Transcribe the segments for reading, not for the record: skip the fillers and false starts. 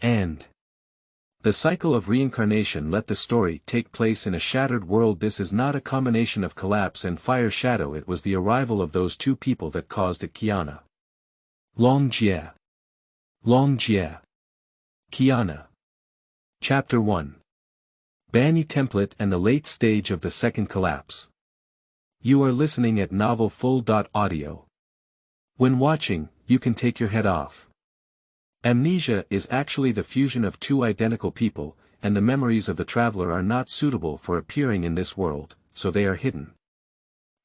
And the cycle of reincarnation. Let the story take place in a shattered world. This is not a combination of collapse and fire shadow. It was the arrival of those two people that caused it. Kiana. Long Jie. Long Jie. Kiana. Chapter 1. Banye template and the late stage of the second collapse. You are listening at Novel Full. Audio. When watching, you can take your head off. Amnesia is actually the fusion of two identical people, and the memories of the traveler are not suitable for appearing in this world, so they are hidden.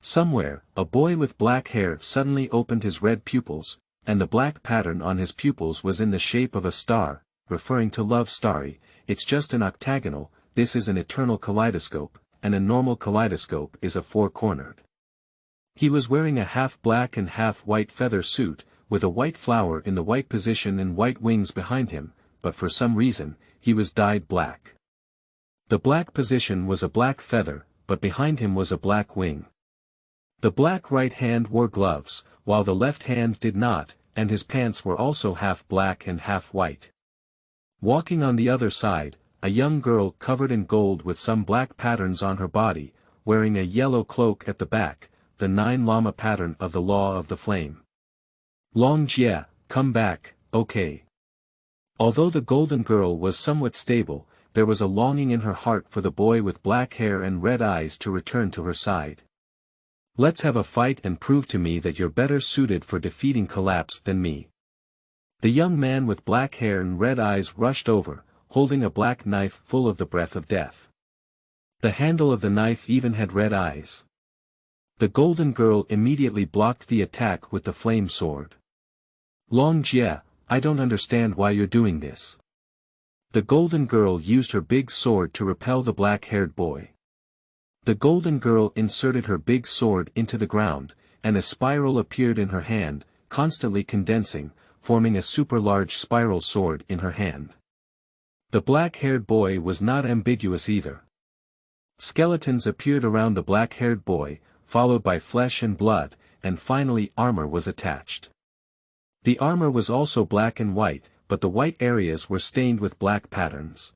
Somewhere, a boy with black hair suddenly opened his red pupils, and the black pattern on his pupils was in the shape of a star, referring to love. Starry, it's just an octagonal. This is an eternal kaleidoscope, and a normal kaleidoscope is a four-cornered. He was wearing a half-black and half-white feather suit, with a white flower in the white position and white wings behind him, but for some reason, he was dyed black. The black position was a black feather, but behind him was a black wing. The black right hand wore gloves, while the left hand did not, and his pants were also half black and half white. Walking on the other side, a young girl covered in gold with some black patterns on her body, wearing a yellow cloak at the back, the 9 Lama pattern of the Law of the Flame. Long Jie, come back, okay. Although the golden girl was somewhat stable, there was a longing in her heart for the boy with black hair and red eyes to return to her side. Let's have a fight and prove to me that you're better suited for defeating collapse than me. The young man with black hair and red eyes rushed over, holding a black knife full of the breath of death. The handle of the knife even had red eyes. The golden girl immediately blocked the attack with the flame sword. Long Jie, I don't understand why you're doing this. The golden girl used her big sword to repel the black-haired boy. The golden girl inserted her big sword into the ground, and a spiral appeared in her hand, constantly condensing, forming a super-large spiral sword in her hand. The black-haired boy was not ambiguous either. Skeletons appeared around the black-haired boy, followed by flesh and blood, and finally armor was attached. The armor was also black and white, but the white areas were stained with black patterns.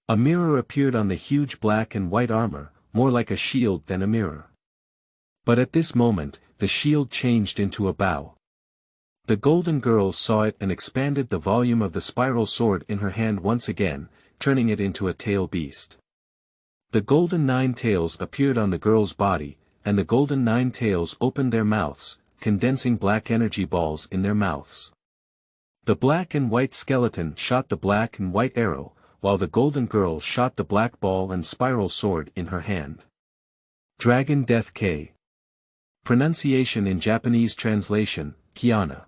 A mirror appeared on the huge black and white armor, more like a shield than a mirror. But at this moment, the shield changed into a bow. The golden girl saw it and expanded the volume of the spiral sword in her hand once again, turning it into a tail beast. The golden 9 tails appeared on the girl's body, and the golden 9 tails opened their mouths, condensing black energy balls in their mouths. The black and white skeleton shot the black and white arrow, while the golden girl shot the black ball and spiral sword in her hand. Dragon Death K. Pronunciation in Japanese translation, Kiana.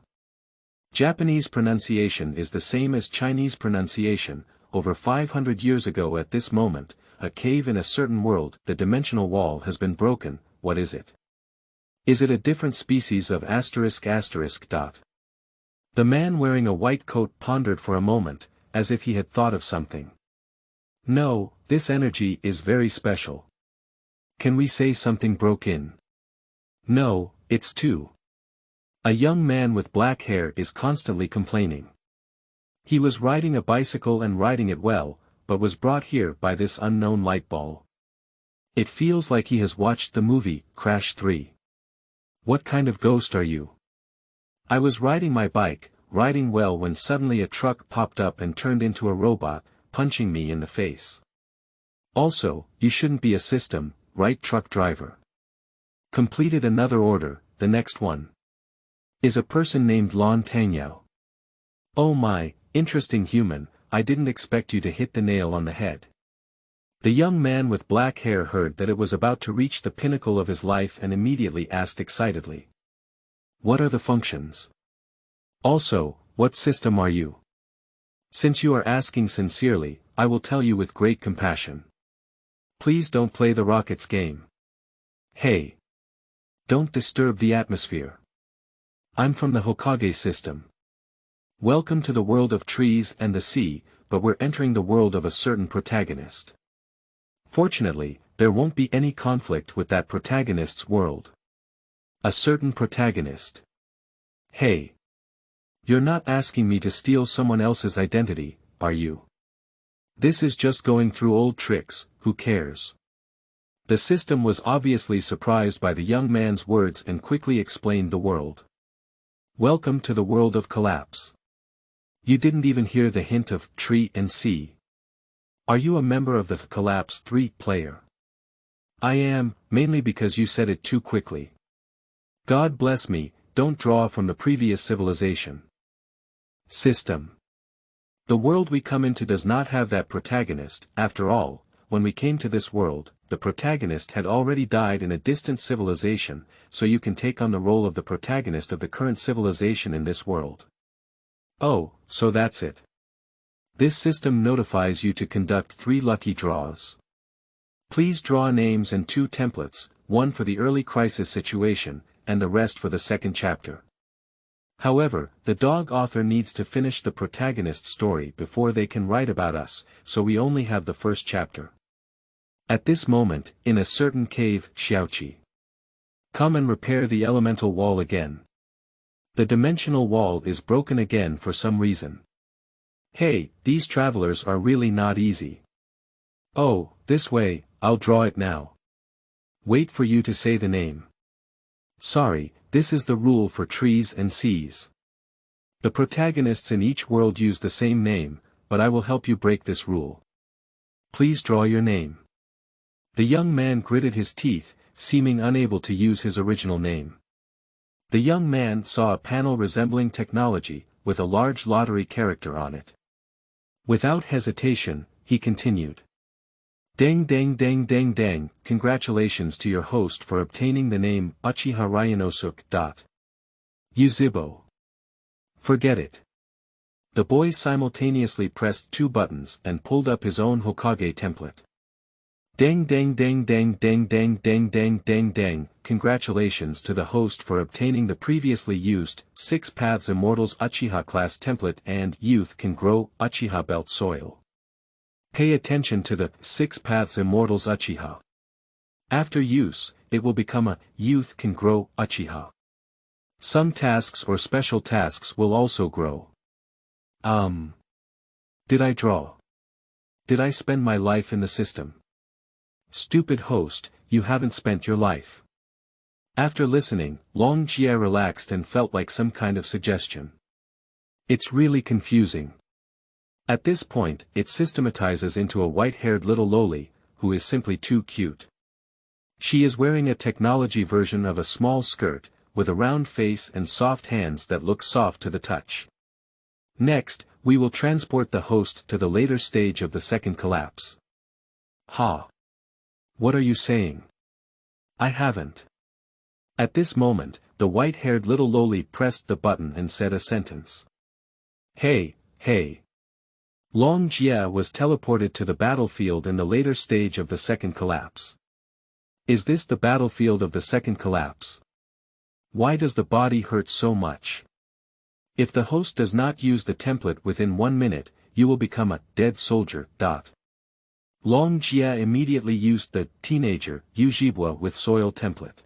Japanese pronunciation is the same as Chinese pronunciation. Over 500 years ago at this moment, a cave in a certain world, the dimensional wall has been broken. What is it? Is it a different species of ***? The man wearing a white coat pondered for a moment, as if he had thought of something. No, this energy is very special. Can we say something broke in? No, it's too. A young man with black hair is constantly complaining. He was riding a bicycle and riding it well, but was brought here by this unknown light ball. It feels like he has watched the movie, Crash 3. What kind of ghost are you? I was riding my bike, riding well when suddenly a truck popped up and turned into a robot, punching me in the face. Also, you shouldn't be a system, right truck driver? Completed another order, the next one. Is a person named Lon Tangyao. Oh my, interesting human, I didn't expect you to hit the nail on the head. The young man with black hair heard that it was about to reach the pinnacle of his life and immediately asked excitedly. What are the functions? Also, what system are you? Since you are asking sincerely, I will tell you with great compassion. Please don't play the rockets game. Hey! Don't disturb the atmosphere. I'm from the Hokage system. Welcome to the world of trees and the sea, but we're entering the world of a certain protagonist. Fortunately, there won't be any conflict with that protagonist's world. A certain protagonist. Hey! You're not asking me to steal someone else's identity, are you? This is just going through old tricks, who cares? The system was obviously surprised by the young man's words and quickly explained the world. Welcome to the world of collapse. You didn't even hear the hint of tree and sea. Are you a member of the Collapse 3 player? I am, mainly because you said it too quickly. God bless me, don't draw from the previous civilization. System. The world we come into does not have that protagonist. After all, when we came to this world, the protagonist had already died in a distant civilization, so you can take on the role of the protagonist of the current civilization in this world. Oh, so that's it. This system notifies you to conduct 3 lucky draws. Please draw names and 2 templates, one for the early crisis situation, and the rest for the second chapter. However, the dog author needs to finish the protagonist's story before they can write about us, so we only have the first chapter. At this moment, in a certain cave, Xiaoqi. Come and repair the elemental wall again. The dimensional wall is broken again for some reason. Hey, these travelers are really not easy. Oh, this way, I'll draw it now. Wait for you to say the name. Sorry, this is the rule for trees and seas. The protagonists in each world use the same name, but I will help you break this rule. Please draw your name. The young man gritted his teeth, seeming unable to use his original name. The young man saw a panel resembling technology, with a large lottery character on it. Without hesitation, he continued. Dang dang dang dang dang, congratulations to your host for obtaining the name Uchiha Ryunosuke. Yuzibo. Forget it. The boy simultaneously pressed 2 buttons and pulled up his own Hokage template. Dang dang dang dang dang dang dang dang dang dang, congratulations to the host for obtaining the previously used 6 Paths Immortals Uchiha class template and Youth Can Grow Uchiha Belt Soil. Pay attention to the 6 Paths Immortals Uchiha. After use, it will become a Youth Can Grow Uchiha. Some tasks or special tasks will also grow. Did I draw? Did I spend my life in the system? Stupid host, you haven't spent your life. After listening, Long Jie relaxed and felt like some kind of suggestion. It's really confusing. At this point, it systematizes into a white-haired little loli, who is simply too cute. She is wearing a technology version of a small skirt, with a round face and soft hands that look soft to the touch. Next, we will transport the host to the later stage of the second collapse. Ha! What are you saying? I haven't. At this moment, the white-haired little loli pressed the button and said a sentence. Hey, hey. Long Jie was teleported to the battlefield in the later stage of the second collapse. Is this the battlefield of the second collapse? Why does the body hurt so much? If the host does not use the template within 1 minute, you will become a dead soldier. Long Jie immediately used the teenager Yujibwa with soil template.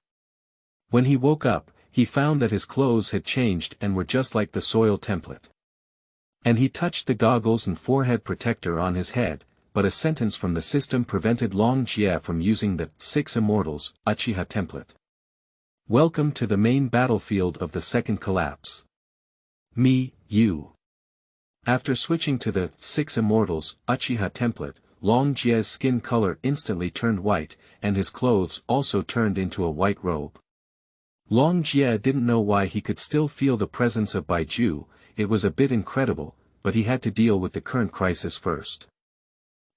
When he woke up, he found that his clothes had changed and were just like the soil template. And he touched the goggles and forehead protector on his head, but a sentence from the system prevented Long Jie from using the 6 Immortals Uchiha template. Welcome to the main battlefield of the second collapse. Me, you. After switching to the 6 Immortals Uchiha template, Long Jie's skin color instantly turned white, and his clothes also turned into a white robe. Long Jie didn't know why he could still feel the presence of Baiju. It was a bit incredible, but he had to deal with the current crisis first.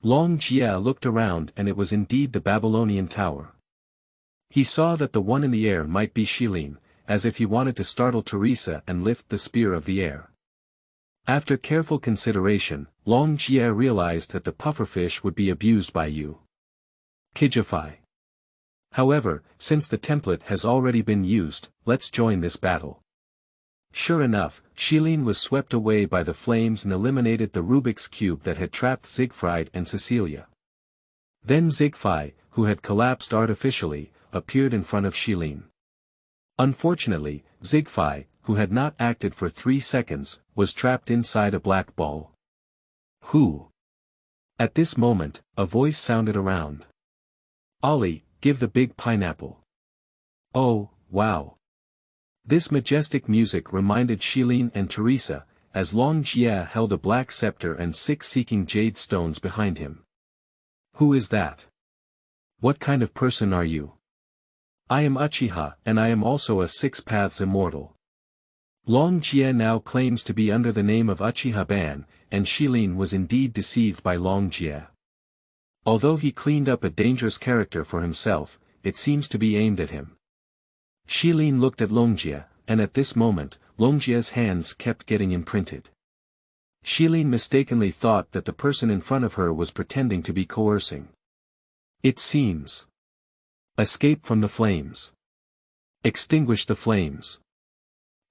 Long Jie looked around and it was indeed the Babylonian tower. He saw that the one in the air might be Shilin, as if he wanted to startle Teresa and lift the spear of the air. After careful consideration, Long Jie realized that the pufferfish would be abused by you. Kijify. However, since the template has already been used, let's join this battle. Sure enough, Shilin was swept away by the flames and eliminated the Rubik's Cube that had trapped Siegfried and Cecilia. Then Siegfried, who had collapsed artificially, appeared in front of Shilin. Unfortunately, Siegfried, who had not acted for 3 seconds, was trapped inside a black ball. Who? At this moment, a voice sounded around. Ollie, give the big pineapple. Oh, wow. This majestic music reminded Shilin and Teresa, as Long Jie held a black scepter and 6 seeking jade stones behind him. Who is that? What kind of person are you? I am Uchiha, and I am also a 6 Paths Immortal. Long Jie now claims to be under the name of Uchiha Ban, and Shilin was indeed deceived by Long Jie. Although he cleaned up a dangerous character for himself, it seems to be aimed at him. Shilin looked at Long Jie, and at this moment, Long Jie's hands kept getting imprinted. Shilin mistakenly thought that the person in front of her was pretending to be coercing. It seems. Escape from the flames. Extinguish the flames.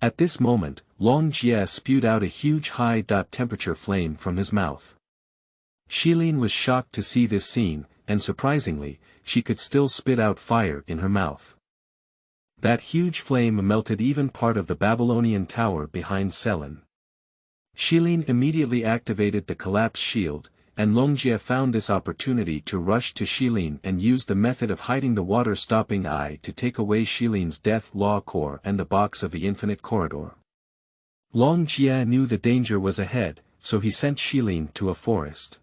At this moment, Long Jie spewed out a huge high-temperature flame from his mouth. Shilin was shocked to see this scene, and surprisingly, she could still spit out fire in her mouth. That huge flame melted even part of the Babylonian tower behind Selin. Shilin immediately activated the collapse shield, and Long Jie found this opportunity to rush to Shilin and use the method of hiding the water-stopping eye to take away Shilin's death law core and the box of the infinite corridor. Long Jie knew the danger was ahead, so he sent Shilin to a forest.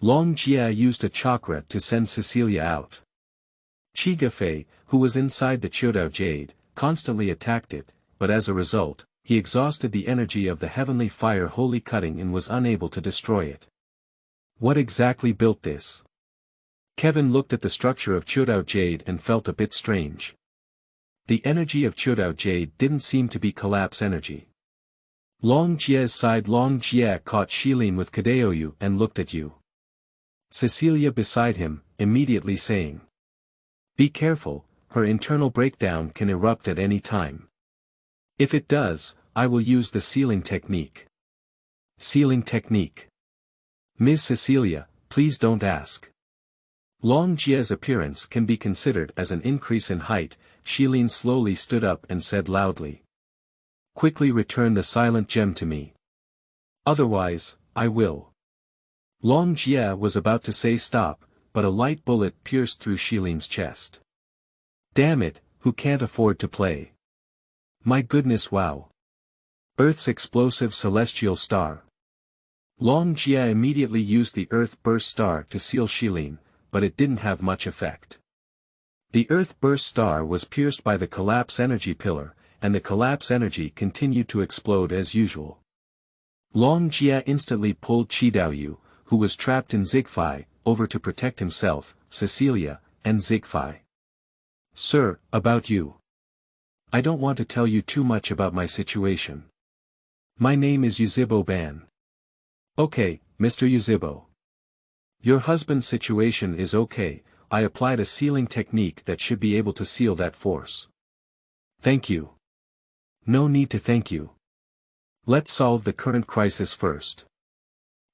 Long Jie used a chakra to send Cecilia out. Afei, who was inside the Chodao Jade, constantly attacked it, but as a result, he exhausted the energy of the heavenly fire holy cutting and was unable to destroy it. What exactly built this? Kevin looked at the structure of Chodao Jade and felt a bit strange. The energy of Chodao Jade didn't seem to be collapse energy. Long Jie's side Long Jie caught Shilin with Kadeoyu and looked at you. Cecilia beside him, immediately saying. Be careful, her internal breakdown can erupt at any time. If it does, I will use the sealing technique. Sealing technique. Ms. Cecilia, please don't ask. Long Jie's appearance can be considered as an increase in height. Shilin slowly stood up and said loudly. Quickly return the silent gem to me. Otherwise, I will. Long Jie was about to say stop, but a light bullet pierced through Shilin's chest. Damn it, who can't afford to play? My goodness, wow. Earth's explosive celestial star. Long Jie immediately used the Earth Burst Star to seal Shilin, but it didn't have much effect. The Earth Burst Star was pierced by the collapse energy pillar, and the collapse energy continued to explode as usual. Long Jie instantly pulled Chidaoyu, who was trapped in Zigfei, over to protect himself, Cecilia, and Zigfei. Sir, about you. I don't want to tell you too much about my situation. My name is Yuzibo Ban. Okay, Mr. Yuzibo. Your husband's situation is okay. I applied a sealing technique that should be able to seal that force. Thank you. No need to thank you. Let's solve the current crisis first.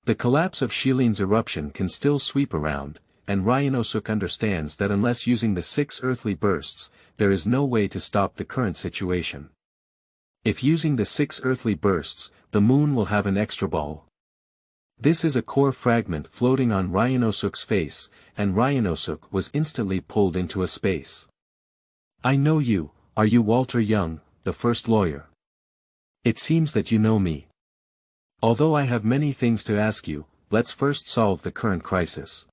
The collapse of Shilin's eruption can still sweep around, and Ryunosuke understands that unless using the 6 earthly bursts, there is no way to stop the current situation. If using the 6 earthly bursts, the moon will have an extra ball. This is a core fragment floating on Ryunosuke's face, and Ryunosuke was instantly pulled into a space. I know you, are you Walter Young, the first lawyer? It seems that you know me. Although I have many things to ask you, let's first solve the current crisis.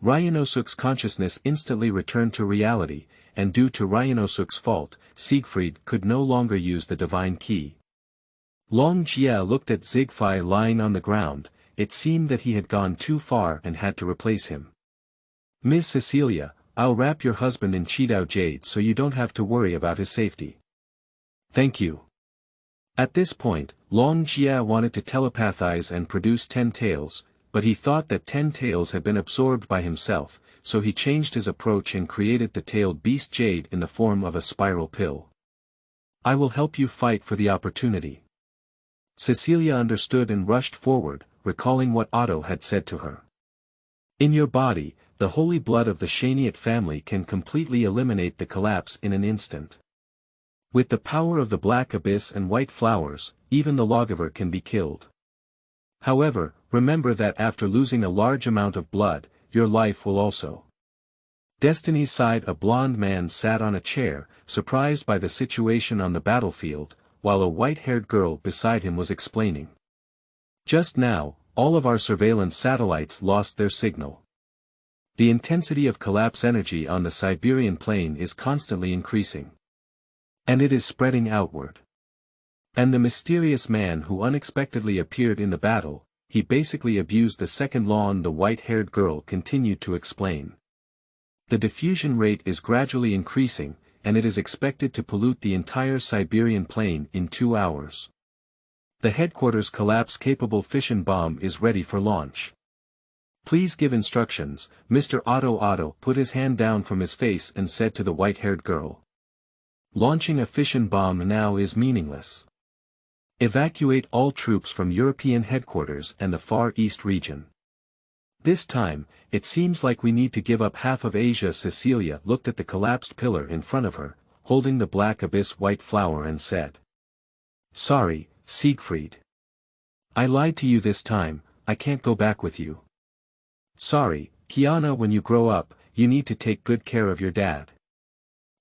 Ryunosuke's consciousness instantly returned to reality, and due to Ryunosuke's fault, Siegfried could no longer use the divine key. Long Jie looked at Zigfei lying on the ground. It seemed that he had gone too far and had to replace him. Ms. Cecilia, I'll wrap your husband in Chodao Jade so you don't have to worry about his safety. Thank you. At this point, Long Jie wanted to telepathize and produce 10 tails, but he thought that 10 tails had been absorbed by himself, so he changed his approach and created the tailed beast Jade in the form of a spiral pill. I will help you fight for the opportunity. Cecilia understood and rushed forward, recalling what Otto had said to her. In your body, the holy blood of the Shaniat family can completely eliminate the collapse in an instant. With the power of the black abyss and white flowers, even the lawgiver can be killed. However, Remember that after losing a large amount of blood, your life will also. Destiny's side. A blond man sat on a chair, surprised by the situation on the battlefield, while a white-haired girl beside him was explaining. Just now, all of our surveillance satellites lost their signal. The intensity of collapse energy on the Siberian plain is constantly increasing. And it is spreading outward. And the mysterious man who unexpectedly appeared in the battle, he basically abused the second law. The white-haired girl continued to explain. The diffusion rate is gradually increasing, and it is expected to pollute the entire Siberian plain in 2 hours. The headquarters collapse-capable fission bomb is ready for launch. Please give instructions. Mr. Otto put his hand down from his face and said to the white-haired girl. Launching a fission bomb now is meaningless. Evacuate all troops from European headquarters and the Far East region. This time, it seems like we need to give up half of Asia. Cecilia looked at the collapsed pillar in front of her, holding the black abyss white flower, and said. Sorry, Siegfried. I lied to you this time. I can't go back with you. Sorry, Kiana. When you grow up, you need to take good care of your dad.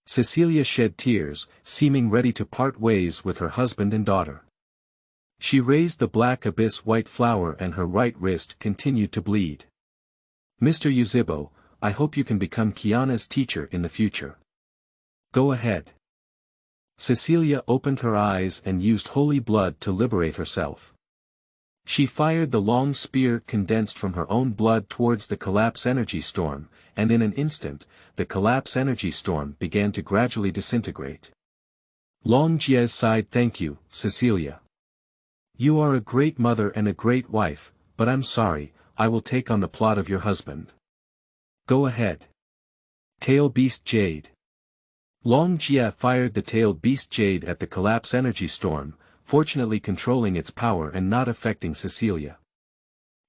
Cecilia shed tears, seeming ready to part ways with her husband and daughter. She raised the black abyss white flower and her right wrist continued to bleed. Mr. Yuzhibo, I hope you can become Kiana's teacher in the future. Go ahead. Cecilia opened her eyes and used holy blood to liberate herself. She fired the long spear condensed from her own blood towards the collapse energy storm, and in an instant, the collapse energy storm began to gradually disintegrate. Long Jie sighed. Thank you, Cecilia. You are a great mother and a great wife, but I'm sorry, I will take on the plot of your husband. Go ahead. Tail Beast Jade. Long Jie fired the tailed beast jade at the collapse energy storm, fortunately controlling its power and not affecting Cecilia.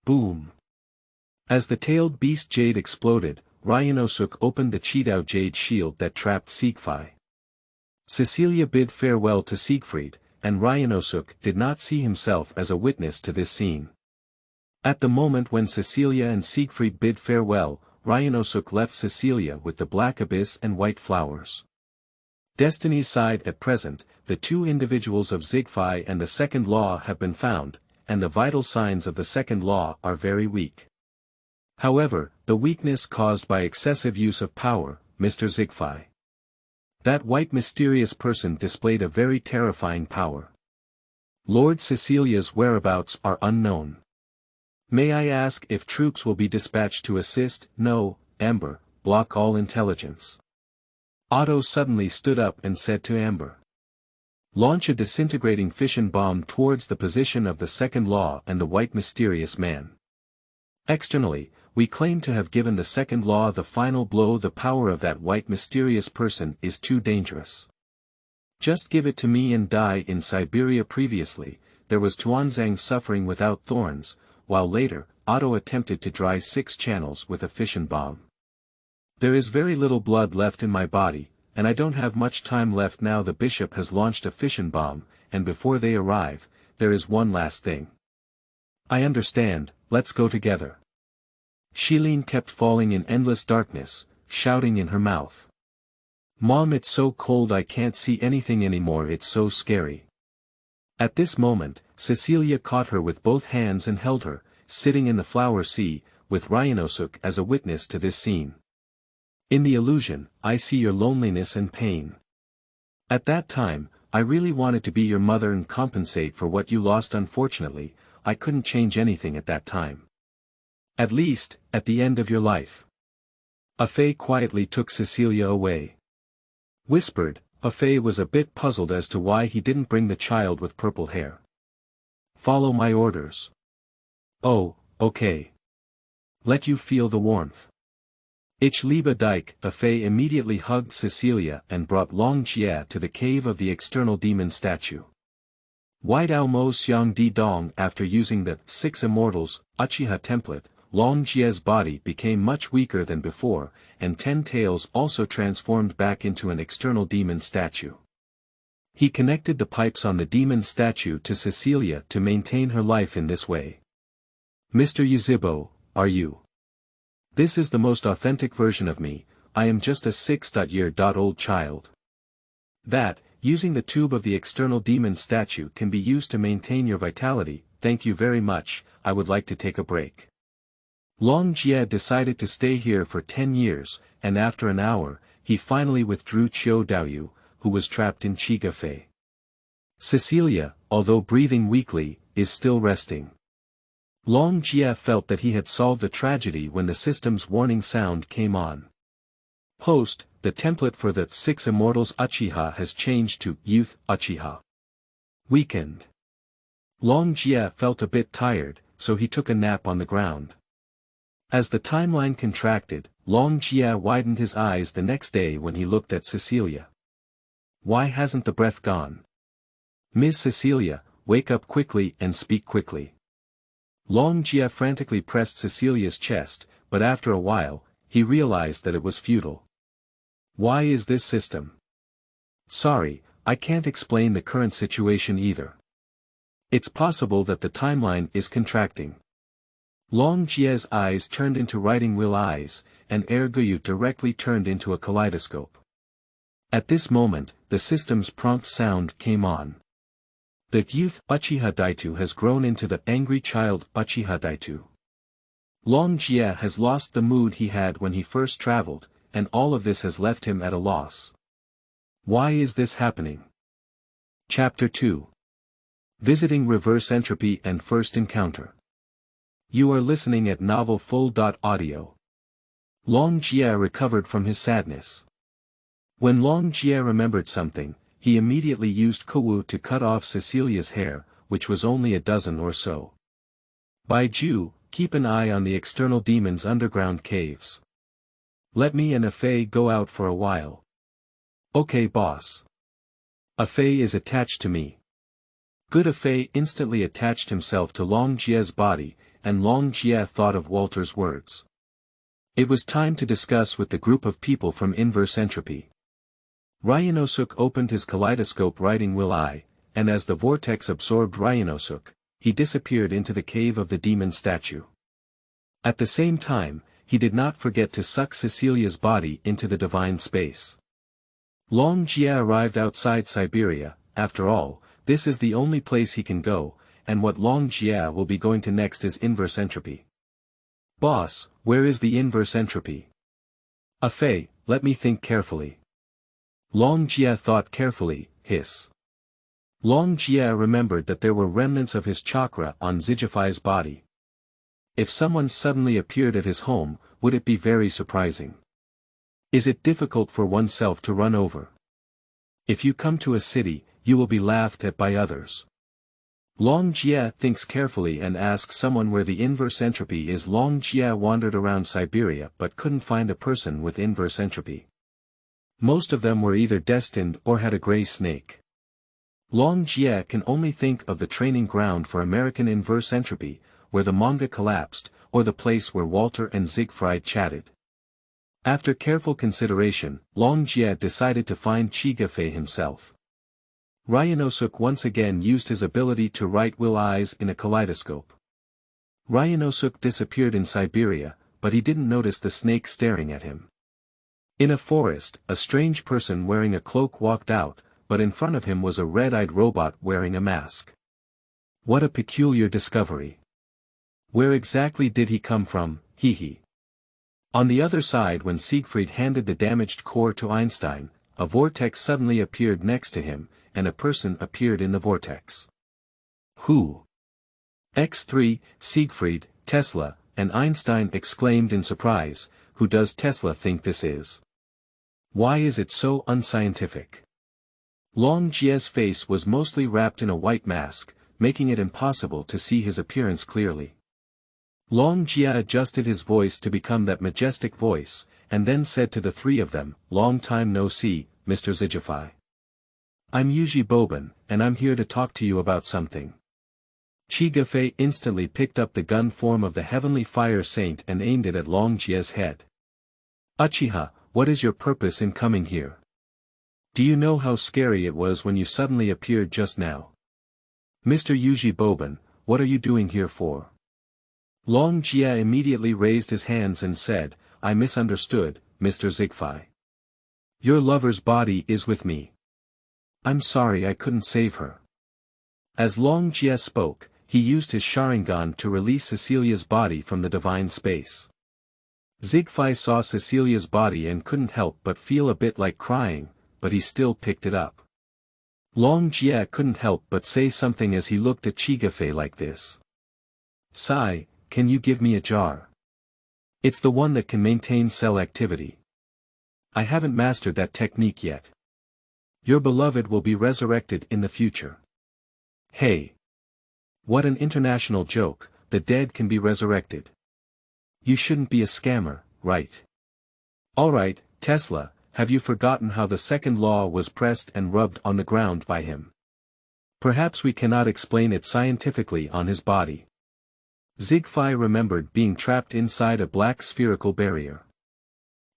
Boom. As the tailed beast jade exploded, Ryunosuke opened the Chidao jade shield that trapped Siegfried. Cecilia bid farewell to Siegfried, and Ryunosuke did not see himself as a witness to this scene. At the moment when Cecilia and Siegfried bid farewell, Ryunosuke left Cecilia with the black abyss and white flowers. Destiny's side. At present, the two individuals of Siegfried and the second law have been found, and the vital signs of the second law are very weak. However, the weakness caused by excessive use of power, Mr. Siegfried. That white mysterious person displayed a very terrifying power. Lord Cecilia's whereabouts are unknown. May I ask if troops will be dispatched to assist? No, Amber, block all intelligence. Otto suddenly stood up and said to Amber. Launch a disintegrating fission bomb towards the position of the second law and the white mysterious man. Externally, we claim to have given the second law the final blow. The power of that white mysterious person is too dangerous. Just give it to me and die. In Siberia previously, there was Tuanzang suffering without thorns, while later, Otto attempted to dry 6 channels with a fission bomb. There is very little blood left in my body, and I don't have much time left now. The bishop has launched a fission bomb, and before they arrive, there is one last thing. I understand, let's go together. Shilin kept falling in endless darkness, shouting in her mouth. Mom, it's so cold I can't see anything anymore, it's so scary. At this moment, Cecilia caught her with both hands and held her, sitting in the flower sea, with Ryunosuke as a witness to this scene. In the illusion, I see your loneliness and pain. At that time, I really wanted to be your mother and compensate for what you lost. Unfortunately, I couldn't change anything at that time. At least, at the end of your life. Afei quietly took Cecilia away. Whispered, Afei was a bit puzzled as to why he didn't bring the child with purple hair. Follow my orders. Oh, okay. Let you feel the warmth. Ich liebe dich. Afei immediately hugged Cecilia and brought Long Jie to the cave of the external demon statue. Wai Dao Mo Xiang Di Dong. After using the 6 Immortals, Uchiha template, Long Jie's body became much weaker than before, and 10 tails also transformed back into an external demon statue. He connected the pipes on the demon statue to Cecilia to maintain her life in this way. Mr. Yuzhibo, are you? This is the most authentic version of me, I am just a 6-year-old child. That, using the tube of the external demon statue can be used to maintain your vitality, thank you very much, I would like to take a break. Long Jie decided to stay here for 10 years, and after an hour, he finally withdrew Chiu Daoyu, who was trapped in Chigafei. Cecilia, although breathing weakly, is still resting. Long Jie felt that he had solved a tragedy when the system's warning sound came on. Post, the template for the 6 Immortals Uchiha has changed to Youth Uchiha. Weekend. Long Jie felt a bit tired, so he took a nap on the ground. As the timeline contracted, Long Jie widened his eyes the next day when he looked at Cecilia. Why hasn't the breath gone? Ms. Cecilia, wake up quickly and speak quickly. Long Jie frantically pressed Cecilia's chest, but after a while, he realized that it was futile. Why is this system? Sorry, I can't explain the current situation either. It's possible that the timeline is contracting. Long Jie's eyes turned into writing wheel eyes, and Erguyu directly turned into a kaleidoscope. At this moment, the system's prompt sound came on. The youth Uchiha Daitu has grown into the angry child Uchiha Daitu. Long Jie has lost the mood he had when he first traveled, and all of this has left him at a loss. Why is this happening? Chapter 2. Visiting Reverse Entropy and First Encounter. You are listening at Novel Full.audio. Long Jie recovered from his sadness. When Long Jie remembered something, he immediately used Kowu to cut off Cecilia's hair, which was only a dozen or so. Baiju, keep an eye on the external demon's underground caves. Let me and Afei go out for a while. Okay boss. Afei is attached to me. Good. Afei instantly attached himself to Long Jie's body, and Long Jie thought of Walter's words. It was time to discuss with the group of people from Inverse Entropy. Ryunosuke opened his kaleidoscope writing wheel eye, and as the vortex absorbed Ryunosuke, he disappeared into the cave of the demon statue. At the same time, he did not forget to suck Cecilia's body into the divine space. Long Jie arrived outside Siberia. After all, this is the only place he can go, and what Long Jie will be going to next is Inverse Entropy. Boss, where is the Inverse Entropy? Afei, let me think carefully. Long Jie thought carefully, hiss. Long Jie remembered that there were remnants of his chakra on Zijifai's body. If someone suddenly appeared at his home, would it be very surprising? Is it difficult for oneself to run over? If you come to a city, you will be laughed at by others. Long Jie thinks carefully and asks someone where the inverse entropy is. Long Jie wandered around Siberia but couldn't find a person with inverse entropy. Most of them were either destined or had a gray snake. Long Jie can only think of the training ground for American inverse entropy, where the manga collapsed, or the place where Walter and Siegfried chatted. After careful consideration, Long Jie decided to find Chigafei himself. Ryunosuke once again used his ability to write will eyes in a kaleidoscope. Ryunosuke disappeared in Siberia, but he didn't notice the snake staring at him. In a forest, a strange person wearing a cloak walked out, but in front of him was a red-eyed robot wearing a mask. What a peculiar discovery. Where exactly did he come from, hee. On the other side, when Siegfried handed the damaged core to Einstein, a vortex suddenly appeared next to him, and a person appeared in the vortex. Who? X3, Siegfried, Tesla, and Einstein exclaimed in surprise, who does Tesla think this is? Why is it so unscientific? Long Jie's face was mostly wrapped in a white mask, making it impossible to see his appearance clearly. Long Jie adjusted his voice to become that majestic voice, and then said to the three of them, "Long time no see, Mr. Zijifai. I'm Yuji Boban, and I'm here to talk to you about something." Chigafei instantly picked up the gun form of the heavenly fire saint and aimed it at Long Jie's head. "Uchiha, what is your purpose in coming here? Do you know how scary it was when you suddenly appeared just now? Mr. Yuji Boban, what are you doing here for?" Long Jie immediately raised his hands and said, I misunderstood, Mr. Zigfai. Your lover's body is with me. I'm sorry I couldn't save her. As Long Jie spoke, he used his Sharingan to release Cecilia's body from the divine space. Zigfai saw Cecilia's body and couldn't help but feel a bit like crying, but he still picked it up. Long Jie couldn't help but say something as he looked at Chigafei like this. Sai, can you give me a jar? It's the one that can maintain cell activity. I haven't mastered that technique yet. Your beloved will be resurrected in the future. Hey! What an international joke, the dead can be resurrected. You shouldn't be a scammer, right? Alright, Tesla, have you forgotten how the second law was pressed and rubbed on the ground by him? Perhaps we cannot explain it scientifically on his body. Zigfai remembered being trapped inside a black spherical barrier.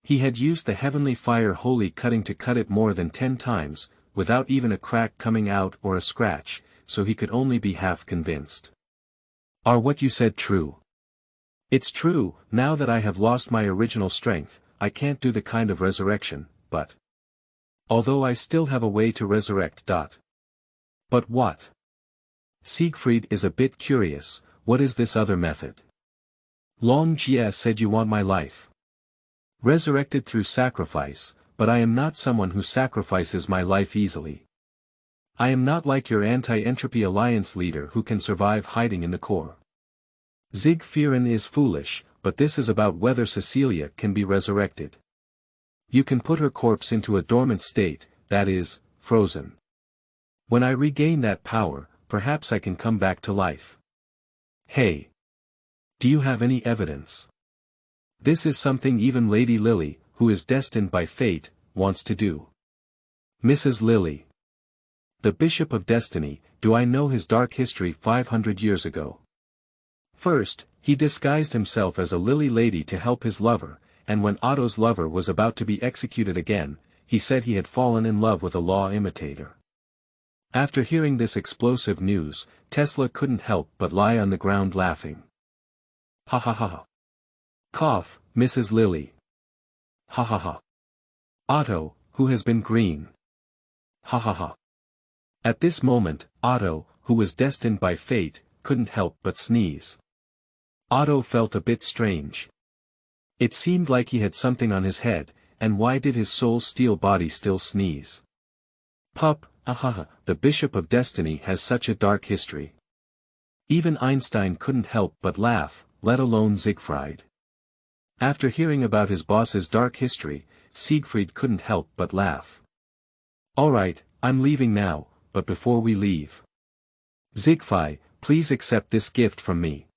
He had used the heavenly fire holy cutting to cut it more than 10 times, without even a crack coming out or a scratch, so he could only be half convinced. Are what you said true? It's true, now that I have lost my original strength, I can't do the kind of resurrection, but... although I still have a way to resurrect. But what? Siegfried is a bit curious, what is this other method? Long Jie said you want my life. Resurrected through sacrifice, but I am not someone who sacrifices my life easily. I am not like your anti-entropy alliance leader who can survive hiding in the core. Siegfried is foolish, but this is about whether Cecilia can be resurrected. You can put her corpse into a dormant state, that is, frozen. When I regain that power, perhaps I can come back to life. Hey! Do you have any evidence? This is something even Lady Lily, who is destined by fate, wants to do. Mrs. Lily. The Bishop of Destiny, do I know his dark history 500 years ago? First, he disguised himself as a lily lady to help his lover, and when Otto's lover was about to be executed again, he said he had fallen in love with a law imitator. After hearing this explosive news, Tesla couldn't help but lie on the ground laughing. Ha ha ha ha. Cough, Mrs. Lily. Ha ha ha. Otto, who has been green. Ha ha ha. At this moment, Otto, who was destined by fate, couldn't help but sneeze. Otto felt a bit strange. It seemed like he had something on his head, and why did his soul steel body still sneeze? Pup, ahaha, the Bishop of Destiny has such a dark history. Even Einstein couldn't help but laugh, let alone Siegfried. After hearing about his boss's dark history, Siegfried couldn't help but laugh. Alright, I'm leaving now, but before we leave. Zigfai, please accept this gift from me.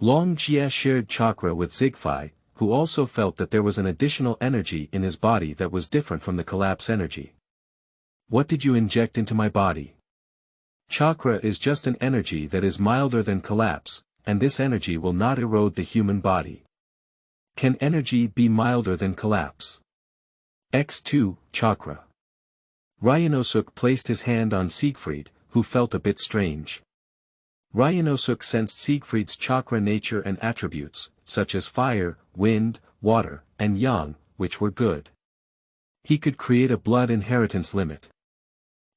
Long Jie shared chakra with Zigfai, who also felt that there was an additional energy in his body that was different from the collapse energy. What did you inject into my body? Chakra is just an energy that is milder than collapse, and this energy will not erode the human body. Can energy be milder than collapse? X2, chakra. Ryunosuke placed his hand on Siegfried, who felt a bit strange. Ryunosuke sensed Siegfried's chakra nature and attributes, such as fire, wind, water, and yang, which were good. He could create a blood inheritance limit.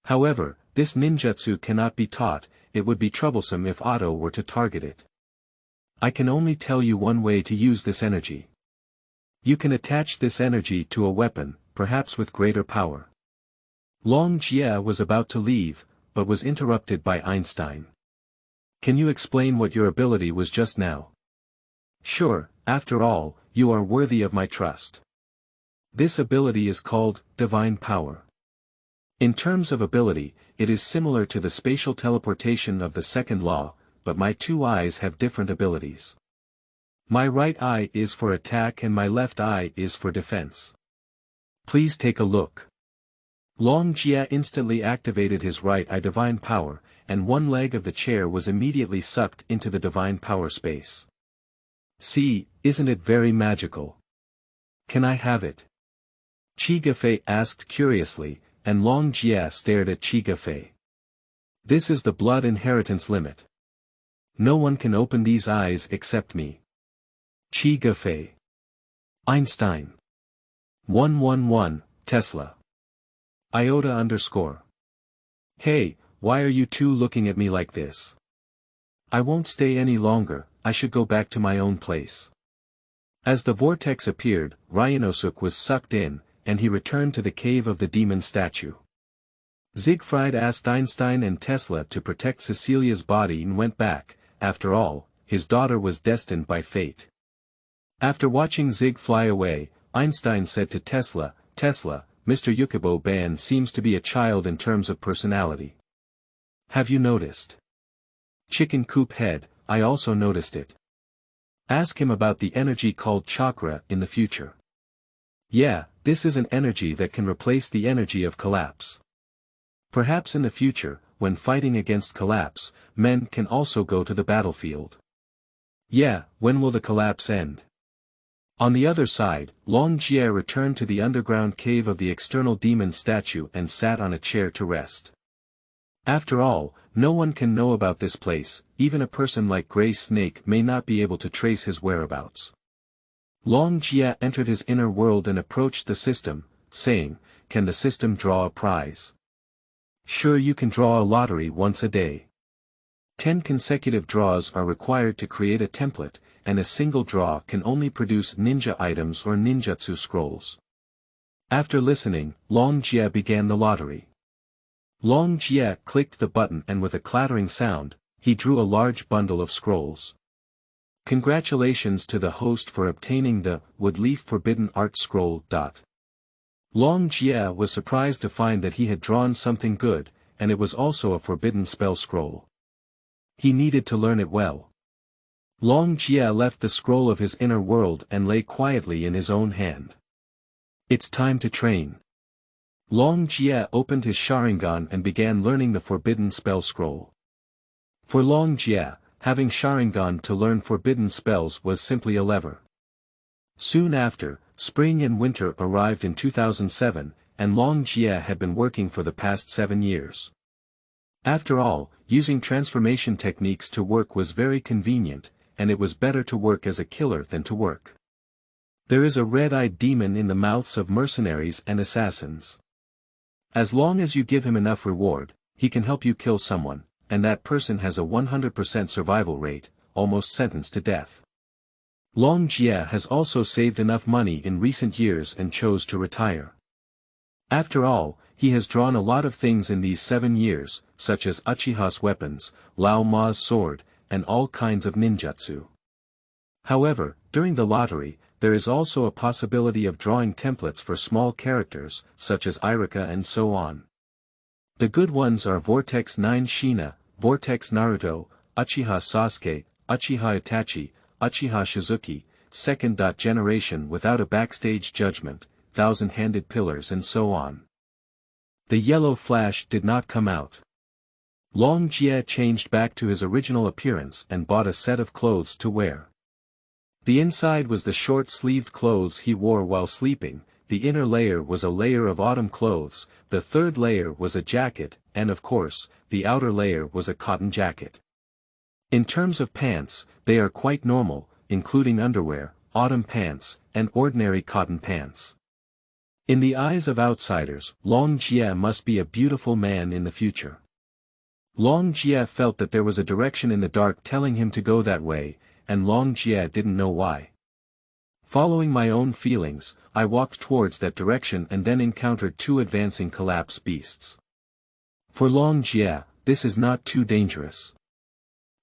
However, this ninjutsu cannot be taught, it would be troublesome if Otto were to target it. I can only tell you one way to use this energy. You can attach this energy to a weapon, perhaps with greater power. Long Jie was about to leave, but was interrupted by Einstein. Can you explain what your ability was just now? Sure, after all, you are worthy of my trust. This ability is called divine power. In terms of ability, it is similar to the spatial teleportation of the second law, but my two eyes have different abilities. My right eye is for attack and my left eye is for defense. Please take a look. Long Jie instantly activated his right eye divine power, and one leg of the chair was immediately sucked into the divine power space. See, isn't it very magical? Can I have it? Chigafei asked curiously, and Long Jie stared at Chigafei. This is the blood inheritance limit. No one can open these eyes except me. Fei. Einstein. 111, Tesla. Iota_. Hey, why are you two looking at me like this? I won't stay any longer, I should go back to my own place. As the vortex appeared, Ryunosuke was sucked in, and he returned to the cave of the demon statue. Siegfried asked Einstein and Tesla to protect Cecilia's body and went back. After all, his daughter was destined by fate. After watching Zig fly away, Einstein said to Tesla, Tesla, Mr. Yukibo Ban seems to be a child in terms of personality. Have you noticed? Chicken coop head, I also noticed it. Ask him about the energy called chakra in the future. Yeah, this is an energy that can replace the energy of collapse. Perhaps in the future, when fighting against collapse, men can also go to the battlefield. Yeah, when will the collapse end? On the other side, Long Jie returned to the underground cave of the external demon statue and sat on a chair to rest. After all, no one can know about this place, even a person like Grey Snake may not be able to trace his whereabouts. Long Jie entered his inner world and approached the system, saying, Can the system draw a prize? Sure, you can draw a lottery once a day. 10 consecutive draws are required to create a template, and a single draw can only produce ninja items or ninjutsu scrolls. After listening, Long Jie began the lottery. Long Jie clicked the button and with a clattering sound, he drew a large bundle of scrolls. Congratulations to the host for obtaining the Wood Leaf Forbidden Art Scroll. Long Jie was surprised to find that he had drawn something good, and it was also a forbidden spell scroll. He needed to learn it well. Long Jie left the scroll of his inner world and lay quietly in his own hand. It's time to train. Long Jie opened his Sharingan and began learning the forbidden spell scroll. For Long Jie, having Sharingan to learn forbidden spells was simply a lever. Soon after, spring and winter arrived in 2007, and Long Jie had been working for the past 7 years. After all, using transformation techniques to work was very convenient, and it was better to work as a killer than to work. There is a red-eyed demon in the mouths of mercenaries and assassins. As long as you give him enough reward, he can help you kill someone, and that person has a 100% survival rate, almost sentenced to death. Long Jie has also saved enough money in recent years and chose to retire. After all, he has drawn a lot of things in these 7 years, such as Uchiha's weapons, Lao Ma's sword, and all kinds of ninjutsu. However, during the lottery, there is also a possibility of drawing templates for small characters, such as Irika and so on. The good ones are Vortex 9 Shina, Vortex Naruto, Uchiha Sasuke, Uchiha Itachi, Uchiha Shizuki, second generation without a backstage judgment, thousand-handed pillars and so on. The yellow flash did not come out. Long Jie changed back to his original appearance and bought a set of clothes to wear. The inside was the short-sleeved clothes he wore while sleeping, the inner layer was a layer of autumn clothes, the third layer was a jacket, and of course, the outer layer was a cotton jacket. In terms of pants, they are quite normal, including underwear, autumn pants, and ordinary cotton pants. In the eyes of outsiders, Long Jie must be a beautiful man in the future. Long Jie felt that there was a direction in the dark telling him to go that way, and Long Jie didn't know why. Following my own feelings, I walked towards that direction and then encountered 2 advancing collapse beasts. For Long Jie, this is not too dangerous.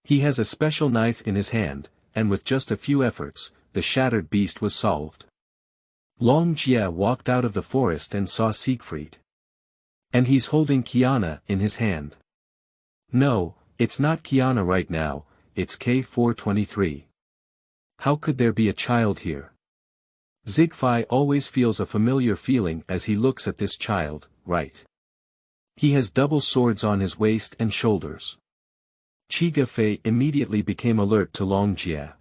He has a special knife in his hand, and with just a few efforts, the shattered beast was solved. Long Jie walked out of the forest and saw Siegfried. And he's holding Kiana in his hand. No, it's not Kiana right now, it's K423. How could there be a child here? Siegfried always feels a familiar feeling as he looks at this child, right? He has double swords on his waist and shoulders. Afei immediately became alert to Long Jie.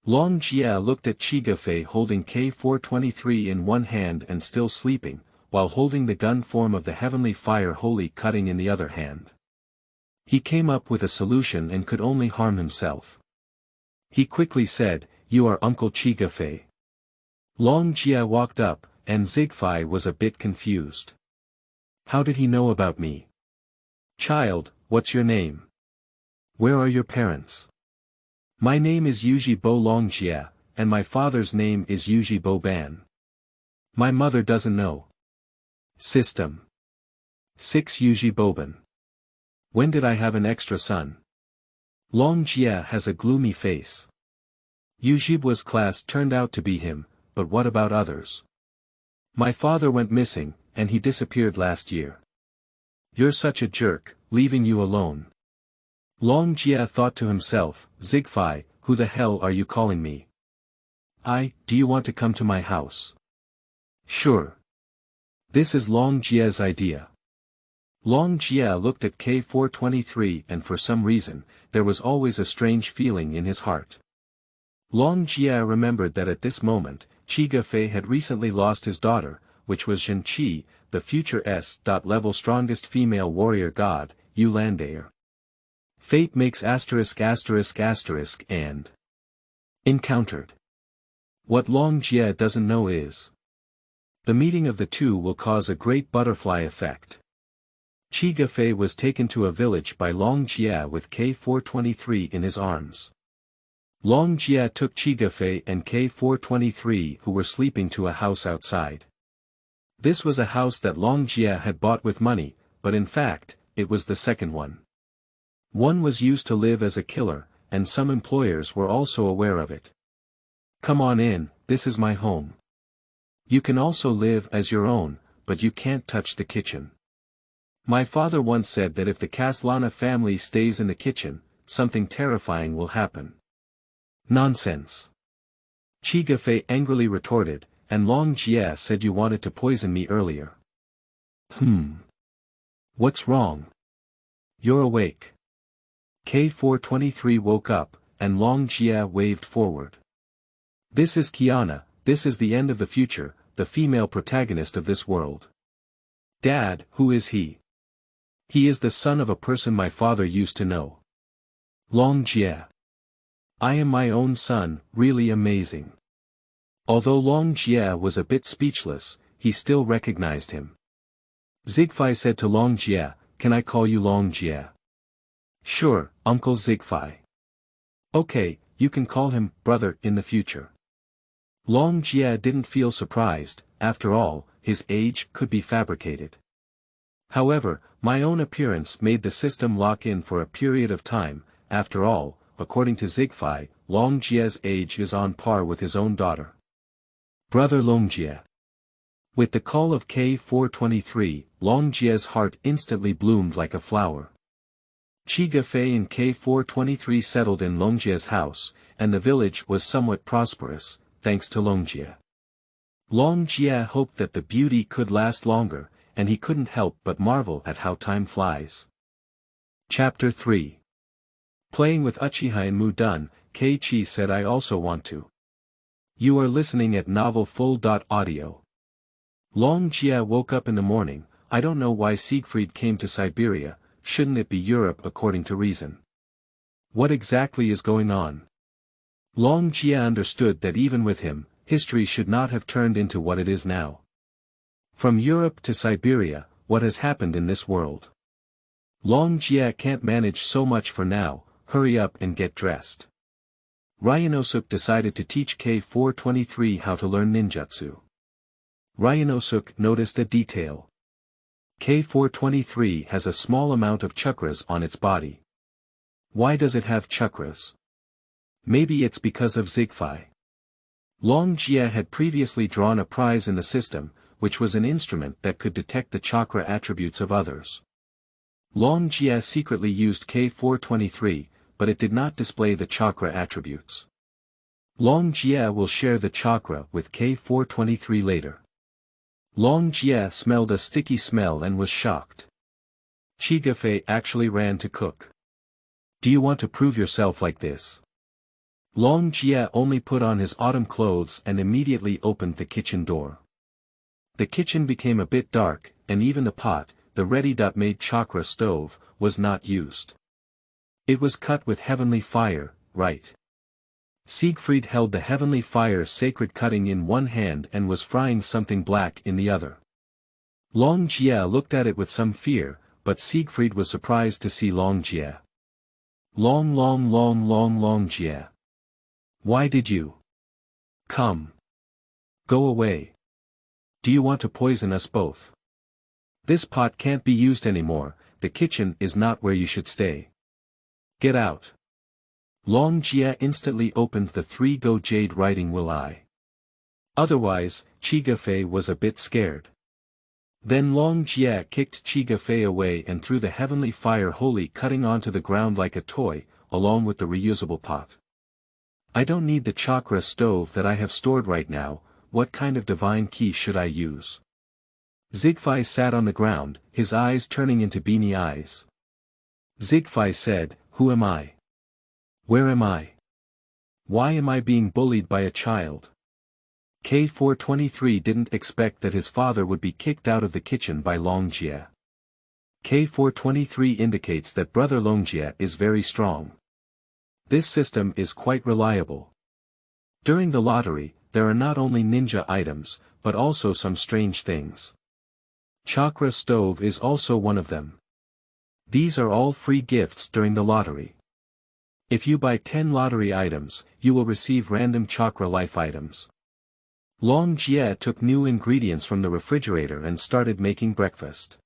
Long Jie looked at Afei holding K423 in one hand and still sleeping, while holding the gun form of the heavenly fire holy cutting in the other hand. He came up with a solution and could only harm himself. He quickly said, "You are Uncle Chigafei." Long Jia walked up, and Zigfei was a bit confused. How did he know about me? Child, what's your name? Where are your parents? My name is Yuji Bo Long Jia, and my father's name is Yuji Bo Ban. My mother doesn't know. System 6 Yuji Boban. When did I have an extra son? Long Jia has a gloomy face. Yujibo's class turned out to be him, but what about others? My father went missing, and he disappeared last year. You're such a jerk, leaving you alone. Long Jia thought to himself, Zigfei, who the hell are you calling me? Do you want to come to my house? Sure. This is Long Jia's idea. Long Jia looked at K423 and for some reason, there was always a strange feeling in his heart. Long Jia remembered that at this moment, Chigafei had recently lost his daughter, which was Zhenqi, the future S.level strongest female warrior god, Yulandair. Fate makes **** and encountered. What Long Jia doesn't know is, the meeting of the two will cause a great butterfly effect. Chigafei was taken to a village by Long Jia with K423 in his arms. Long Jia took Chigafei and K423 who were sleeping to a house outside. This was a house that Long Jia had bought with money, but in fact, it was the second one. One was used to live as a killer, and some employers were also aware of it. Come on in, this is my home. You can also live as your own, but you can't touch the kitchen. My father once said that if the Kaslana family stays in the kitchen, something terrifying will happen. Nonsense. Chigafei angrily retorted, and Long Jia said you wanted to poison me earlier. What's wrong? You're awake. K423 woke up, and Long Jia waved forward. This is Kiana, this is the end of the future, the female protagonist of this world. Dad, who is he? He is the son of a person my father used to know. Long Jia. I am my own son, really amazing. Although Long Jia was a bit speechless, he still recognized him. Zigfei said to Long Jia, can I call you Long Jia? Sure, Uncle Zigfei. Okay, you can call him brother in the future. Long Jia didn't feel surprised, after all, his age could be fabricated. However, my own appearance made the system lock in for a period of time. After all, according to Zigfei, Long Jia's age is on par with his own daughter. Brother Long Jia. With the call of K423, Long Jia's heart instantly bloomed like a flower. Chigafei and K423 settled in Long Jia's house, and the village was somewhat prosperous, thanks to Long Jia. Long Jia hoped that the beauty could last longer, and he couldn't help but marvel at how time flies. Chapter 3. Playing with Uchiha and Mudun, Keiichi said I also want to. You are listening at Novel Full.audio. Long Jia woke up in the morning. I don't know why Siegfried came to Siberia, shouldn't it be Europe according to reason? What exactly is going on? Long Jia understood that even with him, history should not have turned into what it is now. From Europe to Siberia, what has happened in this world? Long Jia can't manage so much for now, hurry up and get dressed. Ryunosuke decided to teach K423 how to learn ninjutsu. Ryunosuke noticed a detail. K423 has a small amount of chakras on its body. Why does it have chakras? Maybe it's because of Zigfei. Long Jia had previously drawn a prize in the system, which was an instrument that could detect the chakra attributes of others. Long Jia secretly used K423, but it did not display the chakra attributes. Long Jia will share the chakra with K423 later. Long Jia smelled a sticky smell and was shocked. Chigafei actually ran to cook. Do you want to prove yourself like this? Long Jia only put on his autumn clothes and immediately opened the kitchen door. The kitchen became a bit dark, and even the pot, the ready-made chakra stove, was not used. It was cut with heavenly fire, right? Siegfried held the heavenly fire sacred cutting in one hand and was frying something black in the other. Long Jie looked at it with some fear, but Siegfried was surprised to see Long Jie. Long Jie. Why did you come? Go away. Do you want to poison us both? This pot can't be used anymore, the kitchen is not where you should stay. Get out. Long Jie instantly opened the 3-go jade writing will I. Otherwise, Chigafei was a bit scared. Then Long Jie kicked Chigafei away and threw the heavenly fire holy cutting onto the ground like a toy, along with the reusable pot. I don't need the chakra stove that I have stored right now, what kind of divine key should I use? Siegfried sat on the ground, his eyes turning into beanie eyes. Siegfried said, who am I? Where am I? Why am I being bullied by a child? K423 didn't expect that his father would be kicked out of the kitchen by Long Jie. K423 indicates that brother Long Jie is very strong. This system is quite reliable. During the lottery, there are not only ninja items, but also some strange things. Chakra stove is also one of them. These are all free gifts during the lottery. If you buy 10 lottery items, you will receive random chakra life items. Long Jie took new ingredients from the refrigerator and started making breakfast.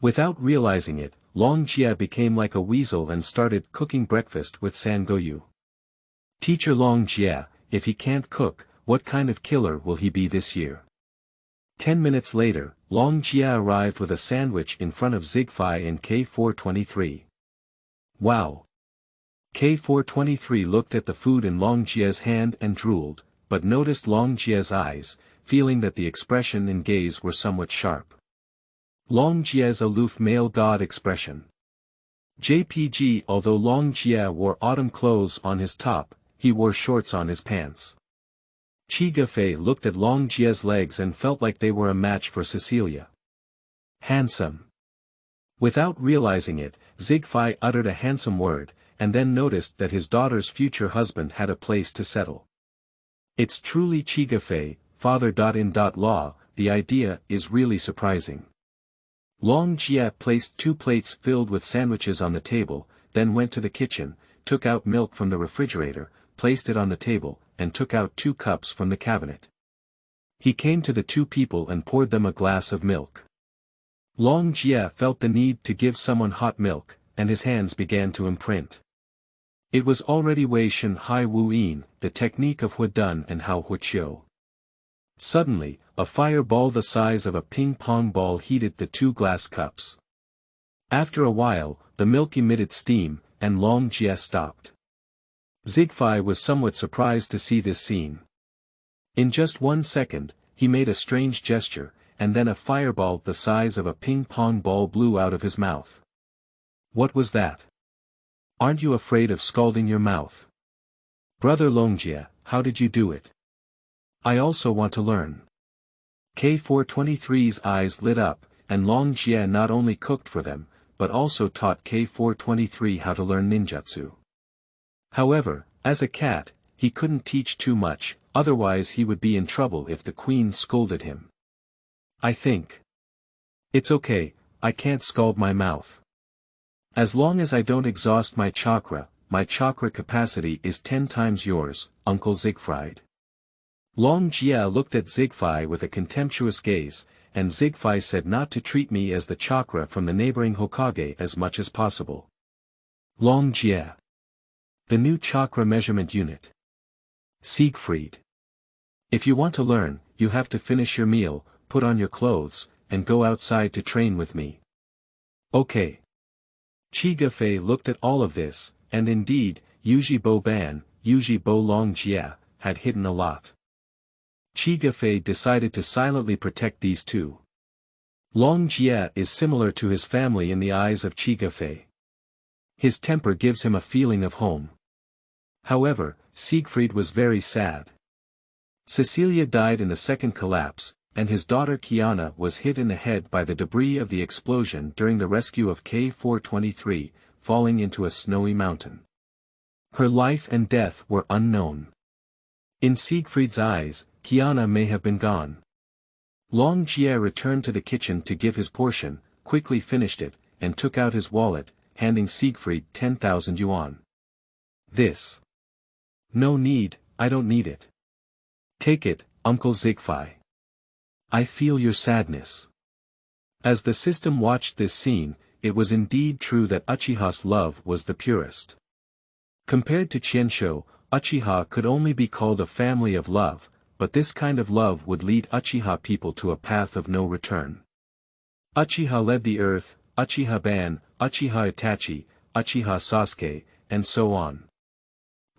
Without realizing it, Long Jie became like a weasel and started cooking breakfast with Sangoyu. Teacher Long Jie, if he can't cook, what kind of killer will he be this year? 10 minutes later, Long Jie arrived with a sandwich in front of Siegfried and K423. Wow! K423 looked at the food in Long Jie's hand and drooled, but noticed Long Jie's eyes, feeling that the expression and gaze were somewhat sharp. Long Jie's aloof male god expression. JPG. Although Long Jie wore autumn clothes on his top, he wore shorts on his pants. Chigafei looked at Long Jie's legs and felt like they were a match for Cecilia. Handsome. Without realizing it, Siegfried uttered a handsome word, and then noticed that his daughter's future husband had a place to settle. It's truly Chigafei, father.in.law, the idea is really surprising. Long Jie placed 2 plates filled with sandwiches on the table, then went to the kitchen, took out milk from the refrigerator, placed it on the table, and took out 2 cups from the cabinet. He came to the 2 people and poured them a glass of milk. Long Jie felt the need to give someone hot milk, and his hands began to imprint. It was already Wei Shen Hai Wu Yin, the technique of Hui Dun and Hao Hu Chiu. Suddenly, a fireball the size of a ping-pong ball heated the 2 glass cups. After a while, the milk emitted steam, and Long Jie stopped. Siegfried was somewhat surprised to see this scene. In just 1 second, he made a strange gesture, and then a fireball the size of a ping-pong ball blew out of his mouth. What was that? Aren't you afraid of scalding your mouth? Brother Long Jie, how did you do it? I also want to learn. K423's eyes lit up, and Long Jie not only cooked for them, but also taught K423 how to learn ninjutsu. However, as a cat, he couldn't teach too much, otherwise he would be in trouble if the queen scolded him. I think. It's okay, I can't scald my mouth. As long as I don't exhaust my chakra capacity is 10 times yours, Uncle Siegfried. Long Jie looked at Siegfried with a contemptuous gaze, and Siegfried said not to treat me as the chakra from the neighboring Hokage as much as possible. Long Jie. The new chakra measurement unit. Siegfried. If you want to learn, you have to finish your meal, put on your clothes, and go outside to train with me. Okay. Chigafei looked at all of this, and indeed, Uchiha Ban, Uchiha Long Jie, had hidden a lot. Chigafei decided to silently protect these 2. Long Jie is similar to his family in the eyes of Chigafei. His temper gives him a feeling of home. However, Siegfried was very sad. Cecilia died in the second collapse, and his daughter Kiana was hit in the head by the debris of the explosion during the rescue of K423, falling into a snowy mountain. Her life and death were unknown. In Siegfried's eyes, Kiana may have been gone. Long Jie returned to the kitchen to give his portion, quickly finished it, and took out his wallet, handing Siegfried 10,000 yuan. This. No need, I don't need it. Take it, Uncle Siegfried. I feel your sadness. As the system watched this scene, it was indeed true that Uchiha's love was the purest. Compared to Qianshou, Uchiha could only be called a family of love, but this kind of love would lead Uchiha people to a path of no return. Uchiha led the earth, Uchiha Ban, Uchiha Itachi, Uchiha Sasuke, and so on.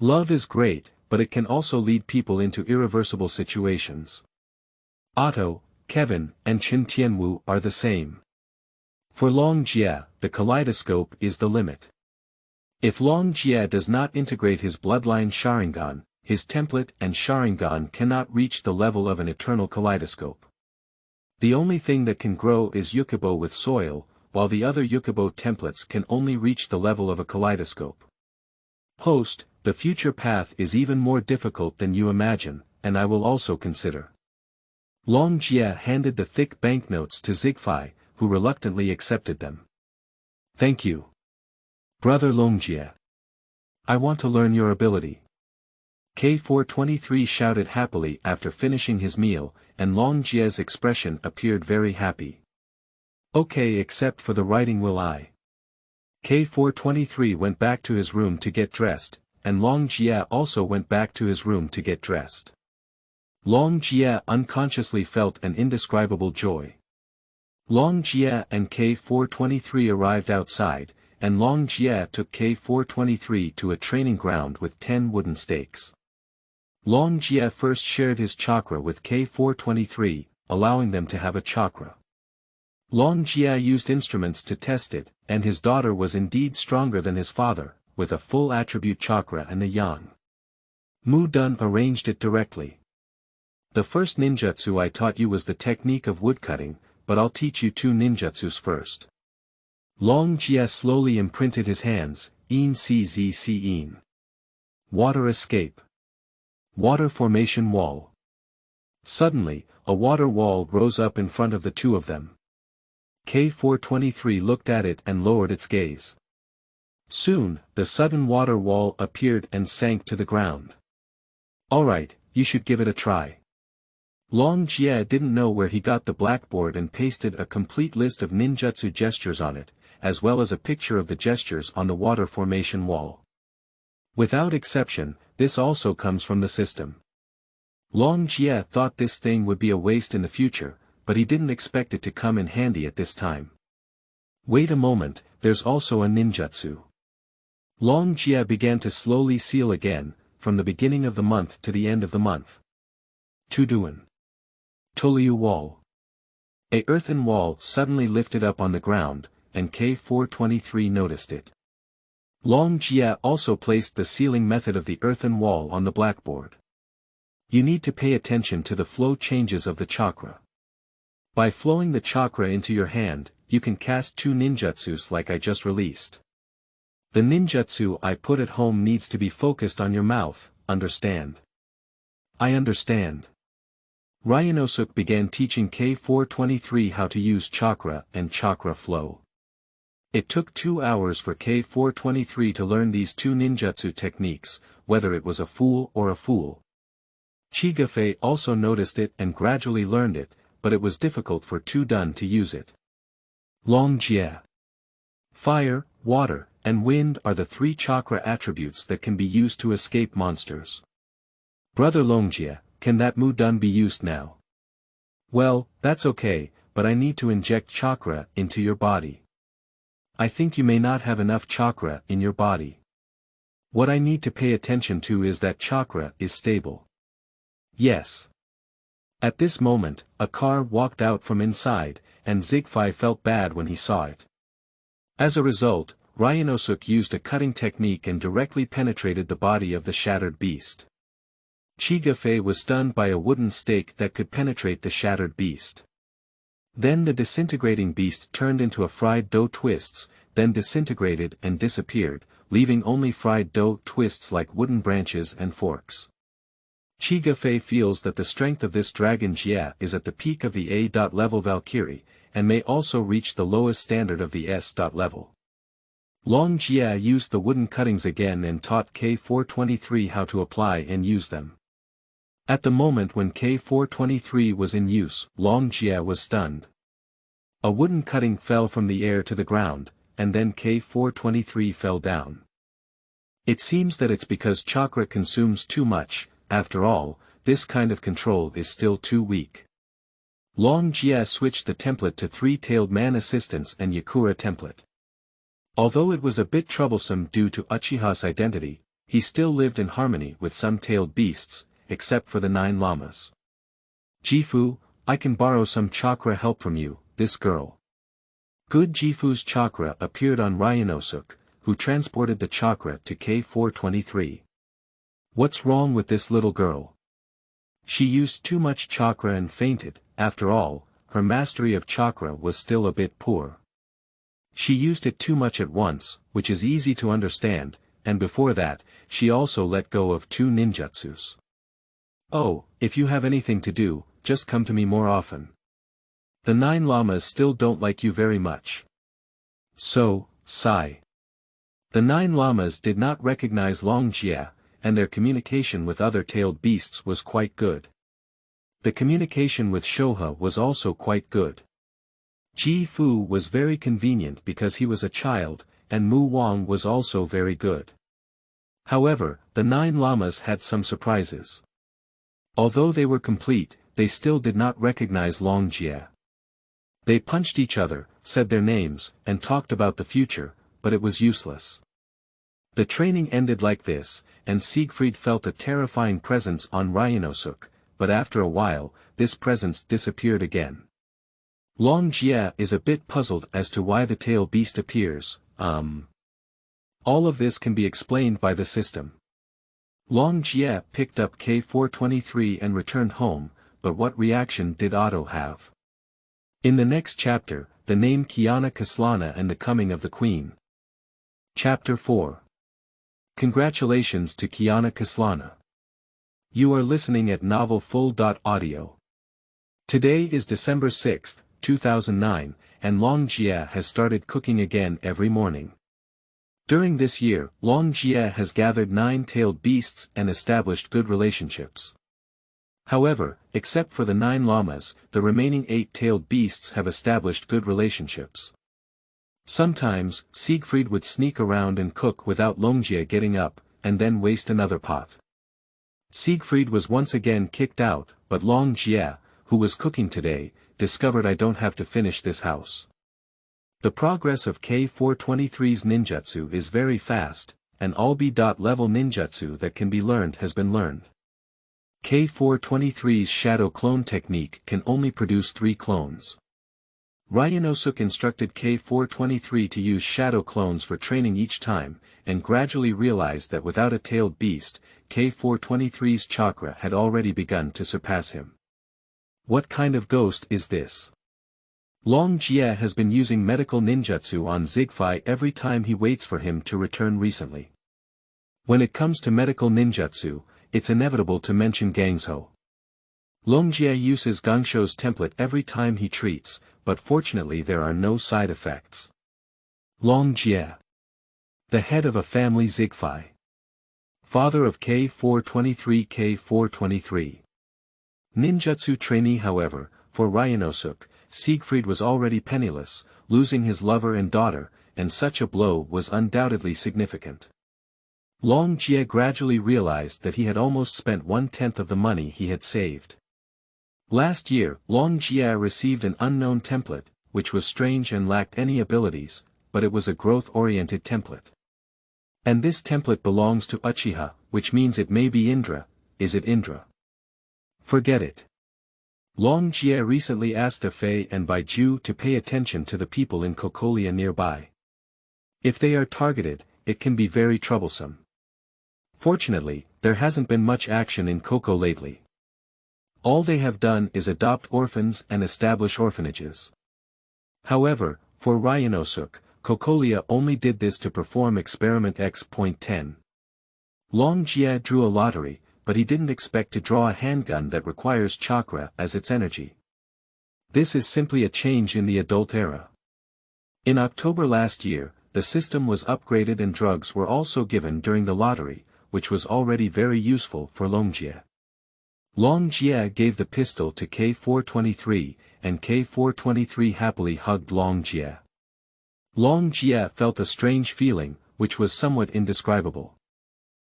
Love is great, but it can also lead people into irreversible situations. Otto, Kevin, and Chen Tianwu are the same. For Long Jie, the kaleidoscope is the limit. If Long Jie does not integrate his bloodline Sharingan, his template and Sharingan cannot reach the level of an eternal kaleidoscope. The only thing that can grow is Yukibo with soil, while the other Yukibo templates can only reach the level of a kaleidoscope. Host, the future path is even more difficult than you imagine, and I will also consider. Long Jie handed the thick banknotes to Siegfried, who reluctantly accepted them. Thank you. Brother Long Jie. I want to learn your ability. K423 shouted happily after finishing his meal, and Long Jie's expression appeared very happy. Okay, except for the writing will I. K423 went back to his room to get dressed, and Long Jie also went back to his room to get dressed. Long Jie unconsciously felt an indescribable joy. Long Jie and K423 arrived outside, and Long Jie took K423 to a training ground with 10 wooden stakes. Long Jie first shared his chakra with K423, allowing them to have a chakra. Long Jie used instruments to test it, and his daughter was indeed stronger than his father, with a full attribute chakra and a yang. Mu Dun arranged it directly. The first ninjutsu I taught you was the technique of woodcutting, but I'll teach you 2 ninjutsus first. Long Jie slowly imprinted his hands, Een Czc Een. Water escape. Water formation wall. Suddenly, a water wall rose up in front of the two of them. K423 looked at it and lowered its gaze. Soon, the sudden water wall appeared and sank to the ground. Alright, you should give it a try. Long Jie didn't know where he got the blackboard and pasted a complete list of ninjutsu gestures on it, as well as a picture of the gestures on the water formation wall. Without exception, this also comes from the system. Long Jie thought this thing would be a waste in the future, but he didn't expect it to come in handy at this time. Wait a moment, there's also a ninjutsu. Long Jie began to slowly seal again, from the beginning of the month to the end of the month. Tuduan. Toliu wall. A earthen wall suddenly lifted up on the ground, and K423 noticed it. Long Jie also placed the sealing method of the earthen wall on the blackboard. You need to pay attention to the flow changes of the chakra. By flowing the chakra into your hand, you can cast 2 ninjutsus like I just released. The ninjutsu I put at home needs to be focused on your mouth, understand? I understand. Ryunosuke began teaching K423 how to use chakra and chakra flow. It took 2 hours for K423 to learn these 2 ninjutsu techniques, whether it was a fool or a fool. Chigafei also noticed it and gradually learned it, but it was difficult for Tudun to use it. Long Jie. Fire, water, and wind are the 3 chakra attributes that can be used to escape monsters. Brother Long Jie, can that Mu Dun be used now? Well, that's okay, but I need to inject chakra into your body. I think you may not have enough chakra in your body. What I need to pay attention to is that chakra is stable. Yes. At this moment, a car walked out from inside, and Siegfried felt bad when he saw it. As a result, Ryunosuke used a cutting technique and directly penetrated the body of the shattered beast. Afei was stunned by a wooden stake that could penetrate the shattered beast. Then the disintegrating beast turned into a fried dough twists, then disintegrated and disappeared, leaving only fried dough twists like wooden branches and forks. Afei feels that the strength of this dragon Jia is at the peak of the A-level Valkyrie, and may also reach the lowest standard of the S-level. Long Jia used the wooden cuttings again and taught K423 how to apply and use them. At the moment when K423 was in use, Long Jia was stunned. A wooden cutting fell from the air to the ground, and then K423 fell down. It seems that it's because chakra consumes too much. After all, this kind of control is still too weak. Long Jia switched the template to three-tailed man assistance and Yakura template. Although it was a bit troublesome due to Uchiha's identity, he still lived in harmony with some tailed beasts, except for the 9 llamas. Jifu, I can borrow some chakra help from you, this girl. Good Jifu's chakra appeared on Ryunosuke, who transported the chakra to K423. What's wrong with this little girl? She used too much chakra and fainted. After all, her mastery of chakra was still a bit poor. She used it too much at once, which is easy to understand, and before that, she also let go of 2 ninjutsus. Oh, if you have anything to do, just come to me more often. The 9 llamas still don't like you very much. So, sigh. The 9 llamas did not recognize Long Jia, and their communication with other tailed beasts was quite good. The communication with Shoha was also quite good. Ji Fu was very convenient because he was a child, and Mu Wang was also very good. However, the 9 llamas had some surprises. Although they were complete, they still did not recognize Long Jia. They punched each other, said their names, and talked about the future, but it was useless. The training ended like this, and Siegfried felt a terrifying presence on Ryunosuke, but after a while, this presence disappeared again. Long Jia is a bit puzzled as to why the tail beast appears. All of this can be explained by the system. Long Jia picked up K423 and returned home, but what reaction did Otto have? In the next chapter, the name Kiana Kaslana and the coming of the Queen. Chapter 4. Congratulations to Kiana Kaslana. You are listening at novelfull.audio. Today is December 6, 2009, and Long Jia has started cooking again every morning. During this year, Long Jia has gathered 9 tailed beasts and established good relationships. However, except for the 9 llamas, the remaining 8 tailed beasts have established good relationships. Sometimes, Siegfried would sneak around and cook without Long Jia getting up, and then waste another pot. Siegfried was once again kicked out, but Long Jia, who was cooking today, discovered I don't have to finish this house. The progress of K423's ninjutsu is very fast, and all B.level ninjutsu that can be learned has been learned. K423's shadow clone technique can only produce 3 clones. Ryunosuke instructed K423 to use shadow clones for training each time, and gradually realized that without a tailed beast, K423's chakra had already begun to surpass him. What kind of ghost is this? Long Jia has been using medical ninjutsu on Zigfai every time he waits for him to return recently. When it comes to medical ninjutsu, it's inevitable to mention Gangzhou. Long Jia uses Gangsho's template every time he treats, but fortunately there are no side effects. Long Jia, the head of a family Zigfai. Father of K423. Ninjutsu trainee. However, for Ryunosuke, Siegfried was already penniless, losing his lover and daughter, and such a blow was undoubtedly significant. Long Jia gradually realized that he had almost spent 1/10 of the money he had saved. Last year, Long Jia received an unknown template, which was strange and lacked any abilities, but it was a growth-oriented template. And this template belongs to Uchiha, which means it may be Indra. Is it Indra? Forget it. Long Jia recently asked Afei and Banye to pay attention to the people in Kokolia nearby. If they are targeted, it can be very troublesome. Fortunately, there hasn't been much action in Koko lately. All they have done is adopt orphans and establish orphanages. However, for Ryunosuke, Kokolia only did this to perform experiment EP1-10. Long Jie drew a lottery, but he didn't expect to draw a handgun that requires chakra as its energy. This is simply a change in the adult era. In October last year, the system was upgraded and drugs were also given during the lottery, which was already very useful for Long Jie. Long Jie gave the pistol to K423, and K423 happily hugged Long Jie. Long Jie felt a strange feeling, which was somewhat indescribable.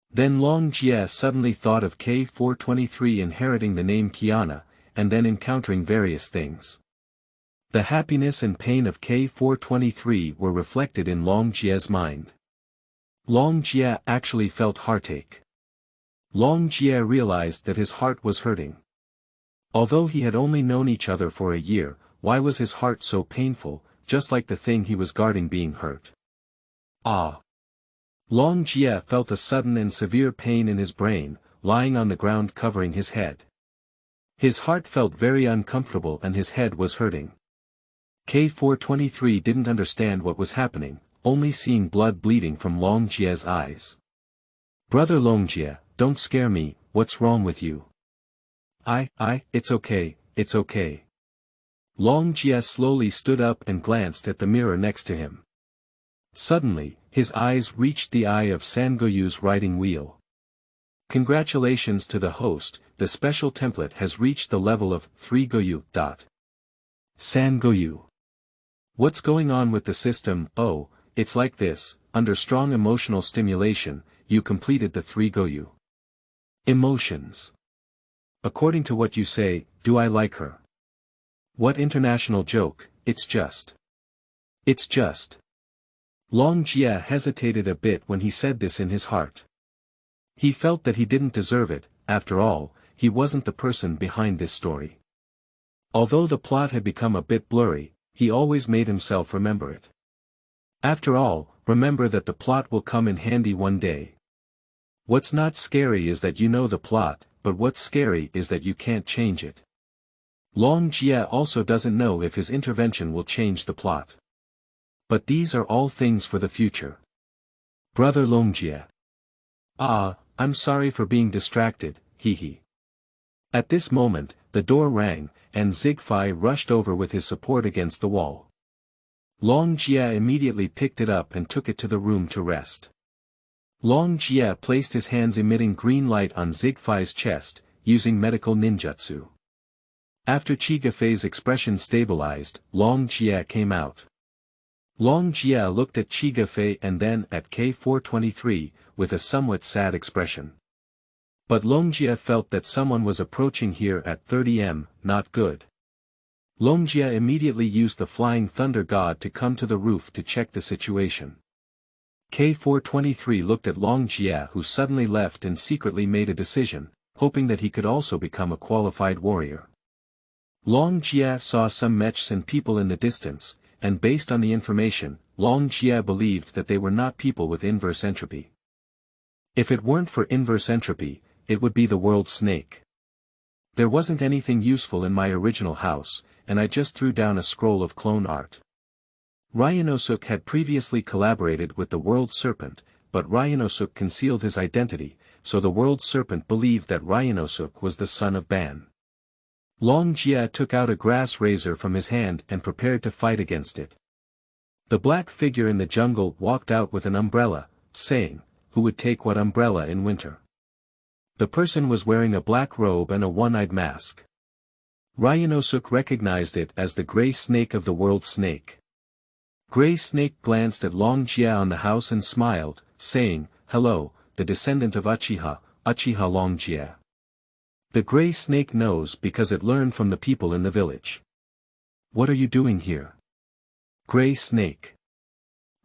Then Long Jie suddenly thought of K423 inheriting the name Kiana, and then encountering various things. The happiness and pain of K423 were reflected in Long Jie's mind. Long Jie actually felt heartache. Long Jie realized that his heart was hurting. Although he had only known each other for a year, why was his heart so painful, just like the thing he was guarding being hurt? Ah! Long Jie felt a sudden and severe pain in his brain, lying on the ground covering his head. His heart felt very uncomfortable and his head was hurting. K423 didn't understand what was happening, only seeing blood bleeding from Long Jie's eyes. "Brother Long Jie, don't scare me, what's wrong with you?" It's okay. Long Jie slowly stood up and glanced at the mirror next to him. Suddenly, his eyes reached the eye of Sangoyu's writing wheel. Congratulations to the host, the special template has reached the level of 3 Goyu. Sangoyu. What's going on with the system? Oh, it's like this, under strong emotional stimulation, you completed the 3 Goyu. Emotions. According to what you say, do I like her? What international joke, it's just. Long Jie hesitated a bit when he said this in his heart. He felt that he didn't deserve it, after all, he wasn't the person behind this story. Although the plot had become a bit blurry, he always made himself remember it. After all, remember that the plot will come in handy one day. What's not scary is that you know the plot, but what's scary is that you can't change it. Long Jie also doesn't know if his intervention will change the plot. But these are all things for the future. Brother Long Jie. I'm sorry for being distracted, hee. At this moment, the door rang, and Zigfei rushed over with his support against the wall. Long Jie immediately picked it up and took it to the room to rest. Long Jie placed his hands emitting green light on Zigfei's chest, using medical ninjutsu. After Chigafei's expression stabilized, Long Jie came out. Long Jie looked at Chigafei and then at K423, with a somewhat sad expression. But Long Jie felt that someone was approaching here at 30 not good. Long Jie immediately used the Flying Thunder God to come to the roof to check the situation. K423 looked at Long Jie, who suddenly left and secretly made a decision, hoping that he could also become a qualified warrior. Long Jie saw some mechs and people in the distance, and based on the information, Long Jie believed that they were not people with inverse entropy. If it weren't for inverse entropy, it would be the world snake. There wasn't anything useful in my original house, and I just threw down a scroll of clone art. Ryunosuke had previously collaborated with the World Serpent, but Ryunosuke concealed his identity, so the World Serpent believed that Ryunosuke was the son of Ban. Long Jie took out a grass razor from his hand and prepared to fight against it. The black figure in the jungle walked out with an umbrella, saying, "Who would take what umbrella in winter?" The person was wearing a black robe and a one-eyed mask. Ryunosuke recognized it as the gray snake of the world snake. Gray Snake glanced at Long Jie on the house and smiled, saying, "Hello, the descendant of Uchiha Long Jie." The Gray Snake knows because it learned from the people in the village. "What are you doing here?" Gray Snake.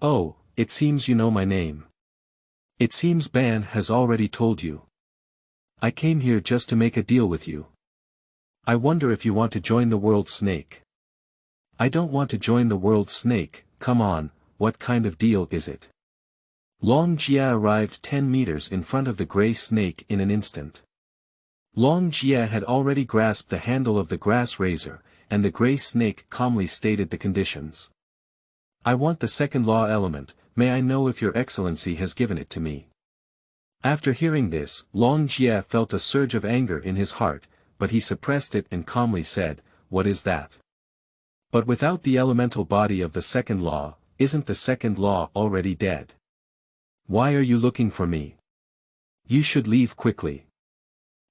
"Oh, it seems you know my name. It seems Ban has already told you. I came here just to make a deal with you. I wonder if you want to join the World Snake." "I don't want to join the World Snake, come on, what kind of deal is it?" Long Jia arrived 10 meters in front of the gray snake in an instant. Long Jia had already grasped the handle of the grass razor, and the gray snake calmly stated the conditions. I want the second law element, may I know if your excellency has given it to me? After hearing this, Long Jia felt a surge of anger in his heart, but he suppressed it and calmly said, what is that? But without the elemental body of the second law, isn't the second law already dead? Why are you looking for me? You should leave quickly.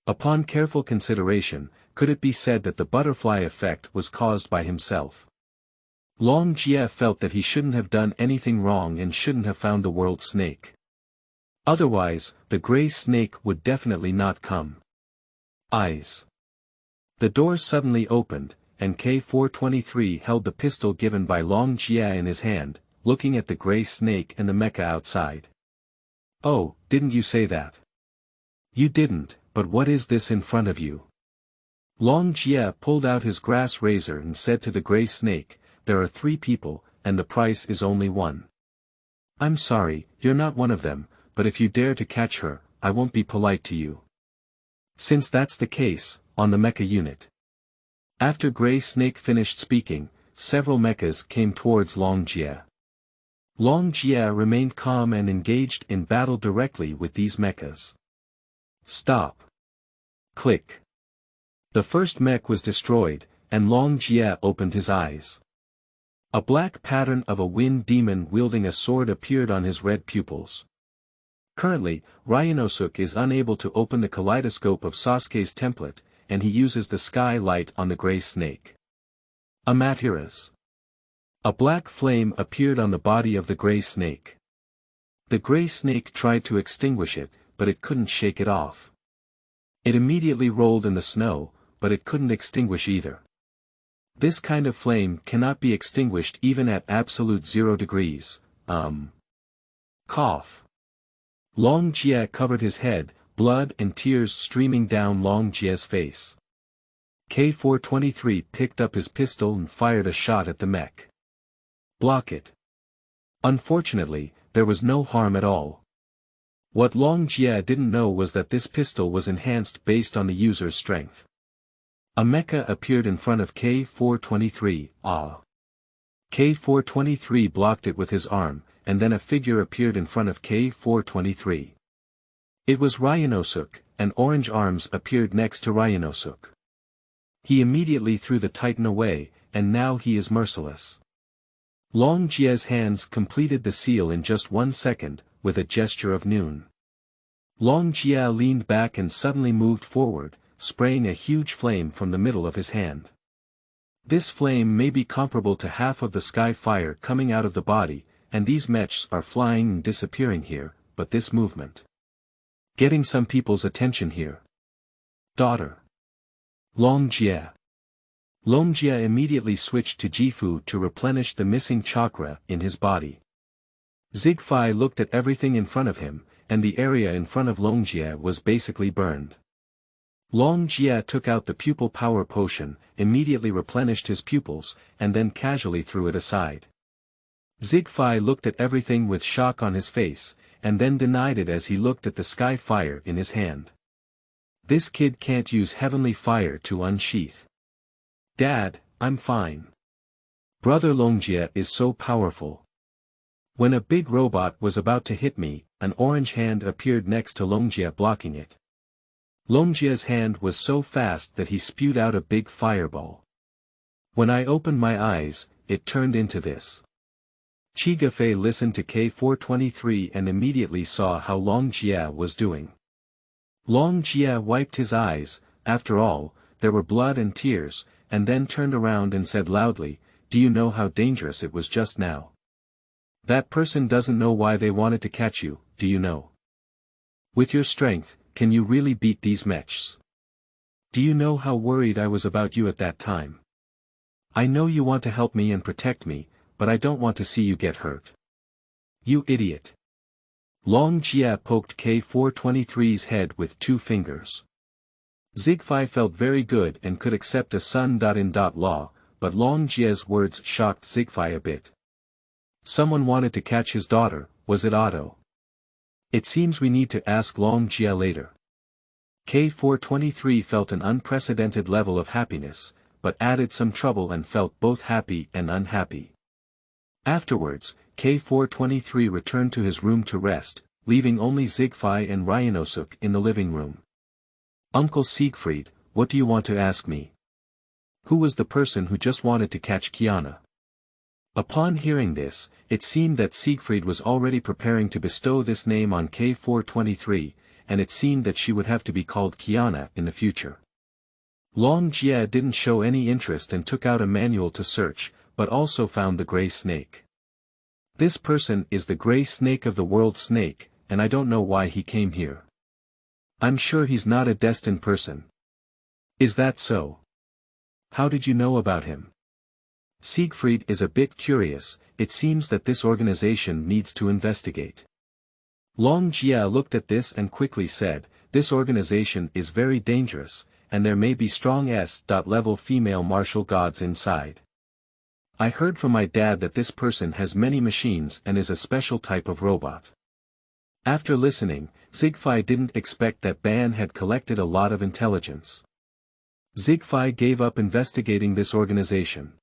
Upon careful consideration, could it be said that the butterfly effect was caused by himself? Long Jia felt that he shouldn't have done anything wrong and shouldn't have found the world snake. Otherwise, the gray snake would definitely not come. Eyes. The door suddenly opened, and K423 held the pistol given by Long Jia in his hand, looking at the gray snake and the mecha outside. Oh, didn't you say that? You didn't, but what is this in front of you? Long Jia pulled out his grass razor and said to the gray snake, there are 3 people, and the price is only 1. I'm sorry, you're not one of them, but if you dare to catch her, I won't be polite to you. Since that's the case, on the mecha unit. After Gray Snake finished speaking, several mechas came towards Long Jia. Long Jia remained calm and engaged in battle directly with these mechas. Stop. Click. The first mech was destroyed, and Long Jia opened his eyes. A black pattern of a wind demon wielding a sword appeared on his red pupils. Currently, Ryunosuke is unable to open the kaleidoscope of Sasuke's template, and he uses the sky light on the gray snake. Amaterasu. A black flame appeared on the body of the gray snake. The gray snake tried to extinguish it, but it couldn't shake it off. It immediately rolled in the snow, but it couldn't extinguish either. This kind of flame cannot be extinguished even at absolute 0 degrees. Cough. Long Jia covered his head, blood and tears streaming down Long Jia's face. K423 picked up his pistol and fired a shot at the mech. Block it. Unfortunately, there was no harm at all. What Long Jia didn't know was that this pistol was enhanced based on the user's strength. A mecha appeared in front of K423, K423 blocked it with his arm, and then a figure appeared in front of K423. It was Ryunosuke, and orange arms appeared next to Ryunosuke. He immediately threw the titan away, and now he is merciless. Long Jia's hands completed the seal in just 1 second, with a gesture of noon. Long Jia leaned back and suddenly moved forward, spraying a huge flame from the middle of his hand. This flame may be comparable to half of the sky fire coming out of the body, and these mechs are flying and disappearing here, but this movement. Getting some people's attention here. Daughter. Long Jia. Long Jia immediately switched to Jifu to replenish the missing chakra in his body. Zigfei looked at everything in front of him, and the area in front of Long Jia was basically burned. Long Jia took out the pupil power potion, immediately replenished his pupils, and then casually threw it aside. Zigfei looked at everything with shock on his face, and then denied it as he looked at the sky fire in his hand. This kid can't use heavenly fire to unsheath. Dad, I'm fine. Brother Longjia is so powerful. When a big robot was about to hit me, an orange hand appeared next to Longjia blocking it. Longjia's hand was so fast that he spewed out a big fireball. When I opened my eyes, it turned into this. Chigafei listened to K423 and immediately saw how Long Jia was doing. Long Jia wiped his eyes, after all, there were blood and tears, and then turned around and said loudly, "Do you know how dangerous it was just now? That person doesn't know why they wanted to catch you, do you know? With your strength, can you really beat these mechs? Do you know how worried I was about you at that time? I know you want to help me and protect me, but I don't want to see you get hurt. You idiot." Long Jia poked K423's head with 2 fingers. Zigfei felt very good and could accept a sun.in.law, but Long Jia's words shocked Zigfei a bit. Someone wanted to catch his daughter, was it Otto? It seems we need to ask Long Jia later. K423 felt an unprecedented level of happiness, but added some trouble and felt both happy and unhappy. Afterwards, K423 returned to his room to rest, leaving only Siegfried and Ryunosuke in the living room. Uncle Siegfried, what do you want to ask me? Who was the person who just wanted to catch Kiana? Upon hearing this, it seemed that Siegfried was already preparing to bestow this name on K423, and it seemed that she would have to be called Kiana in the future. Long Jia didn't show any interest and took out a manual to search, but also found the gray snake. This person is the gray snake of the world snake, and I don't know why he came here. I'm sure he's not a destined person. Is that so? How did you know about him? Siegfried is a bit curious. It seems that this organization needs to investigate. Long Jia looked at this and quickly said, this organization is very dangerous, and there may be strong S-level female martial gods inside. I heard from my dad that this person has many machines and is a special type of robot. After listening, Siegfried didn't expect that Banye had collected a lot of intelligence. Siegfried gave up investigating this organization.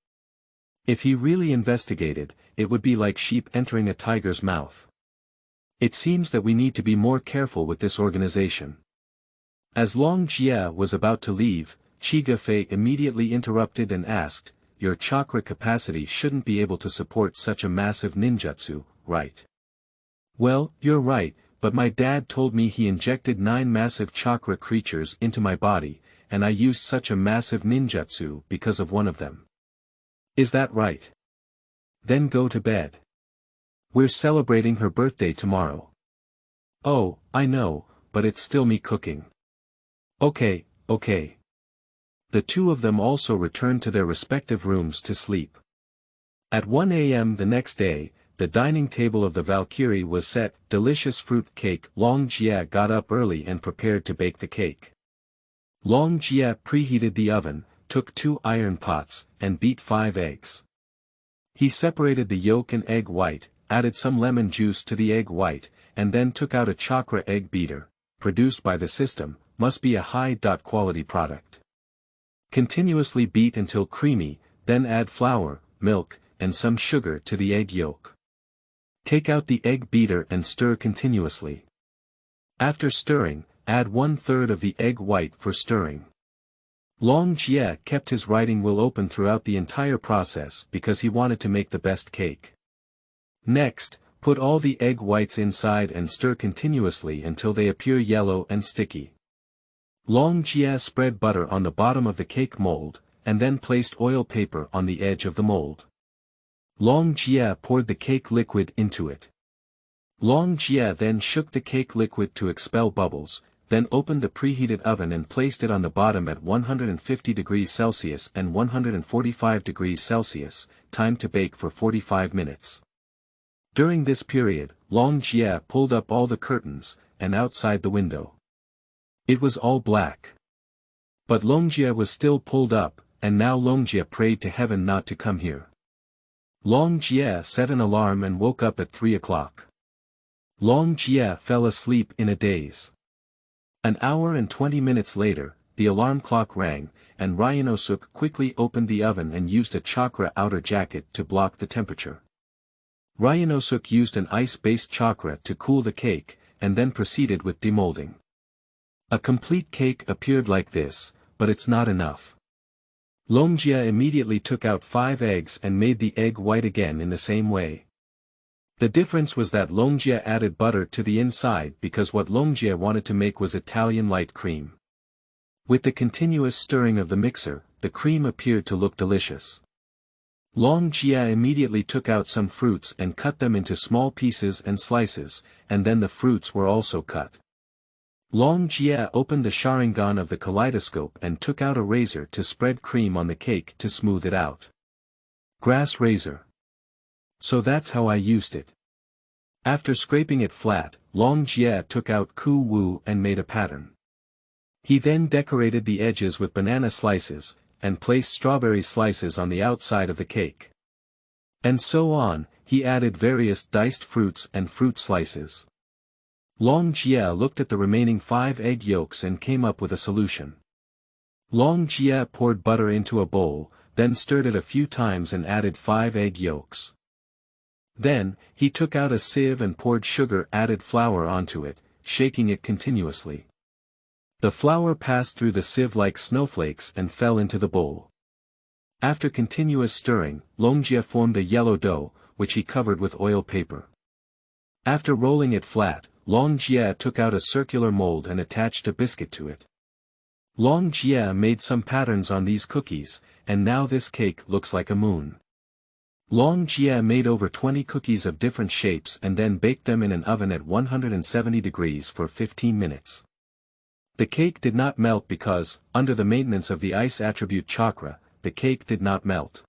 If he really investigated, it would be like sheep entering a tiger's mouth. It seems that we need to be more careful with this organization. As Long Jia was about to leave, Afei immediately interrupted and asked, your chakra capacity shouldn't be able to support such a massive ninjutsu, right? Well, you're right, but my dad told me he injected 9 massive chakra creatures into my body, and I used such a massive ninjutsu because of one of them. Is that right? Then go to bed. We're celebrating her birthday tomorrow. Oh, I know, but it's still me cooking. Okay. The two of them also returned to their respective rooms to sleep. At 1 a.m. the next day, the dining table of the Valkyrie was set, delicious fruit cake. Long Jia got up early and prepared to bake the cake. Long Jia preheated the oven, took 2 iron pots, and beat 5 eggs. He separated the yolk and egg white, added some lemon juice to the egg white, and then took out a chakra egg beater, produced by the system, must be a high-quality product. Continuously beat until creamy, then add flour, milk, and some sugar to the egg yolk. Take out the egg beater and stir continuously. After stirring, add 1/3 of the egg white for stirring. Long Jia kept his writing wheel open throughout the entire process because he wanted to make the best cake. Next, put all the egg whites inside and stir continuously until they appear yellow and sticky. Long Jia spread butter on the bottom of the cake mold, and then placed oil paper on the edge of the mold. Long Jia poured the cake liquid into it. Long Jia then shook the cake liquid to expel bubbles, then opened the preheated oven and placed it on the bottom at 150 degrees Celsius and 145 degrees Celsius, time to bake for 45 minutes. During this period, Long Jia pulled up all the curtains, and outside the window. It was all black. But Long Jia was still pulled up, and now Long Jia prayed to heaven not to come here. Long Jia set an alarm and woke up at 3 o'clock. Long Jia fell asleep in a daze. An hour and 20 minutes later, the alarm clock rang, and Ryunosuke quickly opened the oven and used a chakra outer jacket to block the temperature. Ryunosuke used an ice-based chakra to cool the cake, and then proceeded with demolding. A complete cake appeared like this, but it's not enough. Long Jia immediately took out 5 eggs and made the egg white again in the same way. The difference was that Long Jia added butter to the inside because what Long Jia wanted to make was Italian light cream. With the continuous stirring of the mixer, the cream appeared to look delicious. Long Jia immediately took out some fruits and cut them into small pieces and slices, and then the fruits were also cut. Long Jia opened the Sharingan of the kaleidoscope and took out a razor to spread cream on the cake to smooth it out. Grass razor. So that's how I used it. After scraping it flat, Long Jia took out Ku Wu and made a pattern. He then decorated the edges with banana slices, and placed strawberry slices on the outside of the cake. And so on, he added various diced fruits and fruit slices. Long Jie looked at the remaining 5 egg yolks and came up with a solution. Long Jie poured butter into a bowl, then stirred it a few times and added 5 egg yolks. Then, he took out a sieve and poured sugar, added flour onto it, shaking it continuously. The flour passed through the sieve like snowflakes and fell into the bowl. After continuous stirring, Long Jie formed a yellow dough, which he covered with oil paper. After rolling it flat, Long Jie took out a circular mold and attached a biscuit to it. Long Jie made some patterns on these cookies, and now this cake looks like a moon. Long Jie made over 20 cookies of different shapes and then baked them in an oven at 170 degrees for 15 minutes. The cake did not melt because, under the maintenance of the ice attribute chakra, the cake did not melt.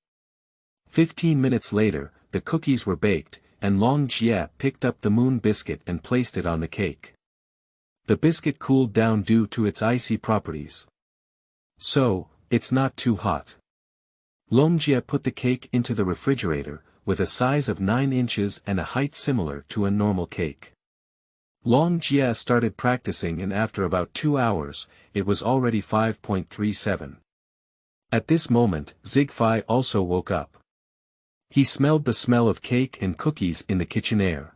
15 minutes later, the cookies were baked, and Long Jie picked up the moon biscuit and placed it on the cake. The biscuit cooled down due to its icy properties. So, it's not too hot. Long Jie put the cake into the refrigerator, with a size of 9 inches and a height similar to a normal cake. Long Jie started practicing and after about 2 hours, it was already 5.37. At this moment, Zigfai also woke up. He smelled the smell of cake and cookies in the kitchen air.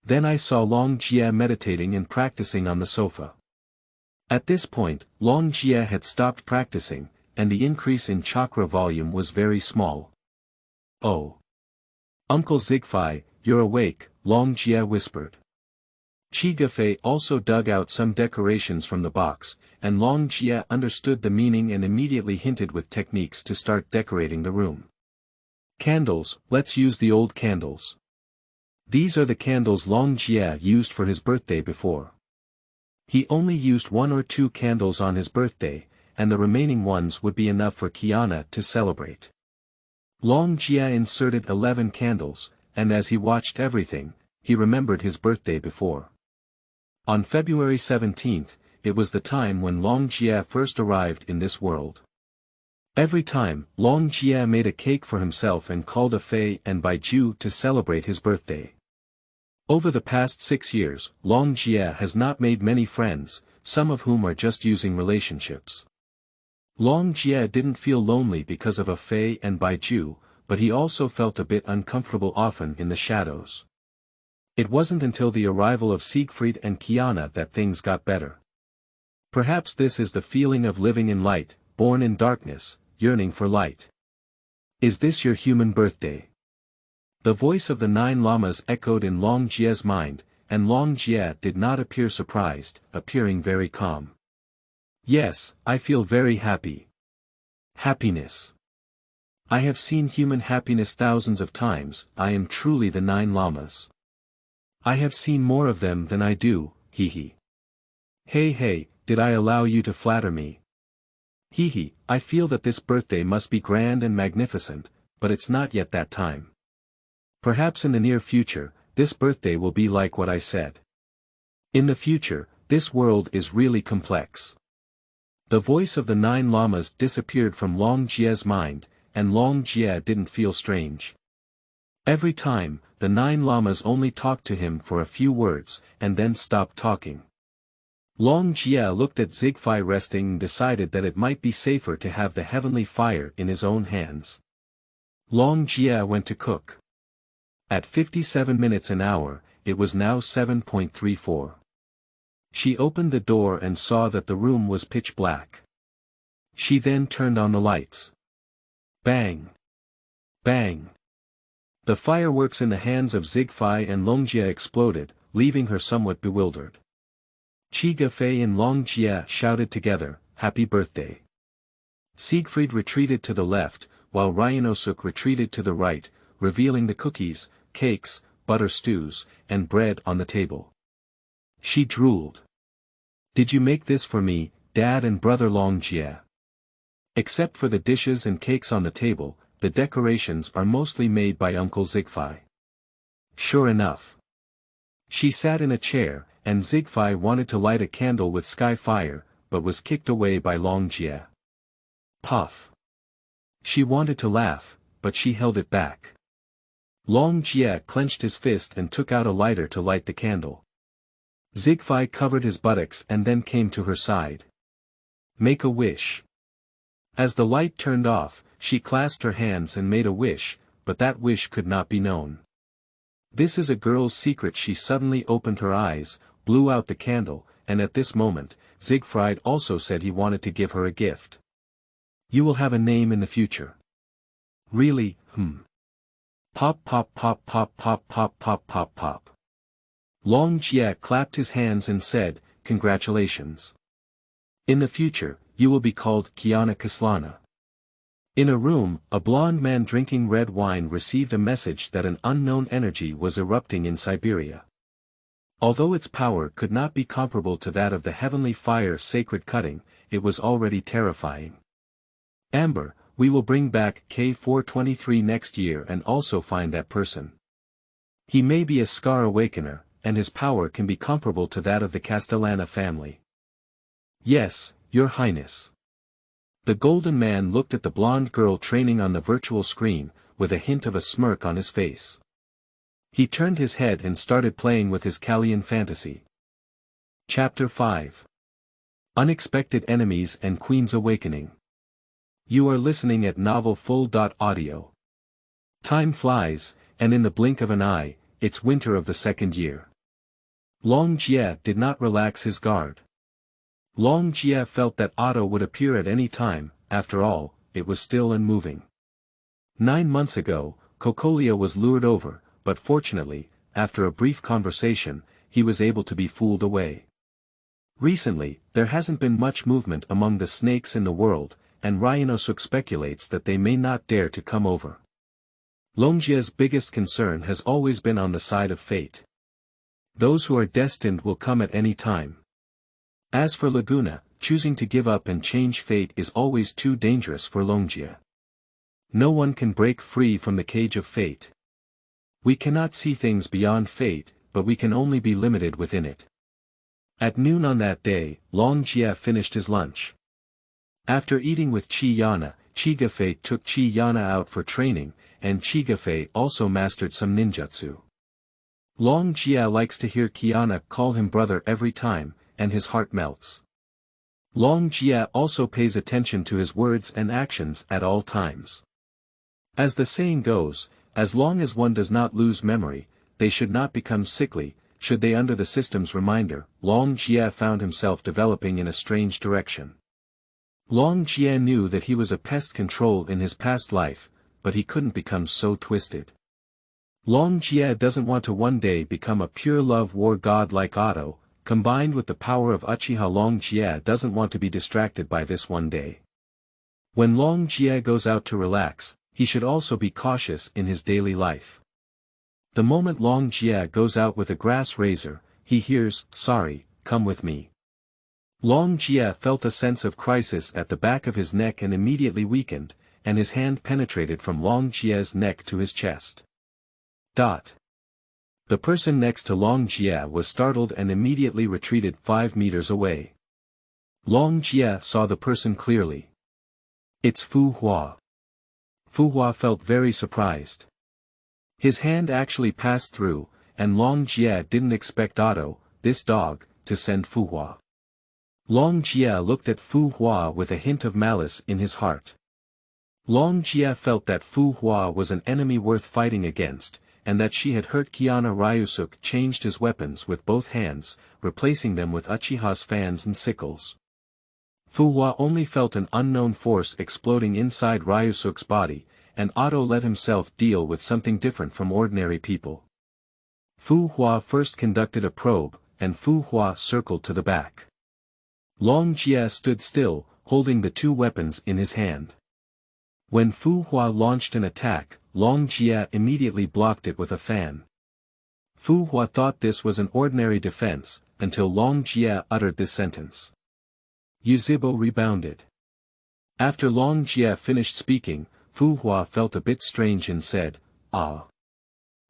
Then I saw Long Jie meditating and practicing on the sofa. At this point, Long Jie had stopped practicing, and the increase in chakra volume was very small. "Oh. Uncle Zigfai, you're awake," Long Jie whispered. Chigafei also dug out some decorations from the box, and Long Jie understood the meaning and immediately hinted with techniques to start decorating the room. "Candles, let's use the old candles." These are the candles Long Jie used for his birthday before. He only used 1 or 2 candles on his birthday, and the remaining ones would be enough for Kiana to celebrate. Long Jie inserted 11 candles, and as he watched everything, he remembered his birthday before. On February 17th, it was the time when Long Jie first arrived in this world. Every time, Long Jie made a cake for himself and called Afei and Banye to celebrate his birthday. Over the past 6 years, Long Jie has not made many friends, some of whom are just using relationships. Long Jie didn't feel lonely because of Afei and Banye, but he also felt a bit uncomfortable often in the shadows. It wasn't until the arrival of Siegfried and Kiana that things got better. Perhaps this is the feeling of living in light, born in darkness, yearning for light. "Is this your human birthday?" The voice of the 9 lamas echoed in Long Jie's mind, and Long Jie did not appear surprised, appearing very calm. "Yes, I feel very happy." "Happiness. I have seen human happiness thousands of times, I am truly the 9 lamas. I have seen more of them than I do, hee. Hey, did I allow you to flatter me? Hee, I feel that this birthday must be grand and magnificent, but it's not yet that time. Perhaps in the near future, this birthday will be like what I said. In the future, this world is really complex." The voice of the 9 lamas disappeared from Long Jie's mind, and Long Jie didn't feel strange. Every time, the 9 lamas only talked to him for a few words, and then stopped talking. Long Jie looked at Zigfai resting and decided that it might be safer to have the heavenly fire in his own hands. Long Jie went to cook. At 57 minutes an hour, it was now 7.34. She opened the door and saw that the room was pitch black. She then turned on the lights. Bang! Bang! The fireworks in the hands of Zigfai and Long Jie exploded, leaving her somewhat bewildered. Chigafei and Long Jie shouted together, "Happy birthday." Siegfried retreated to the left, while Ryunosuke retreated to the right, revealing the cookies, cakes, butter stews, and bread on the table. She drooled. "Did you make this for me, Dad and Brother Long Jie?" Except for the dishes and cakes on the table, the decorations are mostly made by Uncle Zigfai. Sure enough. She sat in a chair, and Zigfai wanted to light a candle with sky fire, but was kicked away by Long Jie. Puff. She wanted to laugh, but she held it back. Long Jie clenched his fist and took out a lighter to light the candle. Siegfried covered his buttocks and then came to her side. Make a wish. As the light turned off, she clasped her hands and made a wish, but that wish could not be known. This is a girl's secret. She suddenly opened her eyes, blew out the candle, and at this moment, Siegfried also said he wanted to give her a gift. You will have a name in the future. Really, Pop pop pop pop pop pop pop pop pop. Long Jie clapped his hands and said, congratulations. In the future, you will be called Kiana Kaslana. In a room, a blond man drinking red wine received a message that an unknown energy was erupting in Siberia. Although its power could not be comparable to that of the heavenly fire sacred cutting, it was already terrifying. Amber, we will bring back K423 next year and also find that person. He may be a Scar Awakener, and his power can be comparable to that of the Kaslana family. Yes, Your Highness. The golden man looked at the blonde girl training on the virtual screen, with a hint of a smirk on his face. He turned his head and started playing with his Kalian fantasy. Chapter 5. Unexpected Enemies and Queen's Awakening. You are listening at novelfull.audio. Time flies, and in the blink of an eye, it's winter of the second year. Long Jie did not relax his guard. Long Jie felt that Otto would appear at any time. After all, it was still and moving. 9 months ago, Kokolia was lured over, but fortunately, after a brief conversation, he was able to be fooled away. Recently, there hasn't been much movement among the snakes in the world, and Ryunosuke speculates that they may not dare to come over. Longjie's biggest concern has always been on the side of fate. Those who are destined will come at any time. As for Laguna, choosing to give up and change fate is always too dangerous for Longjie. No one can break free from the cage of fate. We cannot see things beyond fate, but we can only be limited within it. At noon on that day, Long Jie finished his lunch. After eating with Chiana, Chigafei took Chiana out for training, and Chigafei also mastered some ninjutsu. Long Jie likes to hear Kiana call him brother every time, and his heart melts. Long Jie also pays attention to his words and actions at all times. As the saying goes, as long as one does not lose memory, they should not become sickly. Should they under the system's reminder, Long Jie found himself developing in a strange direction. Long Jie knew that he was a pest control in his past life, but he couldn't become so twisted. Long Jie doesn't want to one day become a pure love war god like Otto, combined with the power of Uchiha. Long Jie doesn't want to be distracted by this one day. When Long Jie goes out to relax, he should also be cautious in his daily life. The moment Long Jie goes out with a grass razor, he hears, "Sorry, come with me." Long Jie felt a sense of crisis at the back of his neck and immediately weakened, and his hand penetrated from Long Jie's neck to his chest. The person next to Long Jie was startled and immediately retreated 5 meters away. Long Jie saw the person clearly. It's Fu Hua. Fu Hua felt very surprised. His hand actually passed through, and Long Jie didn't expect Otto, this dog, to send Fu Hua. Long Jie looked at Fu Hua with a hint of malice in his heart. Long Jie felt that Fu Hua was an enemy worth fighting against, and that she had hurt Kiana. Ryunosuke changed his weapons with both hands, replacing them with Uchiha's fans and sickles. Fu Hua only felt an unknown force exploding inside Ryunosuke's body, and Otto let himself deal with something different from ordinary people. Fu Hua first conducted a probe, and Fu Hua circled to the back. Long Jie stood still, holding the 2 weapons in his hand. When Fu Hua launched an attack, Long Jie immediately blocked it with a fan. Fu Hua thought this was an ordinary defense, until Long Jie uttered this sentence. Yuzibo rebounded. After Long Jie finished speaking, Fu Hua felt a bit strange and said, "Ah."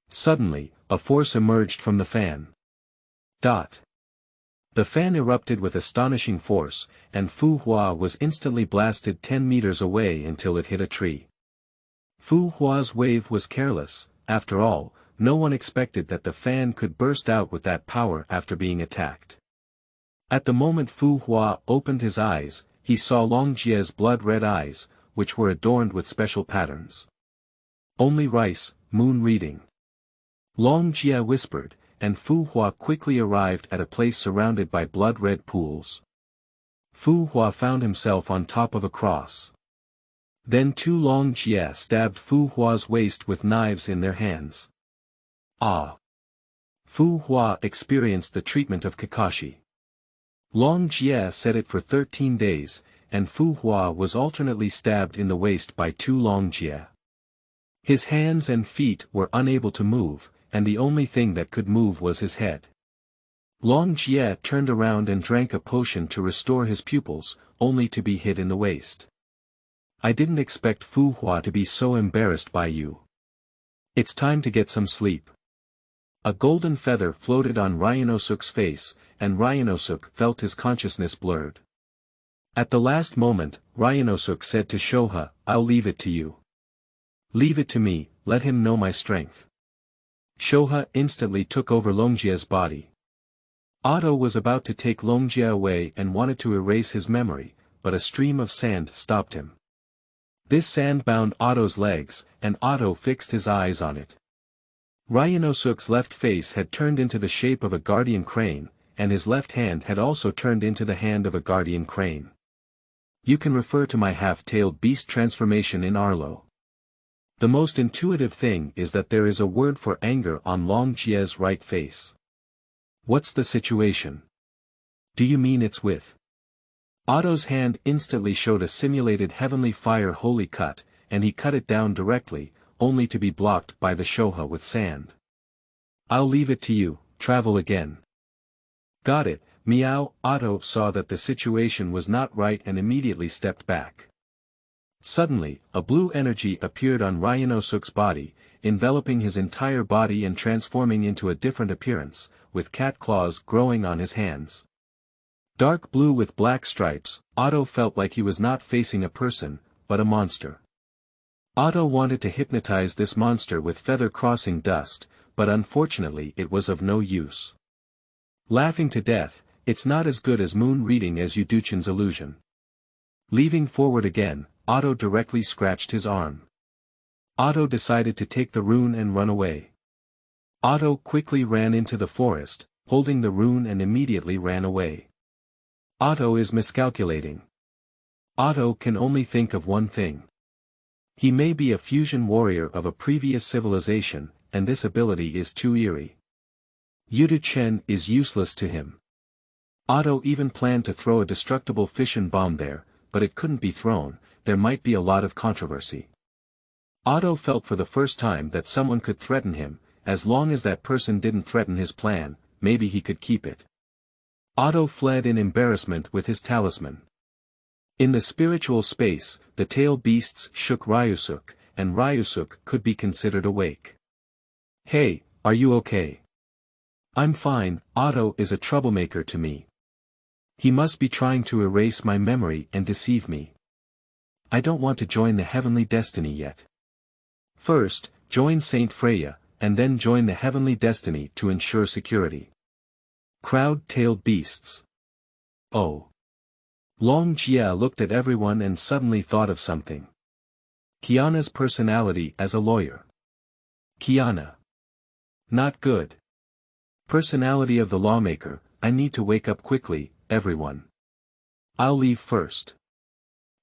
Suddenly, a force emerged from the fan. The fan erupted with astonishing force, and Fu Hua was instantly blasted 10 meters away until it hit a tree. Fu Hua's wave was careless. After all, no one expected that the fan could burst out with that power after being attacked. At the moment Fu Hua opened his eyes, he saw Long Jie's blood-red eyes, which were adorned with special patterns. Only rice, moon reading. Long Jie whispered, and Fu Hua quickly arrived at a place surrounded by blood-red pools. Fu Hua found himself on top of a cross. Then two Long Jie stabbed Fu Hua's waist with knives in their hands. Ah! Fu Hua experienced the treatment of Kakashi. Long Jie said it for 13 days, and Fu Hua was alternately stabbed in the waist by two Long Jie. His hands and feet were unable to move, and the only thing that could move was his head. Long Jie turned around and drank a potion to restore his pupils, only to be hit in the waist. I didn't expect Fu Hua to be so embarrassed by you. It's time to get some sleep. A golden feather floated on Ryunosuke's face, and Ryunosuke felt his consciousness blurred. At the last moment, Ryunosuke said to Shoha, I'll leave it to you. Leave it to me, let him know my strength. Shoha instantly took over Longjie's body. Otto was about to take Longjie away and wanted to erase his memory, but a stream of sand stopped him. This sand bound Otto's legs, and Otto fixed his eyes on it. Ryunosuke's left face had turned into the shape of a guardian crane, and his left hand had also turned into the hand of a guardian crane. You can refer to my half-tailed beast transformation in Arlo. The most intuitive thing is that there is a word for anger on Long Jie's right face. What's the situation? Do you mean it's with? Otto's hand instantly showed a simulated heavenly fire holy cut, and he cut it down directly, only to be blocked by the Shoha with sand. I'll leave it to you, travel again. Got it, meow. Otto saw that the situation was not right and immediately stepped back. Suddenly, a blue energy appeared on Ryunosuke's body, enveloping his entire body and transforming into a different appearance, with cat claws growing on his hands. Dark blue with black stripes, Otto felt like he was not facing a person, but a monster. Otto wanted to hypnotize this monster with feather-crossing dust, but unfortunately it was of no use. Laughing to death, it's not as good as moon reading as Yuduchin's illusion. Leaving forward again, Otto directly scratched his arm. Otto decided to take the rune and run away. Otto quickly ran into the forest, holding the rune and immediately ran away. Otto is miscalculating. Otto can only think of one thing. He may be a fusion warrior of a previous civilization, and this ability is too eerie. Yuduchen is useless to him. Otto even planned to throw a destructible fission bomb there, but it couldn't be thrown, there might be a lot of controversy. Otto felt for the first time that someone could threaten him, as long as that person didn't threaten his plan, maybe he could keep it. Otto fled in embarrassment with his talisman. In the spiritual space, the tail beasts shook Ryunosuke, and Ryunosuke could be considered awake. Hey, are you okay? I'm fine. Otto is a troublemaker to me. He must be trying to erase my memory and deceive me. I don't want to join the heavenly destiny yet. First, join Saint Freya, and then join the heavenly destiny to ensure security. Crowd-tailed beasts. Oh. Long Jie looked at everyone and suddenly thought of something. Kiana's personality as a lawyer. Kiana. Not good. Personality of the lawmaker, I need to wake up quickly, everyone. I'll leave first.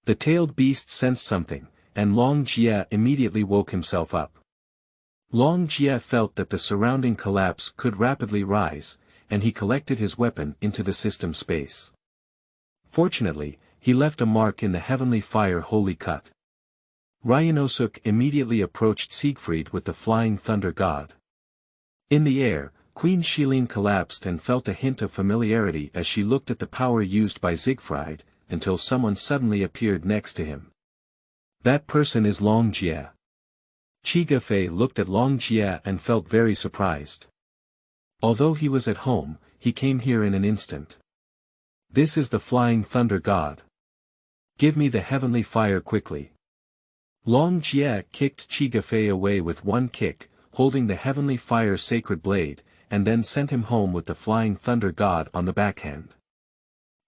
The tailed beast sensed something, and Long Jie immediately woke himself up. Long Jie felt that the surrounding collapse could rapidly rise, and he collected his weapon into the system space. Fortunately, he left a mark in the heavenly fire holy cut. Ryunosuke immediately approached Siegfried with the flying thunder god. In the air, Queen Shilin collapsed and felt a hint of familiarity as she looked at the power used by Siegfried, until someone suddenly appeared next to him. That person is Long Jie. Chigafei looked at Long Jie and felt very surprised. Although he was at home, he came here in an instant. This is the flying thunder god. Give me the heavenly fire quickly. Long Jie kicked Chigafei away with one kick, holding the heavenly fire sacred blade, and then sent him home with the flying thunder god on the backhand.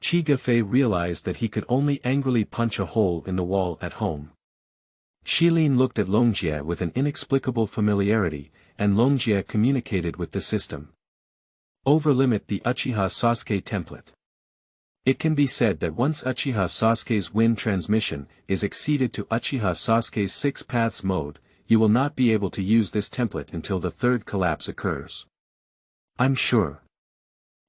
Afei realized that he could only angrily punch a hole in the wall at home. Shilin looked at Longjie with an inexplicable familiarity, and Longjie communicated with the system. Overlimit the Uchiha Sasuke template. It can be said that once Uchiha Sasuke's wind transmission is exceeded to Uchiha Sasuke's 6 paths mode, you will not be able to use this template until the third collapse occurs. I'm sure.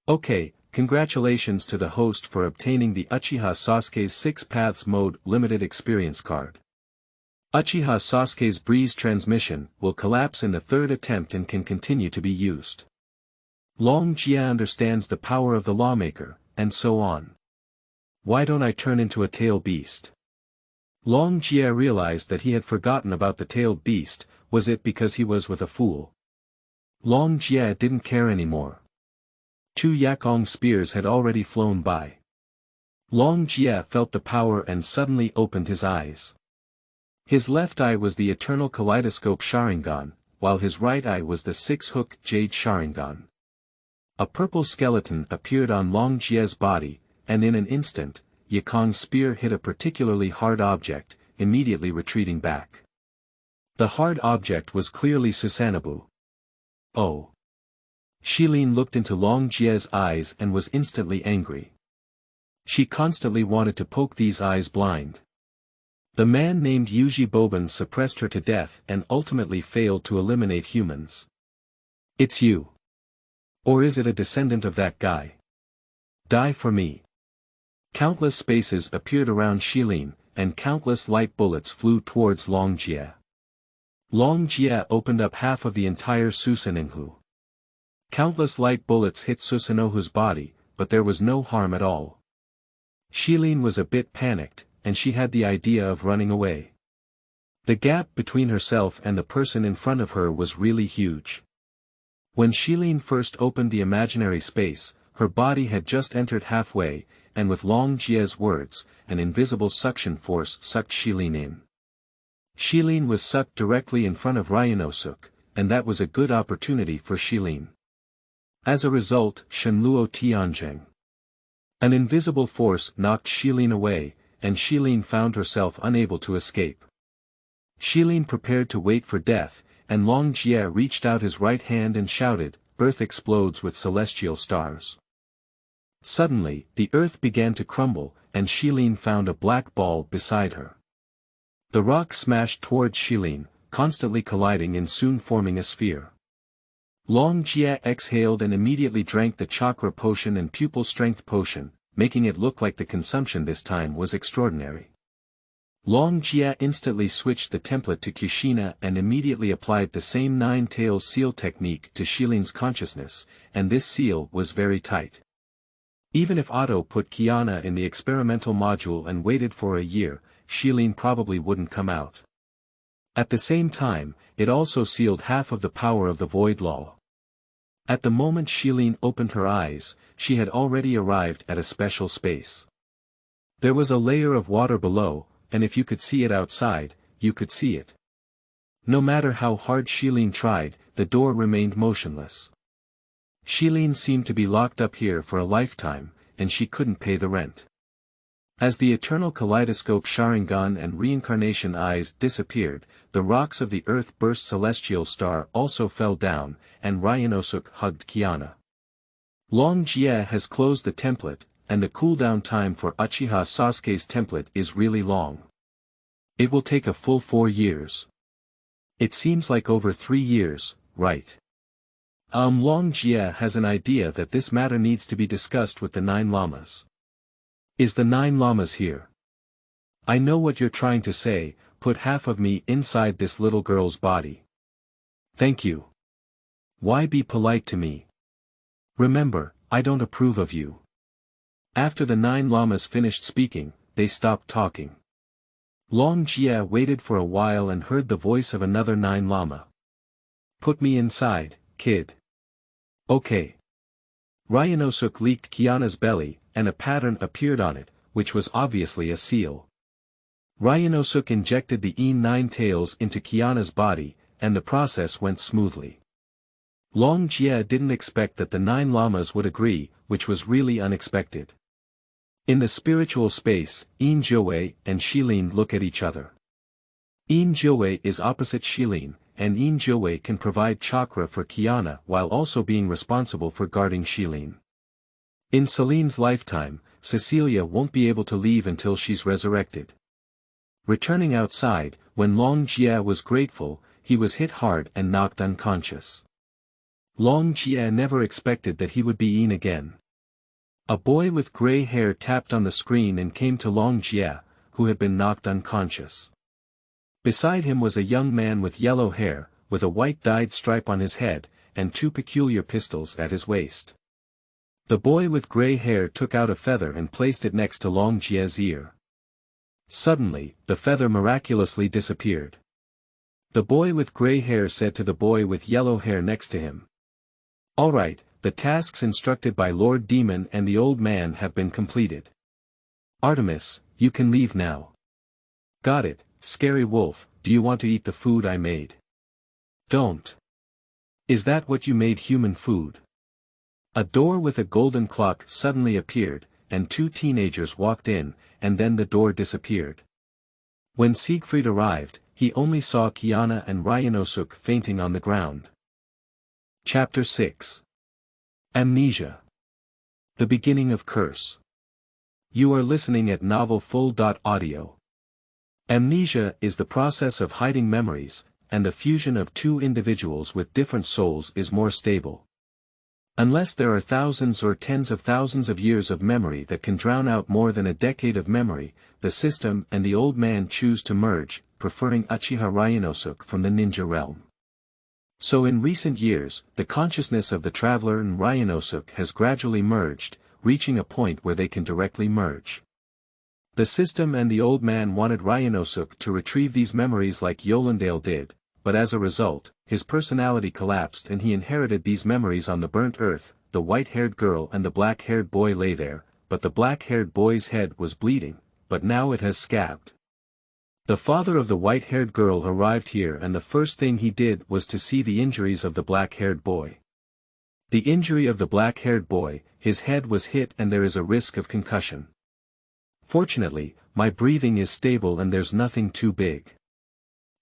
Okay, congratulations to the host for obtaining the Uchiha Sasuke's 6 paths mode limited experience card. Uchiha Sasuke's breeze transmission will collapse in the third attempt and can continue to be used. Longjie understands the power of the lawmaker, and so on. Why don't I turn into a tail beast? Longjie realized that he had forgotten about the tailed beast. Was it because he was with a fool? Longjie didn't care anymore. 2 Yakong spears had already flown by. Longjie felt the power and suddenly opened his eyes. His left eye was the eternal kaleidoscope Sharingan, while his right eye was the 6-hook jade Sharingan. A purple skeleton appeared on Longjie's body, and in an instant, Yakong's spear hit a particularly hard object, immediately retreating back. The hard object was clearly Susanoo. Oh. Shilin looked into Longjie's eyes and was instantly angry. She constantly wanted to poke these eyes blind. The man named Yuji Boban suppressed her to death and ultimately failed to eliminate humans. It's you. Or is it a descendant of that guy? Die for me. Countless spaces appeared around Shilin, and countless light bullets flew towards Longjie. Longjie opened up half of the entire Susanoo. Countless light bullets hit Susanoo's body, but there was no harm at all. Shilin was a bit panicked, and she had the idea of running away. The gap between herself and the person in front of her was really huge. When Shilin first opened the imaginary space, her body had just entered halfway, and with Longjie's words, an invisible suction force sucked Shilin in. Shilin was sucked directly in front of Ryunosuke, and that was a good opportunity for Shilin. As a result, Shenluo Tianjing. An invisible force knocked Shilin away, and Shilin found herself unable to escape. Shilin prepared to wait for death, and Longjie reached out his right hand and shouted, "Earth explodes with celestial stars." Suddenly, the earth began to crumble, and Shilin found a black ball beside her. The rock smashed towards Shilin, constantly colliding and soon forming a sphere. Longjie exhaled and immediately drank the chakra potion and pupil strength potion, making it look like the consumption this time was extraordinary. Longjie instantly switched the template to Kushina and immediately applied the same 9-tails seal technique to Shilin's consciousness, and this seal was very tight. Even if Otto put Kiana in the experimental module and waited for a year, Shilin probably wouldn't come out. At the same time, it also sealed half of the power of the void law. At the moment Shilin opened her eyes, she had already arrived at a special space. There was a layer of water below, and if you could see it outside, you could see it. No matter how hard Shilin tried, the door remained motionless. Shilin seemed to be locked up here for a lifetime, and she couldn't pay the rent. As the eternal kaleidoscope Sharingan and reincarnation eyes disappeared, the rocks of the earth burst celestial star also fell down, and Ryunosuke hugged Kiana. Longjie has closed the template, and the cooldown time for Uchiha Sasuke's template is really long. It will take a full 4 years. It seems like over 3 years, right? Longjie has an idea that this matter needs to be discussed with the 9 lamas. Is the 9 lamas here? I know what you're trying to say, put half of me inside this little girl's body. Thank you. Why be polite to me? Remember, I don't approve of you. After the 9 lamas finished speaking, they stopped talking. Longjie waited for a while and heard the voice of another 9 lama. Put me inside, kid. Okay. Ryunosuke leaked Kiana's belly, and a pattern appeared on it, which was obviously a seal. Ryunosuke injected the E9 tails into Kiana's body, and the process went smoothly. Long Jie didn't expect that the 9 lamas would agree, which was really unexpected. In the spiritual space, Yin Jiuwei and Shilin look at each other. Yin Jiuwei is opposite Shilin, and Yin Jiuwei can provide chakra for Kiana while also being responsible for guarding Shilin. In Celine's lifetime, Cecilia won't be able to leave until she's resurrected. Returning outside, when Long Jie was grateful, he was hit hard and knocked unconscious. Long Jie never expected that he would be Yin again. A boy with gray hair tapped on the screen and came to Long Jie, who had been knocked unconscious. Beside him was a young man with yellow hair, with a white dyed stripe on his head, and 2 peculiar pistols at his waist. The boy with gray hair took out a feather and placed it next to Long Jie's ear. Suddenly, the feather miraculously disappeared. The boy with gray hair said to the boy with yellow hair next to him, "All right, the tasks instructed by Lord Demon and the old man have been completed. Artemis, you can leave now." "Got it, Scary Wolf, do you want to eat the food I made?" "Don't. Is that what you made, human food?" A door with a golden clock suddenly appeared, and 2 teenagers walked in, and then the door disappeared. When Siegfried arrived, he only saw Kiana and Ryunosuke fainting on the ground. Chapter 6. Amnesia. The beginning of Curse. You are listening at novelfull.audio. Amnesia is the process of hiding memories, and the fusion of 2 individuals with different souls is more stable. Unless there are thousands or tens of thousands of years of memory that can drown out more than a decade of memory, the system and the old man choose to merge, preferring Uchiha Ryunosuke from the ninja realm. So in recent years, the consciousness of the traveler and Ryunosuke has gradually merged, reaching a point where they can directly merge. The system and the old man wanted Ryunosuke to retrieve these memories like Yolendale did, but as a result, his personality collapsed and he inherited these memories on the burnt earth. The white-haired girl and the black-haired boy lay there, but the black-haired boy's head was bleeding, but now it has scabbed. The father of the white-haired girl arrived here and the first thing he did was to see the injuries of the black-haired boy. The injury of the black-haired boy, his head was hit and there is a risk of concussion. Fortunately, my breathing is stable and there's nothing too big.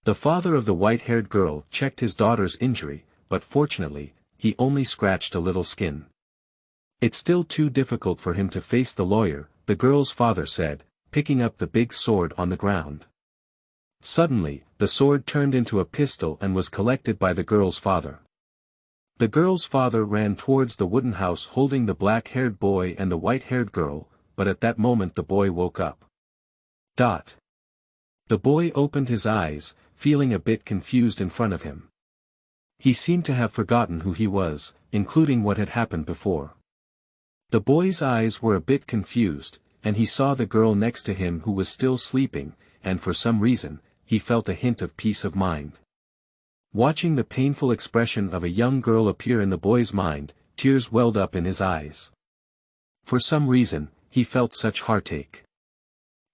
The father of the white-haired girl checked his daughter's injury, but fortunately, he only scratched a little skin. It's still too difficult for him to face the lawyer, the girl's father said, picking up the big sword on the ground. Suddenly, the sword turned into a pistol and was collected by the girl's father. The girl's father ran towards the wooden house holding the black-haired boy and the white-haired girl, but at that moment the boy woke up. The boy opened his eyes, feeling a bit confused in front of him. He seemed to have forgotten who he was, including what had happened before. The boy's eyes were a bit confused, and he saw the girl next to him who was still sleeping, and for some reason, he felt a hint of peace of mind. Watching the painful expression of a young girl appear in the boy's mind, tears welled up in his eyes. For some reason, he felt such heartache.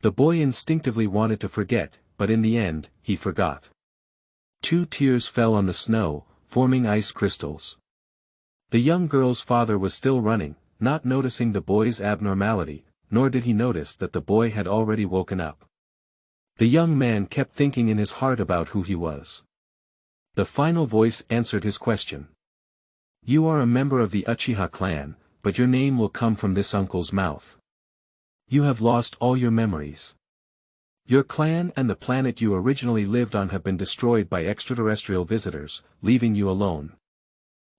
The boy instinctively wanted to forget, but in the end, he forgot. 2 tears fell on the snow, forming ice crystals. The young girl's father was still running, not noticing the boy's abnormality, nor did he notice that the boy had already woken up. The young man kept thinking in his heart about who he was. The final voice answered his question. You are a member of the Uchiha clan, but your name will come from this uncle's mouth. You have lost all your memories. Your clan and the planet you originally lived on have been destroyed by extraterrestrial visitors, leaving you alone.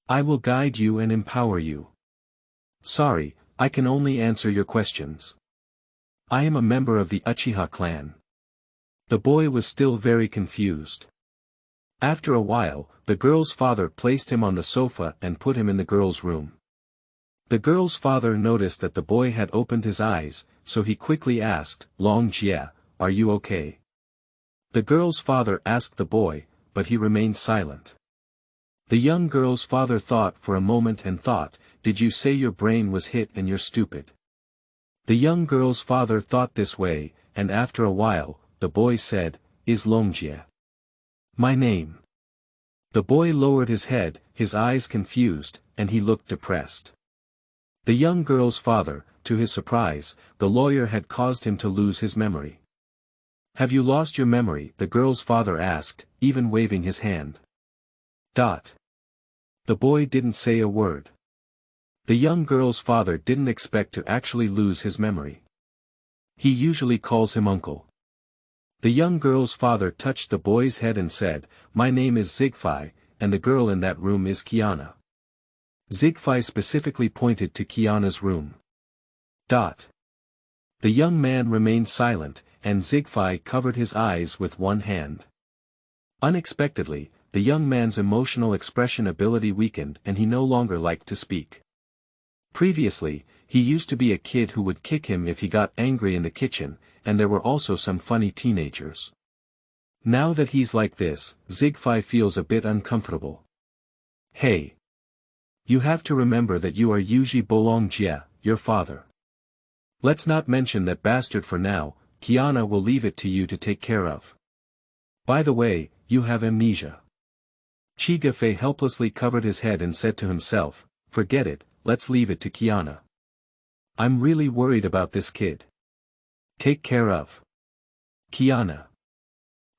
I will guide you and empower you. Sorry, I can only answer your questions. I am a member of the Uchiha clan. The boy was still very confused. After a while, the girl's father placed him on the sofa and put him in the girl's room. The girl's father noticed that the boy had opened his eyes, so he quickly asked, Long Jie, are you okay? The girl's father asked the boy, but he remained silent. The young girl's father thought for a moment and thought, did you say your brain was hit and you're stupid? The young girl's father thought this way, and after a while, the boy said, is Long Jie my name? The boy lowered his head, his eyes confused, and he looked depressed. The young girl's father, to his surprise, the lawyer had caused him to lose his memory. "Have you lost your memory?" the girl's father asked, even waving his hand. The boy didn't say a word. The young girl's father didn't expect to actually lose his memory. He usually calls him uncle. The young girl's father touched the boy's head and said, "My name is Zigfai, and the girl in that room is Kiana." Zigfai specifically pointed to Kiana's room. The young man remained silent, and Zigfai covered his eyes with one hand. Unexpectedly, the young man's emotional expression ability weakened and he no longer liked to speak. Previously, he used to be a kid who would kick him if he got angry in the kitchen, and there were also some funny teenagers. Now that he's like this, Zigfai feels a bit uncomfortable. "Hey. You have to remember that you are Yuji Bolongjie, your father. Let's not mention that bastard for now. Kiana will leave it to you to take care of. By the way, you have amnesia." Chigafei helplessly covered his head and said to himself, "Forget it, let's leave it to Kiana. I'm really worried about this kid. Take care of Kiana.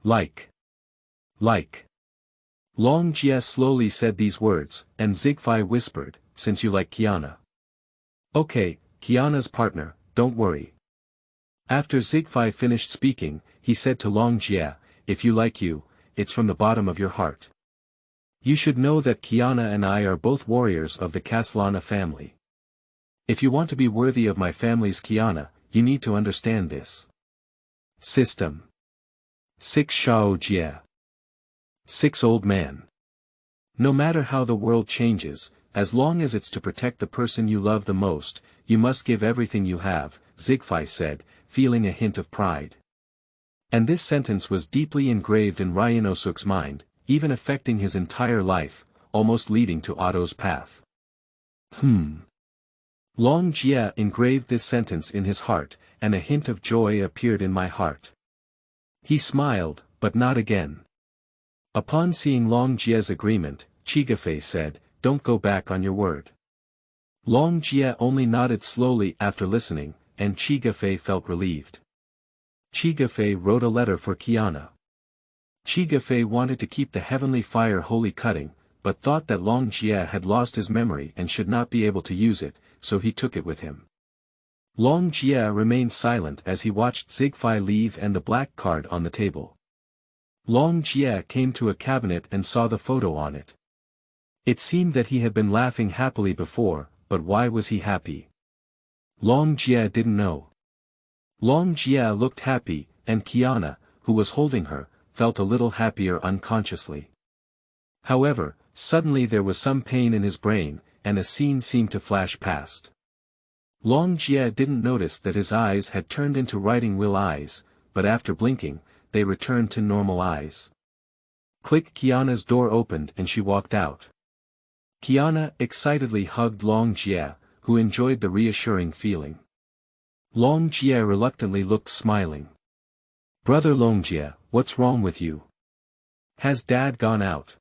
Like. Long Jie slowly said these words, and Zigfai whispered, "Since you like Kiana. Okay, Kiana's partner, don't worry." After Zigfai finished speaking, he said to Long Jie, "If you like you, it's from the bottom of your heart. You should know that Kiana and I are both warriors of the Kaslana family. If you want to be worthy of my family's Kiana, you need to understand this. System. 6 Shao Jie. 6 Old Man. No matter how the world changes, as long as it's to protect the person you love the most, you must give everything you have," Zigfai said, feeling a hint of pride. And this sentence was deeply engraved in Ryunosuke's mind, even affecting his entire life, almost leading to Otto's path. Long Jie engraved this sentence in his heart, and a hint of joy appeared in my heart. He smiled, but not again. Upon seeing Long Jie's agreement, Chigafei said, "Don't go back on your word." Long Jie only nodded slowly after listening, and Chigafei felt relieved. Chigafei wrote a letter for Kiana. Chigafei wanted to keep the heavenly fire holy cutting, but thought that Long Jie had lost his memory and should not be able to use it, so he took it with him. Long Jie remained silent as he watched Zigfai leave and the black card on the table. Long Jie came to a cabinet and saw the photo on it. It seemed that he had been laughing happily before, but why was he happy? Long Jie didn't know. Long Jie looked happy, and Kiana, who was holding her, felt a little happier unconsciously. However, suddenly there was some pain in his brain, and a scene seemed to flash past. Long Jie didn't notice that his eyes had turned into writing wheel eyes, but after blinking, they returned to normal eyes. Click. Kiana's door opened and she walked out. Kiana excitedly hugged Long Jie, who enjoyed the reassuring feeling. Long Jie reluctantly looked smiling. "Brother Long Jie, what's wrong with you? Has Dad gone out?"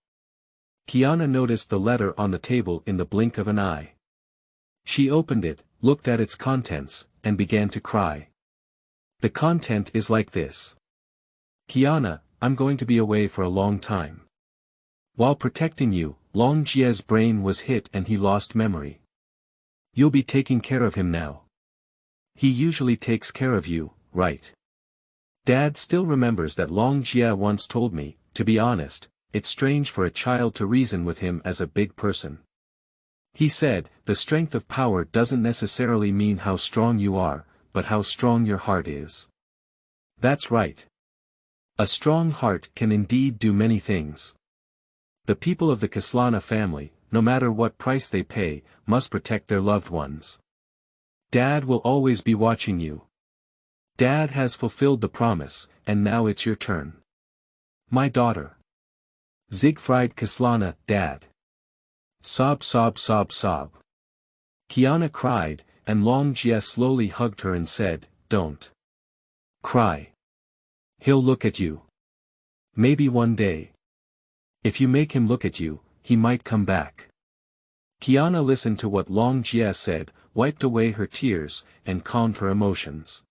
Kiana noticed the letter on the table in the blink of an eye. She opened it, looked at its contents, and began to cry. The content is like this. "Kiana, I'm going to be away for a long time. While protecting you, Long Jie's brain was hit and he lost memory. You'll be taking care of him now. He usually takes care of you, right? Dad still remembers that Long Jie once told me, to be honest, it's strange for a child to reason with him as a big person. He said, the strength of power doesn't necessarily mean how strong you are, but how strong your heart is. That's right. A strong heart can indeed do many things. The people of the Kaslana family, no matter what price they pay, must protect their loved ones. Dad will always be watching you. Dad has fulfilled the promise, and now it's your turn. My daughter. Siegfried Kaslana, Dad. Sob sob sob sob. Kiana cried, and Long Jie slowly hugged her and said, "Don't cry. He'll look at you. Maybe one day. If you make him look at you, he might come back. Kiana listened to what Long Jie said, wiped away her tears, and calmed her emotions.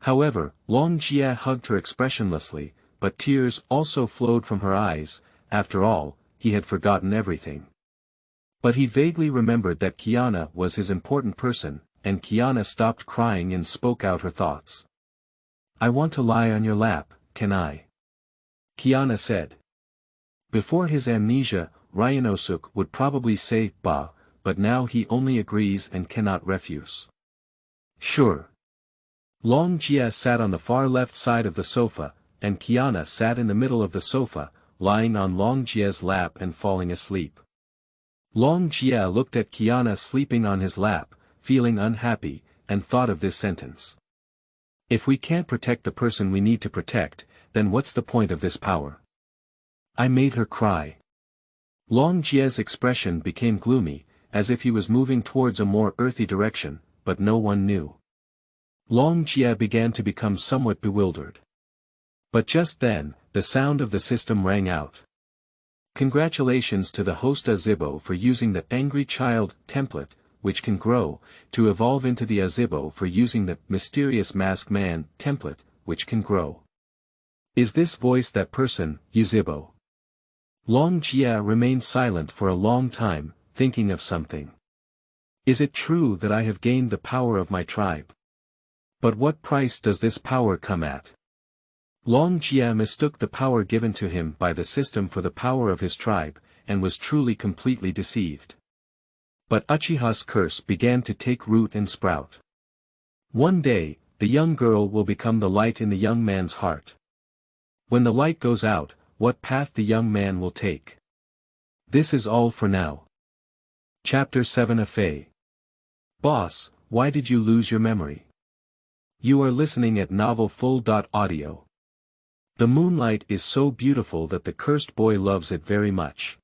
However, Long Jie hugged her expressionlessly, but tears also flowed from her eyes. After all, he had forgotten everything. But he vaguely remembered that Kiana was his important person, and Kiana stopped crying and spoke out her thoughts. "I want to lie on your lap, can I?" Kiana said. Before his amnesia, Ryunosuke would probably say "bah," but now he only agrees and cannot refuse. "Sure." Long Jie sat on the far left side of the sofa, and Kiana sat in the middle of the sofa, lying on Long Jie's lap and falling asleep. Long Jie looked at Kiana sleeping on his lap, feeling unhappy, and thought of this sentence. If we can't protect the person we need to protect, then what's the point of this power? I made her cry. Long Jie's expression became gloomy, as if he was moving towards a more earthy direction, but no one knew. Long Jie began to become somewhat bewildered. But just then, the sound of the system rang out. Congratulations to the host Azibo for using the Angry Child template, which can grow, to evolve into the Azibo for using the Mysterious Mask Man template, which can grow. Is this voice that person, Azibo? Long Jie remained silent for a long time, thinking of something. Is it true that I have gained the power of my tribe? But what price does this power come at? Long Jie mistook the power given to him by the system for the power of his tribe, and was truly completely deceived. But Uchiha's curse began to take root and sprout. One day, the young girl will become the light in the young man's heart. When the light goes out, what path the young man will take? This is all for now. Chapter 7 Afei. Boss, why did you lose your memory? You are listening at novelfull.audio. The moonlight is so beautiful that the cursed boy loves it very much.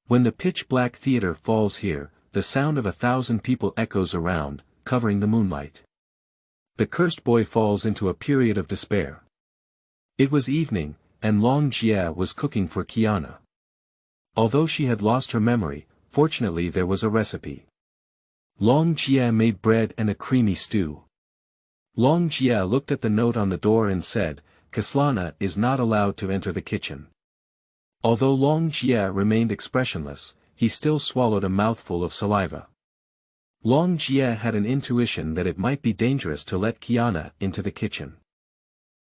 When the pitch-black theater falls here, the sound of 1,000 people echoes around, covering the moonlight. The cursed boy falls into a period of despair. It was evening, and Long Jie was cooking for Kiana. Although she had lost her memory, fortunately there was a recipe. Long Jie made bread and a creamy stew. Long Jie looked at the note on the door and said, "Kaslana is not allowed to enter the kitchen." Although Long Jie remained expressionless, he still swallowed a mouthful of saliva. Long Jie had an intuition that it might be dangerous to let Kiana into the kitchen.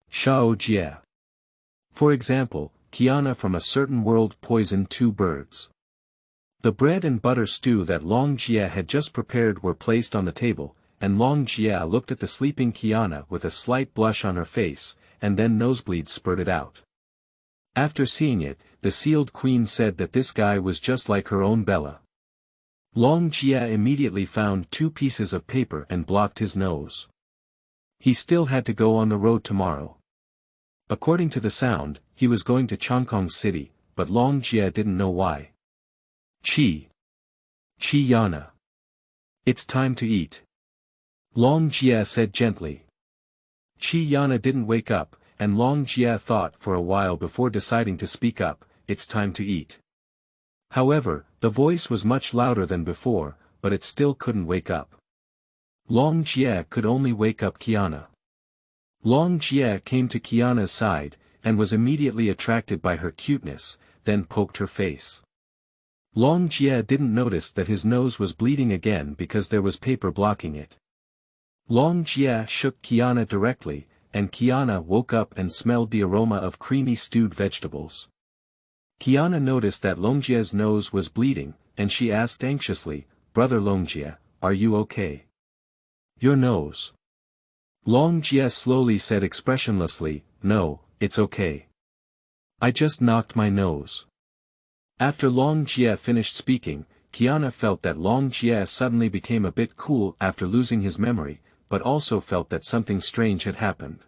Shao Jie. For example, Kiana from a certain world poisoned 2 birds. The bread and butter stew that Long Jie had just prepared were placed on the table, and Long Jie looked at the sleeping Kiana with a slight blush on her face, and then nosebleeds spurted out. After seeing it, the sealed queen said that this guy was just like her own Bella. Long Jie immediately found 2 pieces of paper and blocked his nose. He still had to go on the road tomorrow. According to the sound, he was going to Changkong City, but Long Jie didn't know why. Yana. It's time to eat. Long Jie said gently. Yana didn't wake up, and Long Jie thought for a while before deciding to speak up, "It's time to eat." However, the voice was much louder than before, but it still couldn't wake up. Long Jie could only wake up Kiana. Long Jie came to Kiana's side, and was immediately attracted by her cuteness, then poked her face. Long Jie didn't notice that his nose was bleeding again because there was paper blocking it. Long Jie shook Kiana directly, and Kiana woke up and smelled the aroma of creamy stewed vegetables. Kiana noticed that Long Jie's nose was bleeding, and she asked anxiously, "Brother Long Jie, are you okay?" "Your nose." Long Jie slowly said expressionlessly, "No, it's okay. I just knocked my nose." After Long Jie finished speaking, Kiana felt that Long Jie suddenly became a bit cool after losing his memory, but also felt that something strange had happened.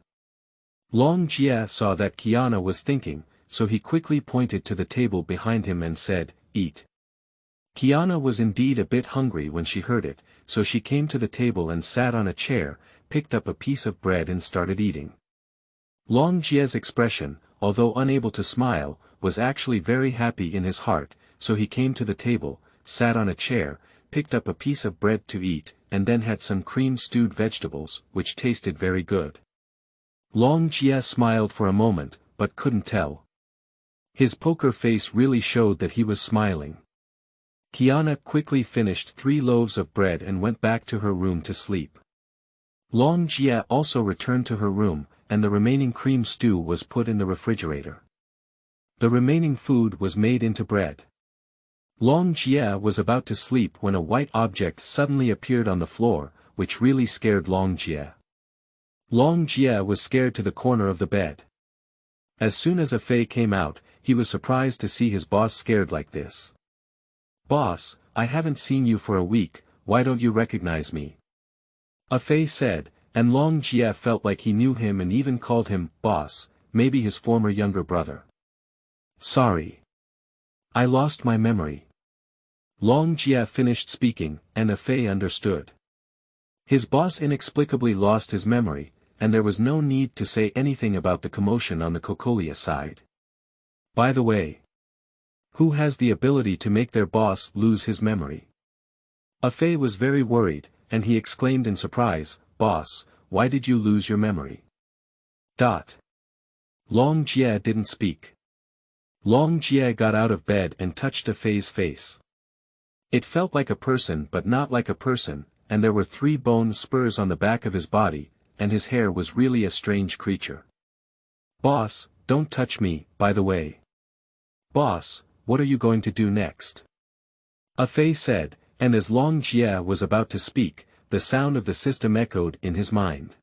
Long Jie saw that Kiana was thinking, so he quickly pointed to the table behind him and said, "Eat." Kiana was indeed a bit hungry when she heard it, so she came to the table and sat on a chair, picked up a piece of bread and started eating. Long Jie's expression, although unable to smile, was actually very happy in his heart, so he came to the table, sat on a chair, picked up a piece of bread to eat, and then had some cream-stewed vegetables, which tasted very good. Long Jie smiled for a moment, but couldn't tell. His poker face really showed that he was smiling. Kiana quickly finished 3 loaves of bread and went back to her room to sleep. Long Jie also returned to her room, and the remaining cream stew was put in the refrigerator. The remaining food was made into bread. Long Jie was about to sleep when a white object suddenly appeared on the floor, which really scared Long Jie. Long Jie was scared to the corner of the bed. As soon as Afei came out, he was surprised to see his boss scared like this. "Boss, I haven't seen you for a week, why don't you recognize me?" Afei said, and Long Jie felt like he knew him and even called him boss, maybe his former younger brother. "Sorry. I lost my memory." Long Jie finished speaking, and Afei understood. His boss inexplicably lost his memory, and there was no need to say anything about the commotion on the Cocolia side. By the way, who has the ability to make their boss lose his memory? Afei was very worried, and he exclaimed in surprise, "Boss, why did you lose your memory?" Long Jie didn't speak. Long Jie got out of bed and touched Afei's face. It felt like a person but not like a person, and there were 3 bone spurs on the back of his body, and his hair was really a strange creature. "Boss, don't touch me, by the way." "Boss, what are you going to do next?" Afei said, and as Long Jie was about to speak, the sound of the system echoed in his mind.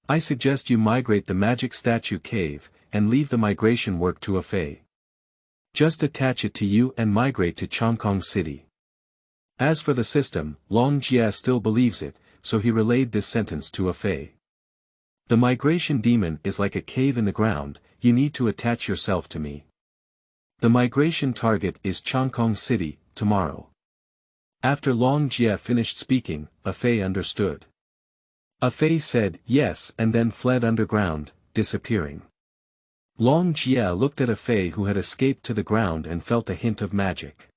"I suggest you migrate the magic statue cave, and leave the migration work to Afei. Just attach it to you and migrate to Changkong City." As for the system, Long Jie still believes it, so he relayed this sentence to Afei. "The migration demon is like a cave in the ground, you need to attach yourself to me. The migration target is Changkong City, tomorrow." After Long Jie finished speaking, Afei understood. Afei said yes and then fled underground, disappearing. Long Jie looked at Afei who had escaped to the ground and felt a hint of magic.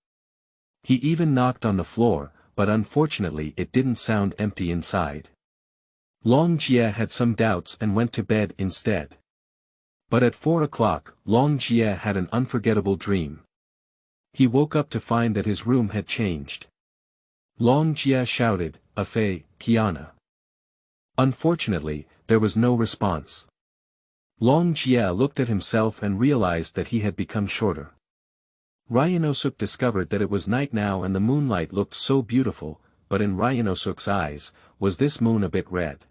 He even knocked on the floor, but unfortunately it didn't sound empty inside. Long Jie had some doubts and went to bed instead. But at 4 o'clock, Long Jie had an unforgettable dream. He woke up to find that his room had changed. Long Jie shouted, "Afei, Kiana." Unfortunately, there was no response. Long Jie looked at himself and realized that he had become shorter. Ryunosuke discovered that it was night now and the moonlight looked so beautiful, but in Ryunosuke's eyes, was this moon a bit red?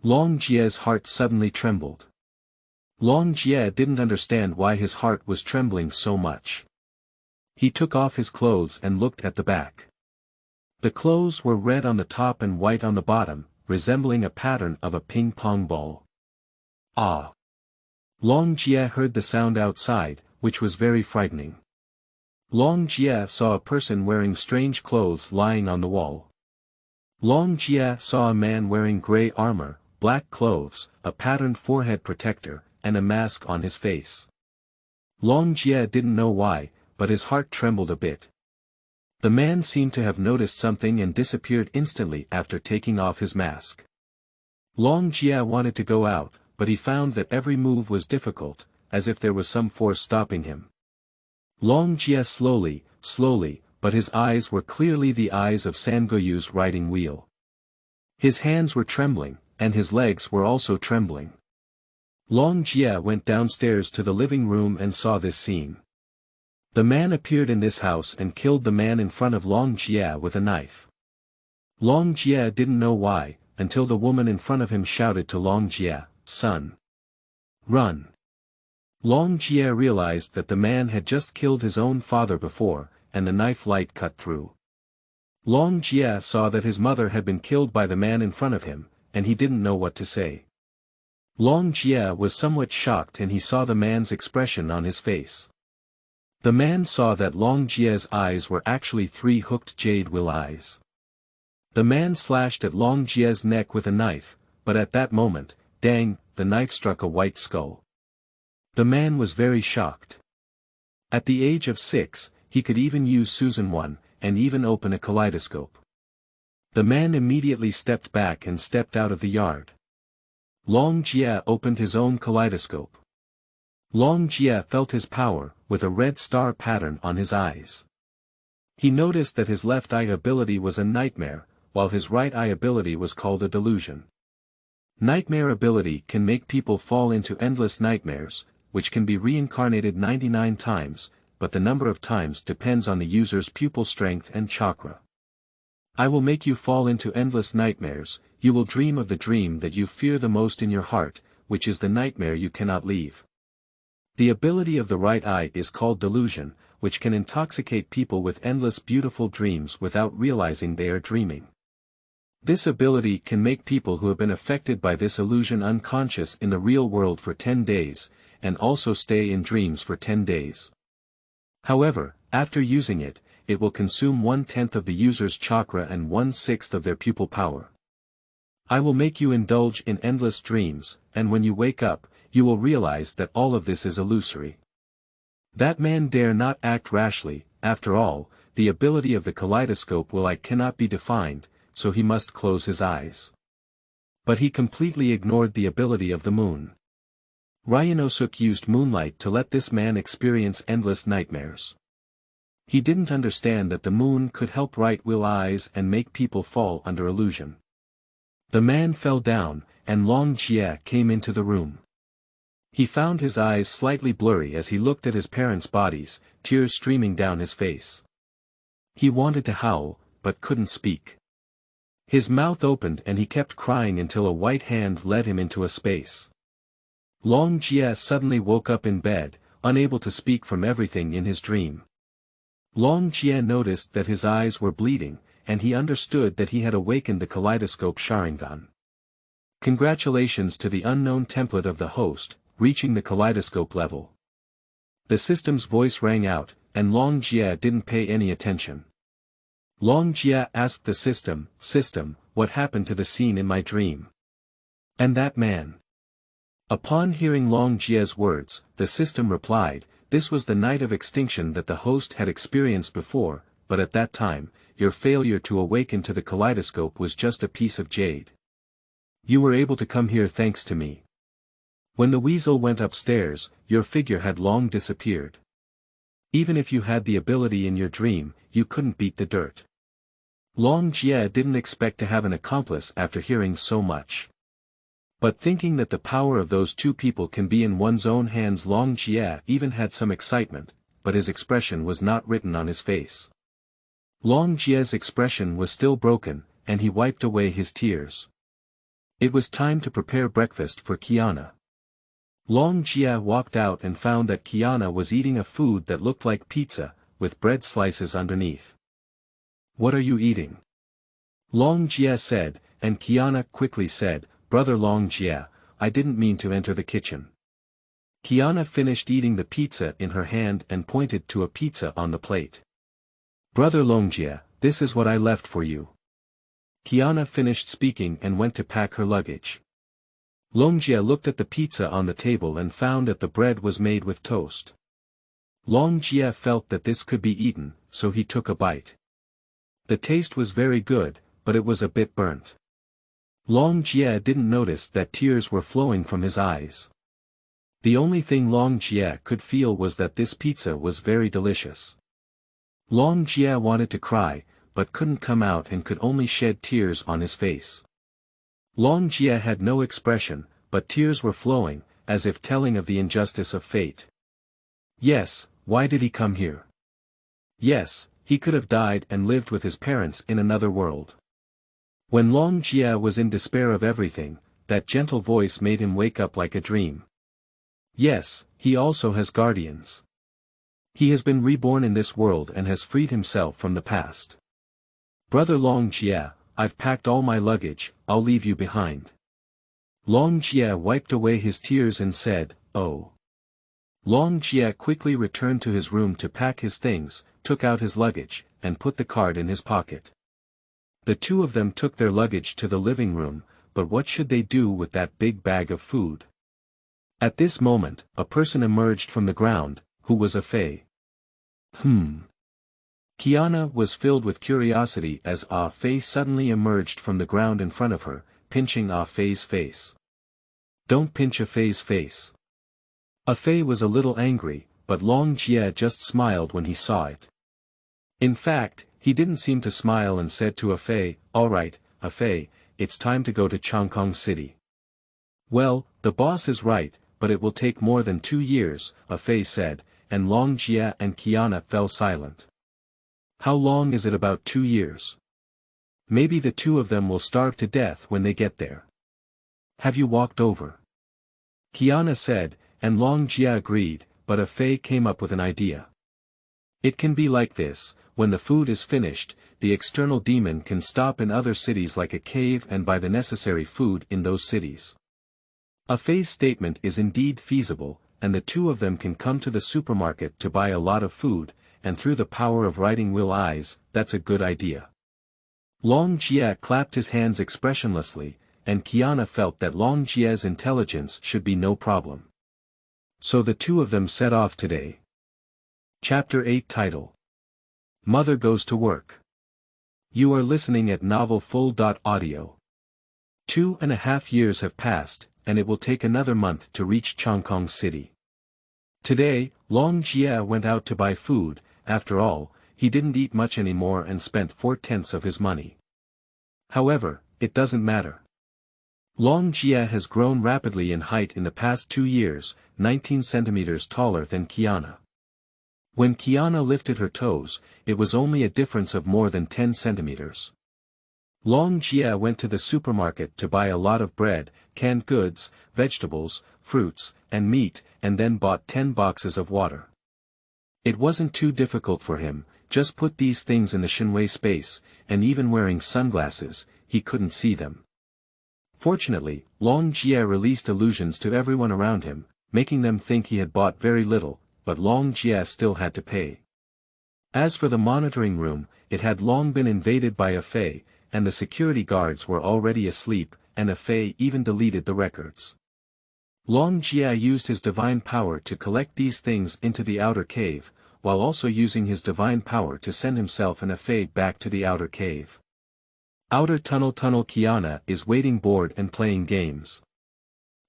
Long Jie's heart suddenly trembled. Long Jie didn't understand why his heart was trembling so much. He took off his clothes and looked at the back. The clothes were red on the top and white on the bottom, resembling a pattern of a ping-pong ball. Ah! Long Jie heard the sound outside, which was very frightening. Long Jie saw a person wearing strange clothes lying on the wall. Long Jie saw a man wearing gray armor, black clothes, a patterned forehead protector, and a mask on his face. Long Jie didn't know why, but his heart trembled a bit. The man seemed to have noticed something and disappeared instantly after taking off his mask. Long Jie wanted to go out, but he found that every move was difficult, as if there was some force stopping him. Long Jie slowly, but his eyes were clearly the eyes of Sangoyu's riding wheel. His hands were trembling, and his legs were also trembling. Long Jie went downstairs to the living room and saw this scene. The man appeared in this house and killed the man in front of Long Jie with a knife. Long Jie didn't know why, until the woman in front of him shouted to Long Jie, "Son! Run!" Long Jie realized that the man had just killed his own father before, and the knife light cut through. Long Jie saw that his mother had been killed by the man in front of him, and he didn't know what to say. Long Jie was somewhat shocked and he saw the man's expression on his face. The man saw that Long Jie's eyes were actually 3 hooked jade will eyes. The man slashed at Long Jie's neck with a knife, but at that moment, dang, the knife struck a white skull. The man was very shocked. At the age of 6, he could even use Susan 1, and even open a kaleidoscope. The man immediately stepped back and stepped out of the yard. Long Jie opened his own kaleidoscope. Long Jie felt his power, with a red star pattern on his eyes. He noticed that his left eye ability was a nightmare, while his right eye ability was called a delusion. Nightmare ability can make people fall into endless nightmares, which can be reincarnated 99 times, but the number of times depends on the user's pupil strength and chakra. I will make you fall into endless nightmares. You will dream of the dream that you fear the most in your heart, which is the nightmare you cannot leave. The ability of the right eye is called delusion, which can intoxicate people with endless beautiful dreams without realizing they are dreaming. This ability can make people who have been affected by this illusion unconscious in the real world for 10 days, and also stay in dreams for 10 days. However, after using it, it will consume 1/10 of the user's chakra and 1/6 of their pupil power. I will make you indulge in endless dreams, and when you wake up, you will realize that all of this is illusory. That man dare not act rashly. After all, the ability of the kaleidoscope cannot be defined, so he must close his eyes. But he completely ignored the ability of the moon. Ryunosuke used moonlight to let this man experience endless nightmares. He didn't understand that the moon could help right-will eyes and make people fall under illusion. The man fell down, and Long Jie came into the room. He found his eyes slightly blurry as he looked at his parents' bodies, tears streaming down his face. He wanted to howl, but couldn't speak. His mouth opened and he kept crying until a white hand led him into a space. Long Jie suddenly woke up in bed, unable to speak from everything in his dream. Long Jie noticed that his eyes were bleeding, and he understood that he had awakened the kaleidoscope Sharingan. Congratulations to the unknown template of the host, reaching the kaleidoscope level. The system's voice rang out, and Long Jie didn't pay any attention. Long Jie asked the system, what happened to the scene in my dream? And that man? Upon hearing Long Jie's words, the system replied, this was the night of extinction that the host had experienced before, but at that time, your failure to awaken to the kaleidoscope was just a piece of jade. You were able to come here thanks to me. When the weasel went upstairs, your figure had long disappeared. Even if you had the ability in your dream, you couldn't beat the dirt. Long Jie didn't expect to have an accomplice after hearing so much. But thinking that the power of those two people can be in one's own hands, Long Jie even had some excitement, but his expression was not written on his face. Long Jie's expression was still broken, and he wiped away his tears. It was time to prepare breakfast for Kiana. Long Jie walked out and found that Kiana was eating a food that looked like pizza, with bread slices underneath. What are you eating? Long Jie said, and Kiana quickly said, Brother Long Jie, I didn't mean to enter the kitchen. Kiana finished eating the pizza in her hand and pointed to a pizza on the plate. Brother Long Jie, this is what I left for you. Kiana finished speaking and went to pack her luggage. Long Jie looked at the pizza on the table and found that the bread was made with toast. Long Jie felt that this could be eaten, so he took a bite. The taste was very good, but it was a bit burnt. Long Jie didn't notice that tears were flowing from his eyes. The only thing Long Jie could feel was that this pizza was very delicious. Long Jie wanted to cry, but couldn't come out and could only shed tears on his face. Long Jie had no expression, but tears were flowing, as if telling of the injustice of fate. Yes, why did he come here? Yes, he could have died and lived with his parents in another world. When Long Jie was in despair of everything, that gentle voice made him wake up like a dream. Yes, he also has guardians. He has been reborn in this world and has freed himself from the past. Brother Long Jie, I've packed all my luggage, I'll leave you behind. Long Jie wiped away his tears and said, oh. Long Jie quickly returned to his room to pack his things, took out his luggage, and put the card in his pocket. The two of them took their luggage to the living room, but what should they do with that big bag of food? At this moment, a person emerged from the ground, who was Afei. Kiana was filled with curiosity as Afei suddenly emerged from the ground in front of her, pinching Afei's face. Don't pinch Afei's face. Afei was a little angry, but Long Jie just smiled when he saw it. In fact, he didn't seem to smile and said to Afei, "Alright, Afei, it's time to go to Changkong City." "Well, the boss is right, but it will take more than 2 years," Afei said, and Long Jie and Kiana fell silent. "How long is it? About 2 years? Maybe the two of them will starve to death when they get there." "Have you walked over?" Kiana said, and Long Jie agreed, but Afei came up with an idea. "It can be like this, when the food is finished, the external demon can stop in other cities like a cave and buy the necessary food in those cities." Afei's statement is indeed feasible, and the two of them can come to the supermarket to buy a lot of food, and through the power of writing will eyes, that's a good idea. Long Jie clapped his hands expressionlessly, and Kiana felt that Long Jie's intelligence should be no problem. So the two of them set off today. Chapter 8 Title: Mother Goes to Work. You are listening at Novel Full.audio. 2.5 years have passed, and it will take another month to reach Changkong City. Today, Long Jie went out to buy food. After all, he didn't eat much anymore and spent 4/10 of his money. However, it doesn't matter. Long Jie has grown rapidly in height in the past 2 years, 19 centimeters taller than Kiana. When Kiana lifted her toes, it was only a difference of more than 10 centimeters. Long Jie went to the supermarket to buy a lot of bread, canned goods, vegetables, fruits, and meat, and then bought 10 boxes of water. It wasn't too difficult for him, just put these things in the Shinwei space, and even wearing sunglasses, he couldn't see them. Fortunately, Long Jie released illusions to everyone around him, making them think he had bought very little, but Long Jie still had to pay. As for the monitoring room, it had long been invaded by Afei, and the security guards were already asleep, and Afei even deleted the records. Long Jie used his divine power to collect these things into the outer cave, while also using his divine power to send himself and Afei back to the outer cave. Outer tunnel Kiana is waiting bored and playing games.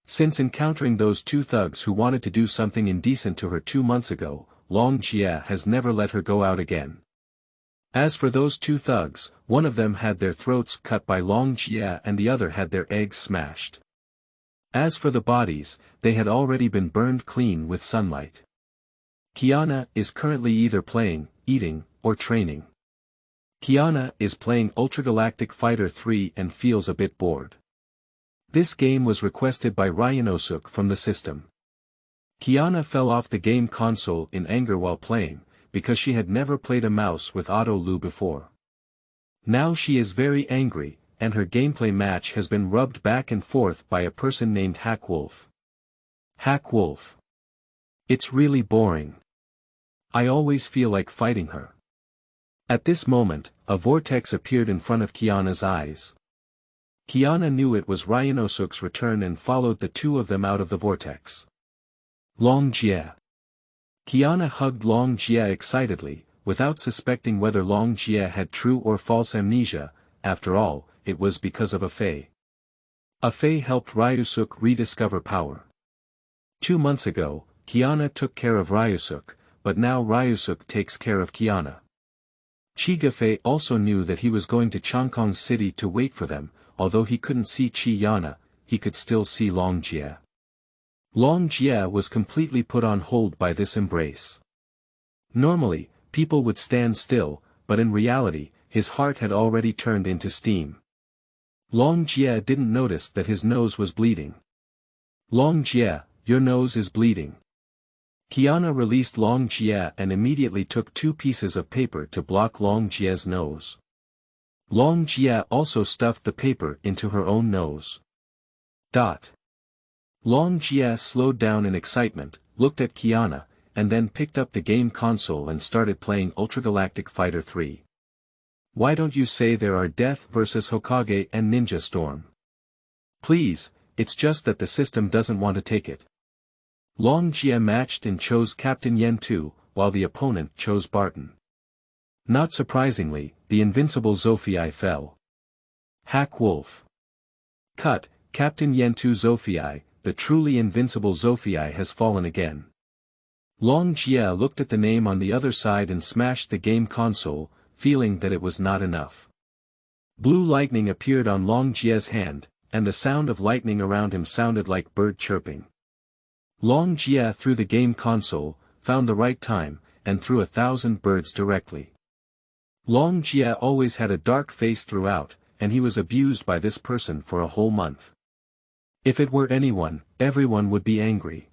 Since encountering those two thugs who wanted to do something indecent to her 2 months ago, Long Jie has never let her go out again. As for those two thugs, one of them had their throats cut by Long Jie and the other had their eggs smashed. As for the bodies, they had already been burned clean with sunlight. Kiana is currently either playing, eating, or training. Kiana is playing Ultragalactic Fighter 3 and feels a bit bored. This game was requested by Ryunosuke from the system. Kiana fell off the game console in anger while playing, because she had never played a mouse with auto-lu before. Now she is very angry, and her gameplay match has been rubbed back and forth by a person named Hackwolf. Hackwolf. It's really boring. I always feel like fighting her. At this moment, a vortex appeared in front of Kiana's eyes. Kiana knew it was Ryunosuke's return and followed the two of them out of the vortex. Long Jie. Kiana hugged Long Jie excitedly, without suspecting whether Long Jie had true or false amnesia. After all, it was because of Afei. Afei helped Ryunosuke rediscover power. 2 months ago, Kiana took care of Ryunosuke, but now Ryunosuke takes care of Kiana. Chigafei also knew that he was going to Changkong City to wait for them, although he couldn't see Kiana, he could still see Long Jie. Long Jie was completely put on hold by this embrace. Normally, people would stand still, but in reality, his heart had already turned into steam. Long Jie didn't notice that his nose was bleeding. Long Jie, your nose is bleeding. Kiana released Long Jie and immediately took 2 pieces of paper to block Long Jie's nose. Long Jie also stuffed the paper into her own nose. Long Jie slowed down in excitement, looked at Kiana, and then picked up the game console and started playing Ultragalactic Fighter 3. Why don't you say there are Death vs Hokage and Ninja Storm? Please, it's just that the system doesn't want to take it. Long Jie matched and chose Captain Yen Tu, while the opponent chose Barton. Not surprisingly, the invincible Zophiei fell. Hack Wolf. Cut, Captain Yen Tu Zophiei, the truly invincible Zophiei has fallen again. Long Jie looked at the name on the other side and smashed the game console, feeling that it was not enough. Blue lightning appeared on Long Jie's hand, and the sound of lightning around him sounded like bird chirping. Long Jie threw the game console, found the right time, and threw 1,000 birds directly. Long Jie always had a dark face throughout, and he was abused by this person for a whole month. If it were anyone, everyone would be angry.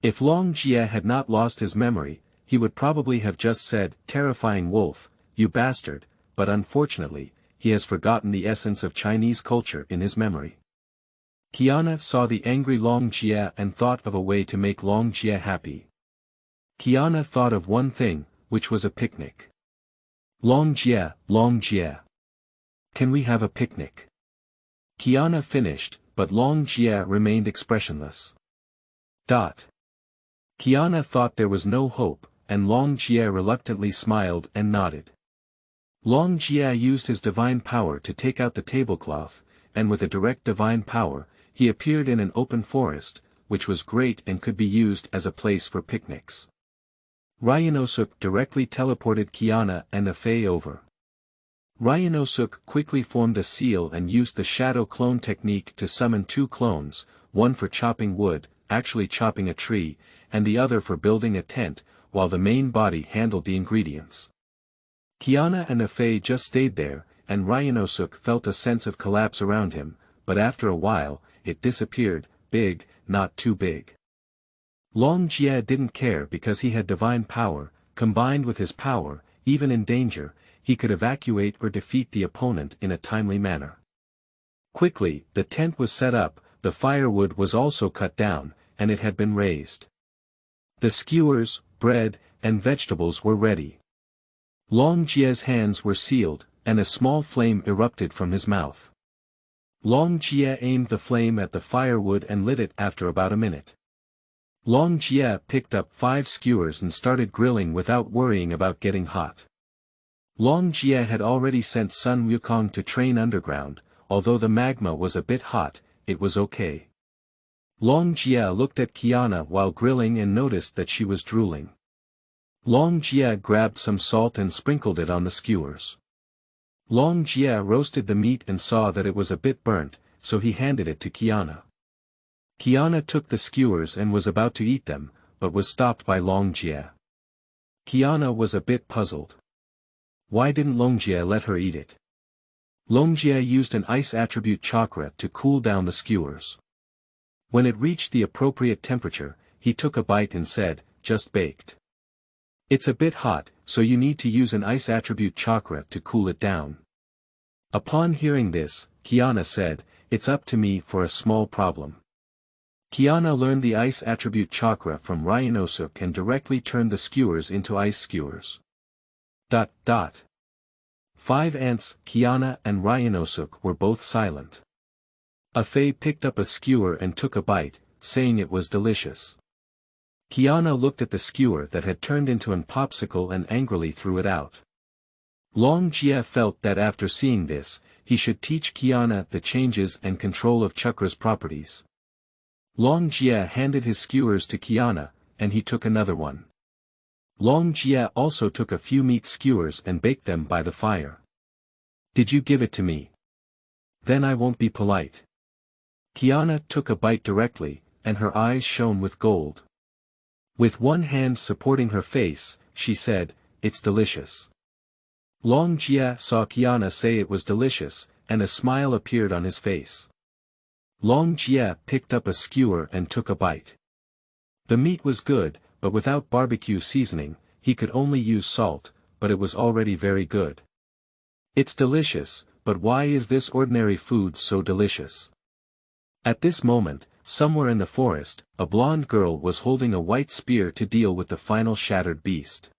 If Long Jie had not lost his memory, he would probably have just said, "Terrifying wolf, you bastard," but unfortunately, he has forgotten the essence of Chinese culture in his memory. Kiana saw the angry Long Jie and thought of a way to make Long Jie happy. Kiana thought of one thing, which was a picnic. Long Jie. Can we have a picnic? Kiana finished, but Long Jie remained expressionless. Kiana thought there was no hope, and Long Jie reluctantly smiled and nodded. Long Jie used his divine power to take out the tablecloth, and with a direct divine power, he appeared in an open forest, which was great and could be used as a place for picnics. Ryunosuke directly teleported Kiana and Afei over. Ryunosuke quickly formed a seal and used the shadow clone technique to summon 2 clones, one for chopping wood, actually chopping a tree, and the other for building a tent, while the main body handled the ingredients. Kiana and Afei just stayed there, and Ryunosuke felt a sense of collapse around him, but after a while, it disappeared, big, not too big. Long Jie didn't care because he had divine power, combined with his power, even in danger, he could evacuate or defeat the opponent in a timely manner. Quickly, the tent was set up, the firewood was also cut down, and it had been raised. The skewers, bread, and vegetables were ready. Long Jie's hands were sealed, and a small flame erupted from his mouth. Long Jie aimed the flame at the firewood and lit it after about a minute. Long Jie picked up 5 skewers and started grilling without worrying about getting hot. Long Jie had already sent Sun Wukong to train underground, although the magma was a bit hot, it was okay. Long Jie looked at Kiana while grilling and noticed that she was drooling. Long Jie grabbed some salt and sprinkled it on the skewers. Long Jie roasted the meat and saw that it was a bit burnt, so he handed it to Kiana. Kiana took the skewers and was about to eat them, but was stopped by Long Jie. Kiana was a bit puzzled. Why didn't Long Jie let her eat it? Long Jie used an ice attribute chakra to cool down the skewers. When it reached the appropriate temperature, he took a bite and said, "Just baked. It's a bit hot, so you need to use an ice attribute chakra to cool it down." Upon hearing this, Kiana said, "It's up to me for a small problem." Kiana learned the ice attribute chakra from Ryunosuke and directly turned the skewers into ice skewers. 5 ants, Kiana and Ryunosuke were both silent. Afei picked up a skewer and took a bite, saying it was delicious. Kiana looked at the skewer that had turned into an popsicle and angrily threw it out. Long Jie felt that after seeing this, he should teach Kiana the changes and control of chakra's properties. Long Jie handed his skewers to Kiana, and he took another one. Long Jie also took a few meat skewers and baked them by the fire. "Did you give it to me? Then I won't be polite." Kiana took a bite directly, and her eyes shone with gold. With one hand supporting her face, she said, "It's delicious." Long Jie saw Kiana say it was delicious, and a smile appeared on his face. Long Jie picked up a skewer and took a bite. The meat was good, but without barbecue seasoning, he could only use salt, but it was already very good. "It's delicious, but why is this ordinary food so delicious?" At this moment, somewhere in the forest, a blonde girl was holding a white spear to deal with the final shattered beast.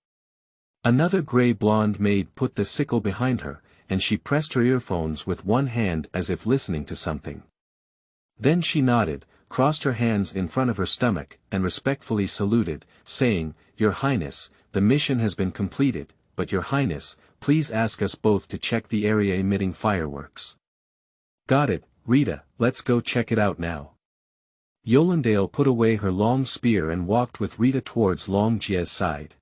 Another gray blonde maid put the sickle behind her, and she pressed her earphones with one hand as if listening to something. Then she nodded, crossed her hands in front of her stomach, and respectfully saluted, saying, "Your Highness, the mission has been completed, but Your Highness, please ask us both to check the area emitting fireworks." "Got it, Rita, let's go check it out now." Yolandale put away her long spear and walked with Rita towards Long Jie's side.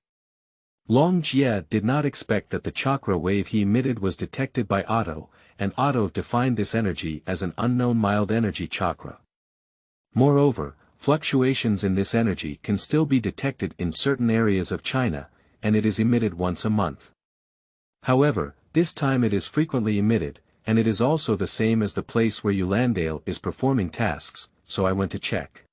Long Jie did not expect that the chakra wave he emitted was detected by Otto, and Otto defined this energy as an unknown mild energy chakra. Moreover, fluctuations in this energy can still be detected in certain areas of China, and it is emitted once a month. However, this time it is frequently emitted, and it is also the same as the place where Yolandale is performing tasks, so I went to check.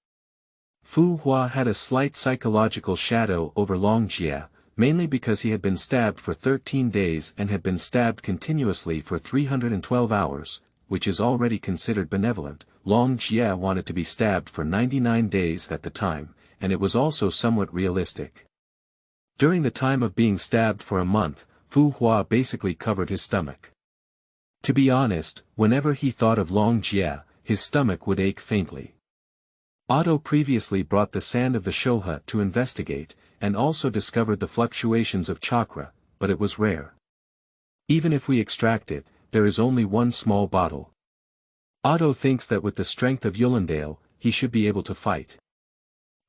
Fu Hua had a slight psychological shadow over Long Jie, mainly because he had been stabbed for 13 days and had been stabbed continuously for 312 hours, which is already considered benevolent. Long Jie wanted to be stabbed for 99 days at the time, and it was also somewhat realistic. During the time of being stabbed for a month, Fu Hua basically covered his stomach. To be honest, whenever he thought of Long Jie, his stomach would ache faintly. Otto previously brought the sand of the Shoha to investigate, and also discovered the fluctuations of chakra, but it was rare. Even if we extract it, there is only one small bottle. Otto thinks that with the strength of Yolandale, he should be able to fight.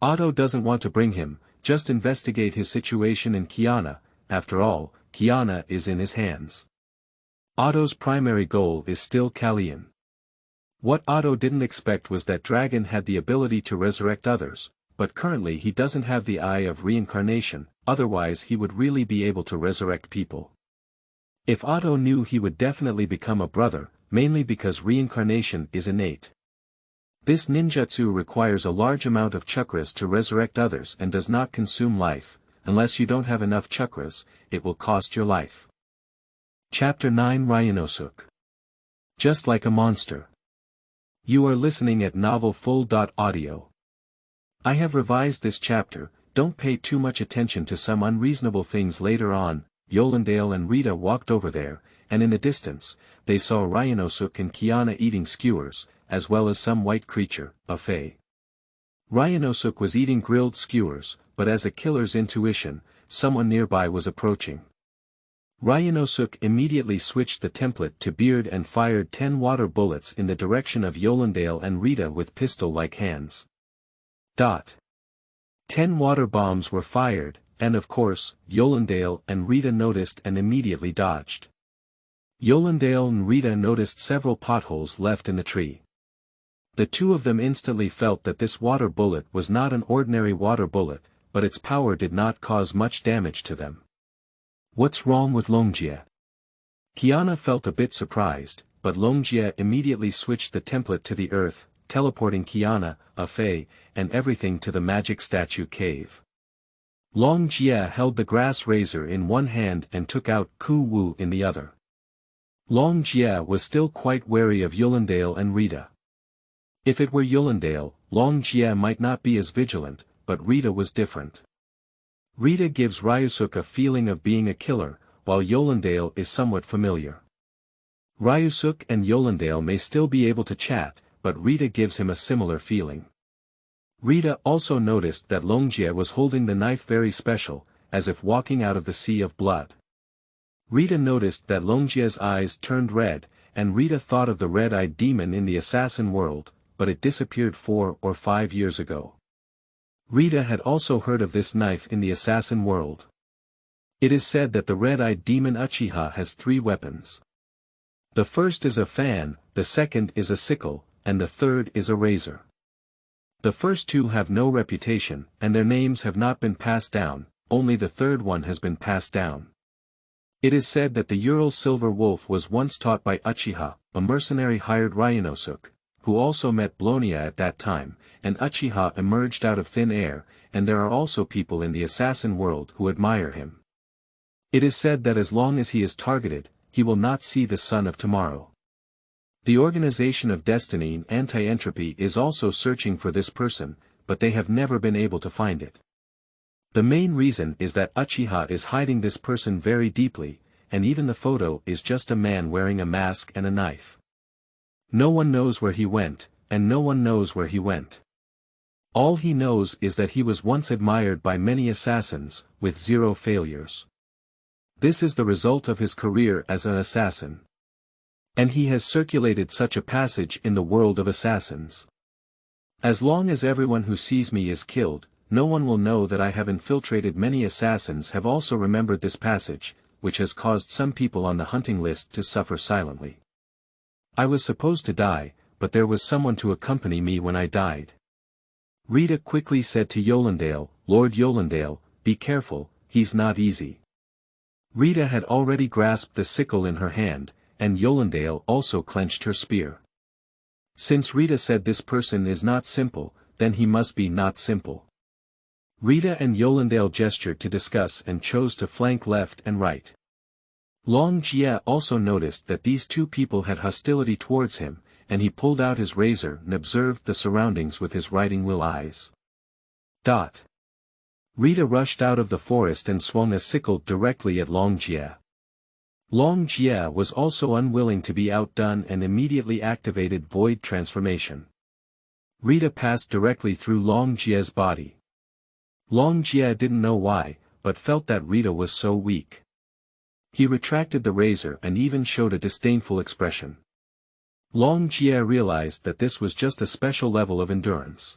Otto doesn't want to bring him, just investigate his situation in Kiana. After all, Kiana is in his hands. Otto's primary goal is still Kallian. What Otto didn't expect was that Dragon had the ability to resurrect others, but currently he doesn't have the eye of reincarnation, otherwise he would really be able to resurrect people. If Otto knew, he would definitely become a brother, mainly because reincarnation is innate. This ninjutsu requires a large amount of chakras to resurrect others and does not consume life. Unless you don't have enough chakras, it will cost your life. Chapter 9 Ryunosuke. Just like a monster. You are listening at novelfull.audio. I have revised this chapter. Don't pay too much attention to some unreasonable things later on. Yolandale and Rita walked over there, and in the distance, they saw Ryunosuke and Kiana eating skewers, as well as some white creature, Afei. Ryunosuke was eating grilled skewers, but as a killer's intuition, someone nearby was approaching. Ryunosuke immediately switched the template to beard and fired 10 water bullets in the direction of Yolandale and Rita with pistol-like hands. 10 water bombs were fired, and of course, Yolandale and Rita noticed and immediately dodged. Yolandale and Rita noticed several potholes left in the tree. The two of them instantly felt that this water bullet was not an ordinary water bullet, but its power did not cause much damage to them. What's wrong with Long Jie? Kiana felt a bit surprised, but Long Jie immediately switched the template to the earth, teleporting Kiana, Afei, and everything to the magic statue cave. Long Jie held the grass razor in one hand and took out Ku Wu in the other. Long Jie was still quite wary of Yolandale and Rita. If it were Yolandale, Long Jie might not be as vigilant, but Rita was different. Rita gives Ryunosuke a feeling of being a killer, while Yolandale is somewhat familiar. Ryunosuke and Yolandale may still be able to chat, but Rita gives him a similar feeling. Rita also noticed that Long Jie was holding the knife very special, as if walking out of the sea of blood. Rita noticed that Long Jie's eyes turned red, and Rita thought of the red-eyed demon in the assassin world, but it disappeared 4 or 5 years ago. Rita had also heard of this knife in the assassin world. It is said that the red-eyed demon Uchiha has 3 weapons. The first is a fan, the second is a sickle, and the third is a razor. The first 2 have no reputation, and their names have not been passed down, only the third one has been passed down. It is said that the Ural Silver Wolf was once taught by Uchiha, a mercenary hired Ryunosuke, who also met Blonia at that time, and Uchiha emerged out of thin air, and there are also people in the assassin world who admire him. It is said that as long as he is targeted, he will not see the sun of tomorrow. The Organization of Destiny and Anti-Entropy is also searching for this person, but they have never been able to find it. The main reason is that Uchiha is hiding this person very deeply, and even the photo is just a man wearing a mask and a knife. No one knows where he went, and no one knows where he went. All he knows is that he was once admired by many assassins, with 0 failures. This is the result of his career as an assassin. And he has circulated such a passage in the world of assassins. As long as everyone who sees me is killed, no one will know that I have infiltrated. Many assassins have also remembered this passage, which has caused some people on the hunting list to suffer silently. I was supposed to die, but there was someone to accompany me when I died. Rita quickly said to Yolendale, Lord Yolendale, be careful, he's not easy. Rita had already grasped the sickle in her hand, and Yolendale also clenched her spear. Since Rita said this person is not simple, then he must be not simple. Rita and Yolendale gestured to discuss and chose to flank left and right. Long Jie also noticed that these two people had hostility towards him, and he pulled out his razor and observed the surroundings with his riding-wheel eyes. Rita rushed out of the forest and swung a sickle directly at Long Jie. Long Jie was also unwilling to be outdone and immediately activated void transformation. Rita passed directly through Long Jie's body. Long Jie didn't know why, but felt that Rita was so weak. He retracted the razor and even showed a disdainful expression. Long Jie realized that this was just a special level of endurance.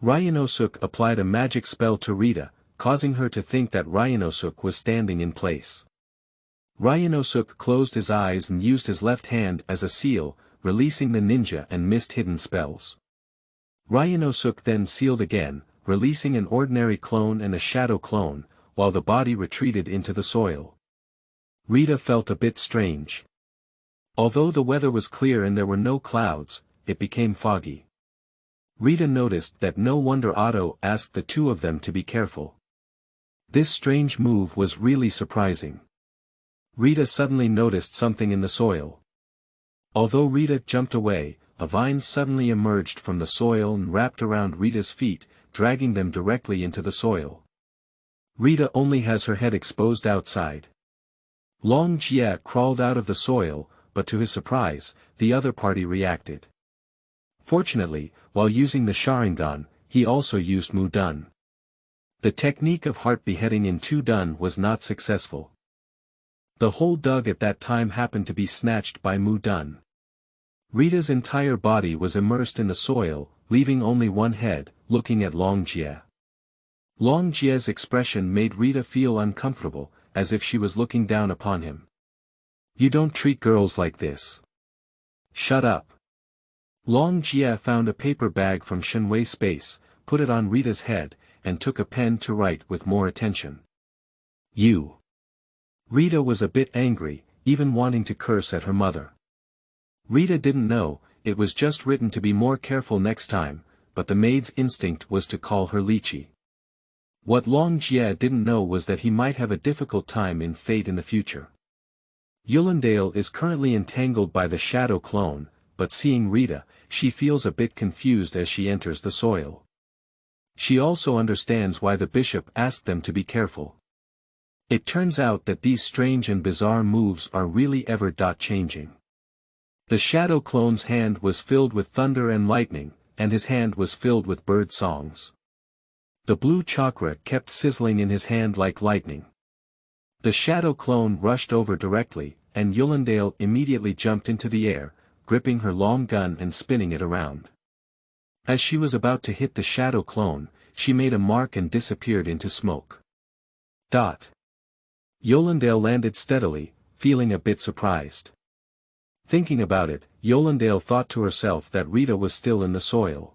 Ryunosuke applied a magic spell to Rita, causing her to think that Ryunosuke was standing in place. Ryunosuke closed his eyes and used his left hand as a seal, releasing the ninja and mist hidden spells. Ryunosuke then sealed again, releasing an ordinary clone and a shadow clone, while the body retreated into the soil. Rita felt a bit strange. Although the weather was clear and there were no clouds, it became foggy. Rita noticed that no wonder Otto asked the two of them to be careful. This strange move was really surprising. Rita suddenly noticed something in the soil. Although Rita jumped away, a vine suddenly emerged from the soil and wrapped around Rita's feet, dragging them directly into the soil. Rita only has her head exposed outside. Long Jie crawled out of the soil, but to his surprise, the other party reacted. Fortunately, while using the Sharingan, he also used Mu Dun. The technique of heart beheading in 2 Dun was not successful. The hole dug at that time happened to be snatched by Mu Dun. Rita's entire body was immersed in the soil, leaving only one head, looking at Long Jie. Long Jie's expression made Rita feel uncomfortable, as if she was looking down upon him. You don't treat girls like this. Shut up. Long Jie found a paper bag from Shenwei space, put it on Rita's head, and took a pen to write with more attention. You. Rita was a bit angry, even wanting to curse at her mother. Rita didn't know, it was just written to be more careful next time, but the maid's instinct was to call her Lychee. What Long Jie didn't know was that he might have a difficult time in fate in the future. Yolendale is currently entangled by the shadow clone, but seeing Rita, she feels a bit confused as she enters the soil. She also understands why the bishop asked them to be careful. It turns out that these strange and bizarre moves are really ever-changing. The shadow clone's hand was filled with thunder and lightning, and his hand was filled with bird songs. The blue chakra kept sizzling in his hand like lightning. The shadow clone rushed over directly, and Yolendale immediately jumped into the air, gripping her long gun and spinning it around. As she was about to hit the shadow clone, she made a mark and disappeared into smoke. Yolendale landed steadily, feeling a bit surprised. Thinking about it, Yolendale thought to herself that Rita was still in the soil.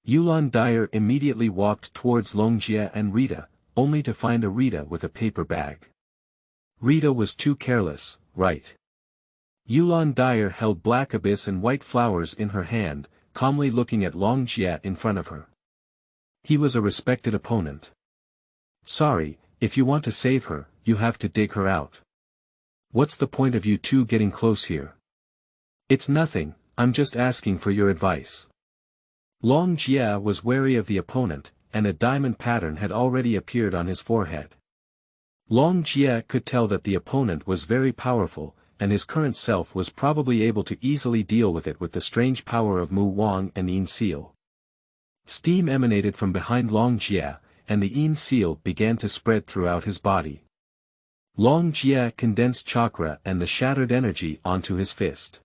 Yulon Dyer immediately walked towards Long Jie and Rita, only to find a Rita with a paper bag. Rita was too careless, right? Yulon Dyer held black abyss and white flowers in her hand, calmly looking at Long Jie in front of her. He was a respected opponent. Sorry, if you want to save her, you have to dig her out. What's the point of you two getting close here? It's nothing, I'm just asking for your advice. Long Jie was wary of the opponent, and a diamond pattern had already appeared on his forehead. Long Jie could tell that the opponent was very powerful, and his current self was probably able to easily deal with it with the strange power of Mu Wang and Yin Seal. Steam emanated from behind Long Jie, and the Yin Seal began to spread throughout his body. Long Jie condensed chakra and the shattered energy onto his fist.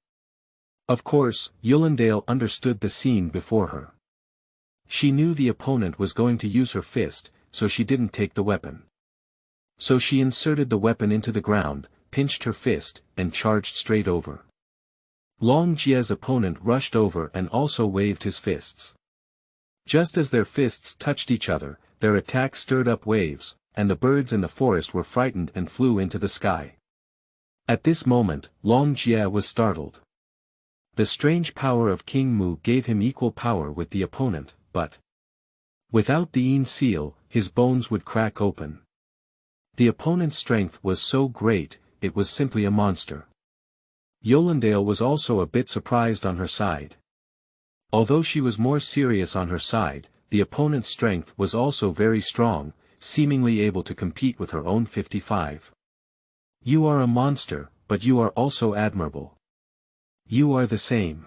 Of course, Yolandale understood the scene before her. She knew the opponent was going to use her fist, so she didn't take the weapon. So she inserted the weapon into the ground, pinched her fist, and charged straight over. Long Jie's opponent rushed over and also waved his fists. Just as their fists touched each other, their attack stirred up waves, and the birds in the forest were frightened and flew into the sky. At this moment, Long Jie was startled. The strange power of King Mu gave him equal power with the opponent, but without the Yin Seal, his bones would crack open. The opponent's strength was so great, it was simply a monster. Yolandale was also a bit surprised on her side. Although she was more serious on her side, the opponent's strength was also very strong, seemingly able to compete with her own 55. You are a monster, but you are also admirable. You are the same.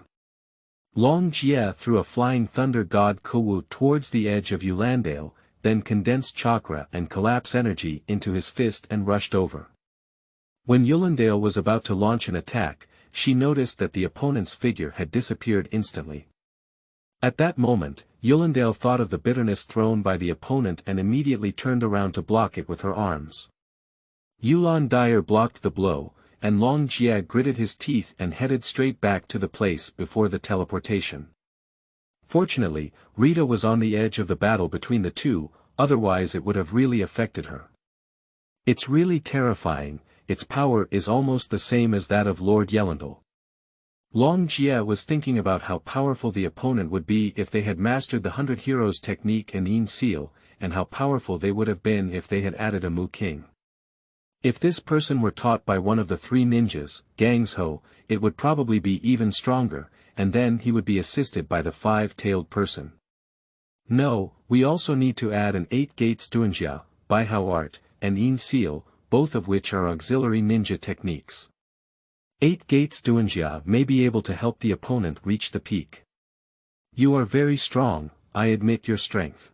Long Jie threw a flying thunder god Kuwu towards the edge of Yolandale, then condensed chakra and collapse energy into his fist and rushed over. When Yolandale was about to launch an attack, she noticed that the opponent's figure had disappeared instantly. At that moment, Yolandale thought of the bitterness thrown by the opponent and immediately turned around to block it with her arms. Yulan Dyer blocked the blow, and Long Jie gritted his teeth and headed straight back to the place before the teleportation. Fortunately, Rita was on the edge of the battle between the two, otherwise it would have really affected her. It's really terrifying, its power is almost the same as that of Lord Yellandal. Long Jie was thinking about how powerful the opponent would be if they had mastered the 100 Heroes technique and Yin Seal, and how powerful they would have been if they had added a Mu King. If this person were taught by one of the three ninjas, Gangsho, it would probably be even stronger, and then he would be assisted by the five-tailed person. No, we also need to add an 8 Gates Duanjia, Baihao Art, and Yin Seal, both of which are auxiliary ninja techniques. 8 Gates Duanjia may be able to help the opponent reach the peak. You are very strong, I admit your strength.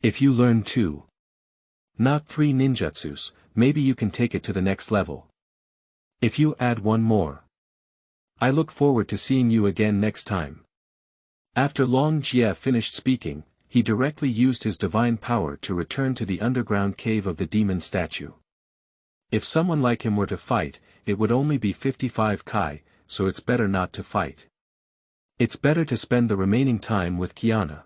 If you learn 2, not 3 ninjutsus, maybe you can take it to the next level. If you add 1 more. I look forward to seeing you again next time. After Long Jie finished speaking, he directly used his divine power to return to the underground cave of the demon statue. If someone like him were to fight, it would only be 55 Kai, so it's better not to fight. It's better to spend the remaining time with Kiana.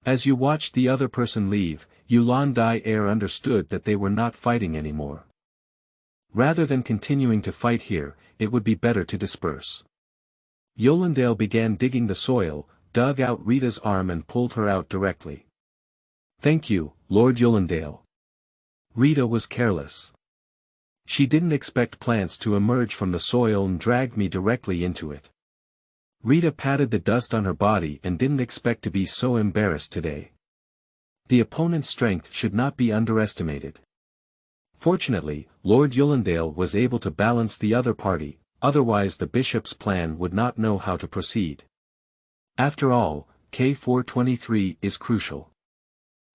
As you watched the other person leave, Yulan Dai understood that they were not fighting anymore. Rather than continuing to fight here, it would be better to disperse. Yolandale began digging the soil, dug out Rita's arm and pulled her out directly. Thank you, Lord Yolandale. Rita was careless. She didn't expect plants to emerge from the soil and drag me directly into it. Rita patted the dust on her body and didn't expect to be so embarrassed today. The opponent's strength should not be underestimated. Fortunately, Lord Yolandale was able to balance the other party, otherwise the bishop's plan would not know how to proceed. After all, K423 is crucial.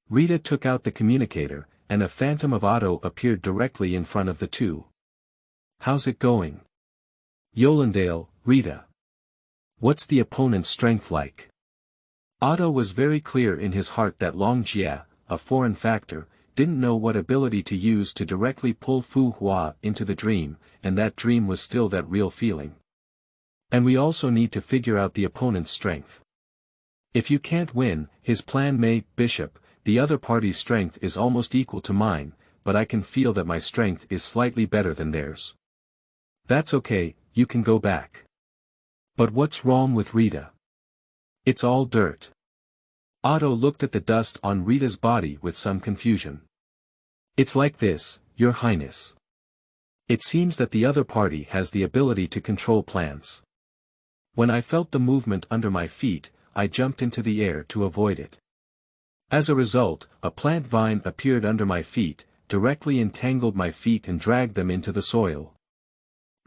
Rita took out the communicator, and a phantom of Otto appeared directly in front of the two. How's it going? Yolandale, Rita. What's the opponent's strength like? Otto was very clear in his heart that Long Jie, a foreign factor, didn't know what ability to use to directly pull Fu Hua into the dream, and that dream was still that real feeling. And we also need to figure out the opponent's strength. If you can't win, his plan may, Bishop, the other party's strength is almost equal to mine, but I can feel that my strength is slightly better than theirs. That's okay, you can go back. But what's wrong with Rita? It's all dirt. Otto looked at the dust on Rita's body with some confusion. It's like this, Your Highness. It seems that the other party has the ability to control plants. When I felt the movement under my feet, I jumped into the air to avoid it. As a result, a plant vine appeared under my feet, directly entangled my feet and dragged them into the soil.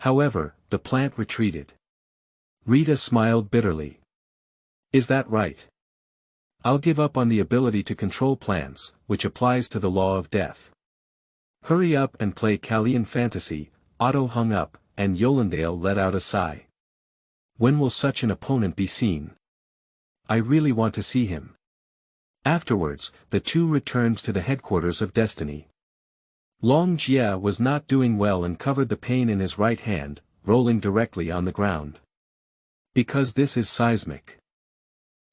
However, the plant retreated. Rita smiled bitterly. Is that right? I'll give up on the ability to control plants, which applies to the law of death. Hurry up and play Kallian Fantasy. Otto hung up, and Yolandale let out a sigh. When will such an opponent be seen? I really want to see him. Afterwards, the two returned to the headquarters of Destiny. Long Jia was not doing well and covered the pain in his right hand, rolling directly on the ground. Because this is seismic.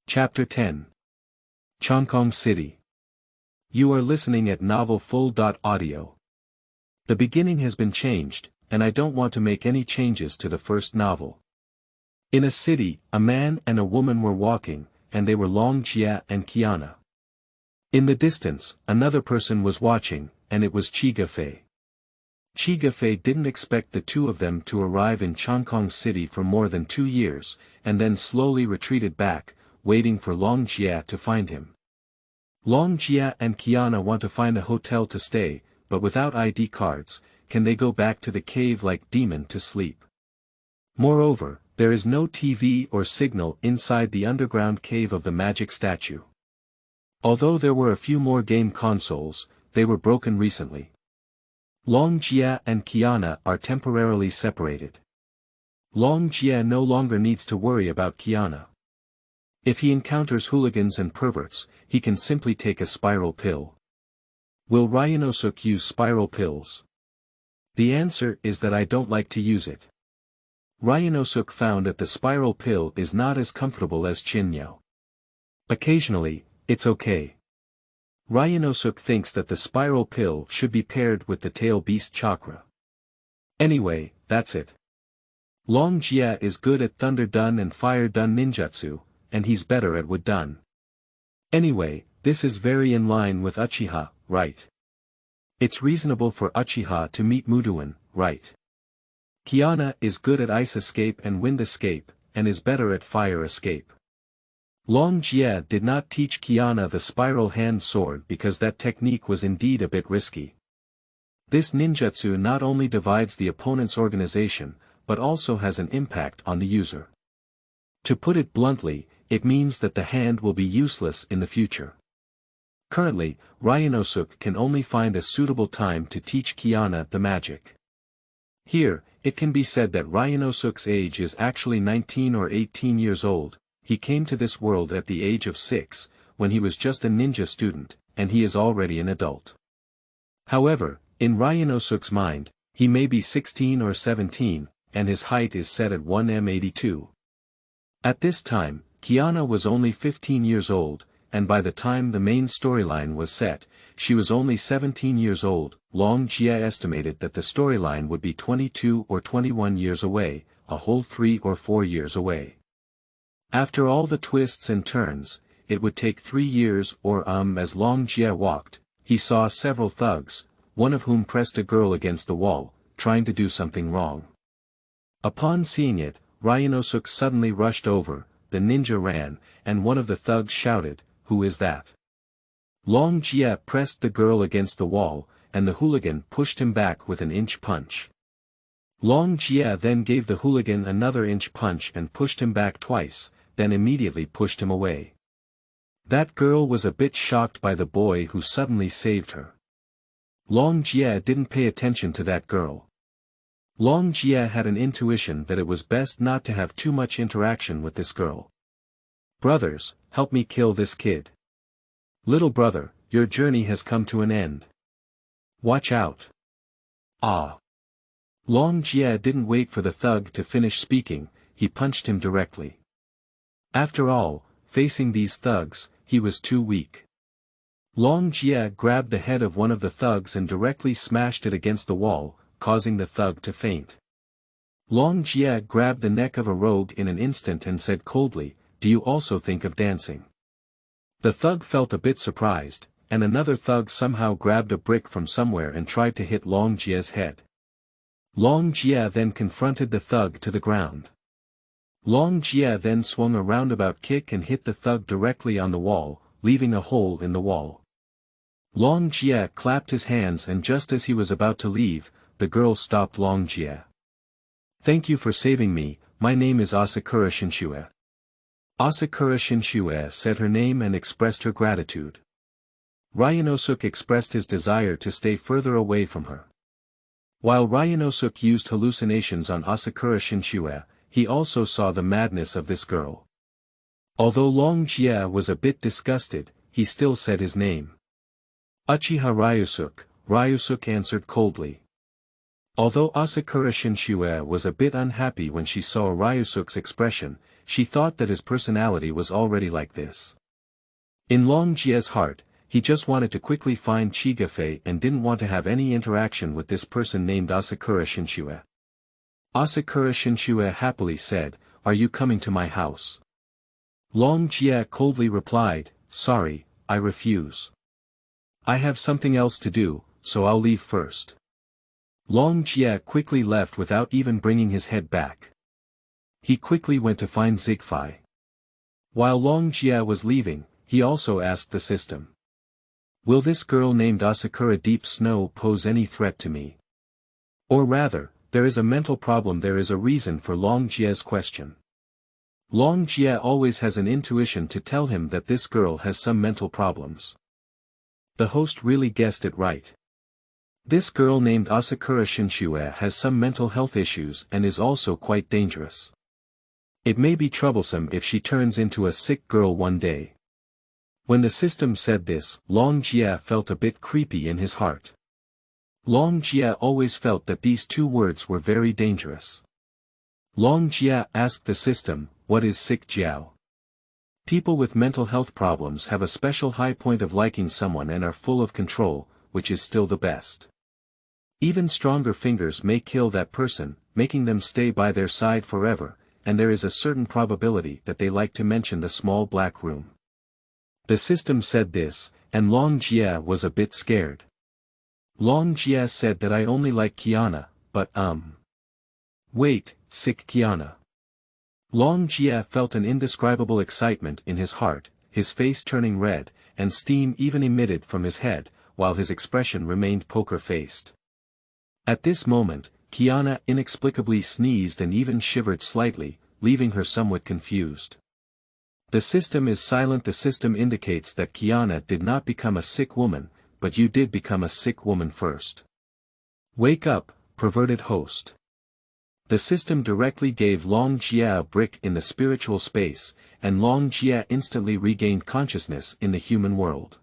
Chapter 10. Changkong City. You are listening at Novel Full.audio. The beginning has been changed, and I don't want to make any changes to the first novel. In a city, a man and a woman were walking, and they were Long Jia and Kiana. In the distance, another person was watching, and it was Afei. Afei didn't expect the two of them to arrive in Changkong City for more than 2 years, and then slowly retreated back, waiting for Long Jia to find him. Long Jia and Kiana want to find a hotel to stay, but without ID cards, can they go back to the cave like demon to sleep? Moreover, there is no TV or signal inside the underground cave of the magic statue. Although there were a few more game consoles, they were broken recently. Long Jia and Kiana are temporarily separated. Long Jia no longer needs to worry about Kiana. If he encounters hooligans and perverts, he can simply take a spiral pill. Will Ryunosuke use spiral pills? The answer is that I don't like to use it. Ryunosuke found that the spiral pill is not as comfortable as Chinyao. Occasionally, it's okay. Ryunosuke thinks that the spiral pill should be paired with the tail beast chakra. Anyway, that's it. Long Jia is good at Thunder Dun and Fire Dun ninjutsu, and he's better at Wood Dun. Anyway, this is very in line with Uchiha, right? It's reasonable for Uchiha to meet Muduin, right? Kiana is good at Ice Escape and Wind Escape, and is better at Fire Escape. Long Jia did not teach Kiana the spiral hand sword because that technique was indeed a bit risky. This ninjutsu not only divides the opponent's organization, but also has an impact on the user. To put it bluntly, it means that the hand will be useless in the future. Currently, Ryunosuke can only find a suitable time to teach Kiana the magic. Here, it can be said that Ryunosuke's age is actually 19 or 18 years old. He came to this world at the age of 6, when he was just a ninja student, and he is already an adult. However, in Ryunosuke's mind, he may be 16 or 17, and his height is set at 1m82. At this time, Kiana was only 15 years old, and by the time the main storyline was set, she was only 17 years old. Long Jia estimated that the storyline would be 22 or 21 years away, a whole 3 or 4 years away. After all the twists and turns, it would take 3 years or as Long Jia walked, he saw several thugs, one of whom pressed a girl against the wall, trying to do something wrong. Upon seeing it, Ryunosuke suddenly rushed over, the ninja ran, and one of the thugs shouted, "Who is that?" Long Jia pressed the girl against the wall, and the hooligan pushed him back with an inch punch. Long Jia then gave the hooligan another inch punch and pushed him back twice, then immediately pushed him away. That girl was a bit shocked by the boy who suddenly saved her. Long Jia didn't pay attention to that girl. Long Jia had an intuition that it was best not to have too much interaction with this girl. "Brothers, help me kill this kid. Little brother, your journey has come to an end. Watch out." Ah! Long Jia didn't wait for the thug to finish speaking, he punched him directly. After all, facing these thugs, he was too weak. Long Jia grabbed the head of one of the thugs and directly smashed it against the wall, causing the thug to faint. Long Jia grabbed the neck of a rogue in an instant and said coldly, "Do you also think of dancing?" The thug felt a bit surprised, and another thug somehow grabbed a brick from somewhere and tried to hit Long Jia's head. Long Jia then confronted the thug to the ground. Long Jia then swung a roundabout kick and hit the thug directly on the wall, leaving a hole in the wall. Long Jia clapped his hands, and just as he was about to leave, the girl stopped Long Jia. Thank you for saving me, my name is Asakura Shinshue. Asakura Shinshue said her name and expressed her gratitude. Ryunosuke expressed his desire to stay further away from her. While Ryunosuke used hallucinations on Asakura Shinshue, he also saw the madness of this girl. Although Long Jie was a bit disgusted, he still said his name. Uchiha Ryunosuke, Ryunosuke answered coldly. Although Asakura Shinshue was a bit unhappy when she saw Ryunosuke's expression, she thought that his personality was already like this. In Long Jie's heart, he just wanted to quickly find Chigafei and didn't want to have any interaction with this person named Asakura Shinshue. Asakura Shinshue happily said, "Are you coming to my house?" Long Jie coldly replied, "Sorry, I refuse. I have something else to do, so I'll leave first." Long Jie quickly left without even bringing his head back. He quickly went to find Zigfei. While Long Jie was leaving, he also asked the system. Will this girl named Asakura Deep Snow pose any threat to me? Or rather, there is a mental problem. There is a reason for Long Jie's question. Long Jie always has an intuition to tell him that this girl has some mental problems. The host really guessed it right. This girl named Asakura Shinshue has some mental health issues and is also quite dangerous. It may be troublesome if she turns into a sick girl one day. When the system said this, Long Jie felt a bit creepy in his heart. Long Jie always felt that these two words were very dangerous. Long Jie asked the system, "What is sick jiao?" People with mental health problems have a special high point of liking someone and are full of control, which is still the best. Even stronger fingers may kill that person, making them stay by their side forever, and there is a certain probability that they like to mention the small black room. The system said this, and Long Jie was a bit scared. Long Jie said that I only like Kiana, but Wait, sick Kiana. Long Jie felt an indescribable excitement in his heart, his face turning red, and steam even emitted from his head, while his expression remained poker-faced. At this moment, Kiana inexplicably sneezed and even shivered slightly, leaving her somewhat confused. The system is silent. The system indicates that Kiana did not become a sick woman, but you did become a sick woman first. Wake up, perverted host. The system directly gave Long Jie a brick in the spiritual space, and Long Jie instantly regained consciousness in the human world.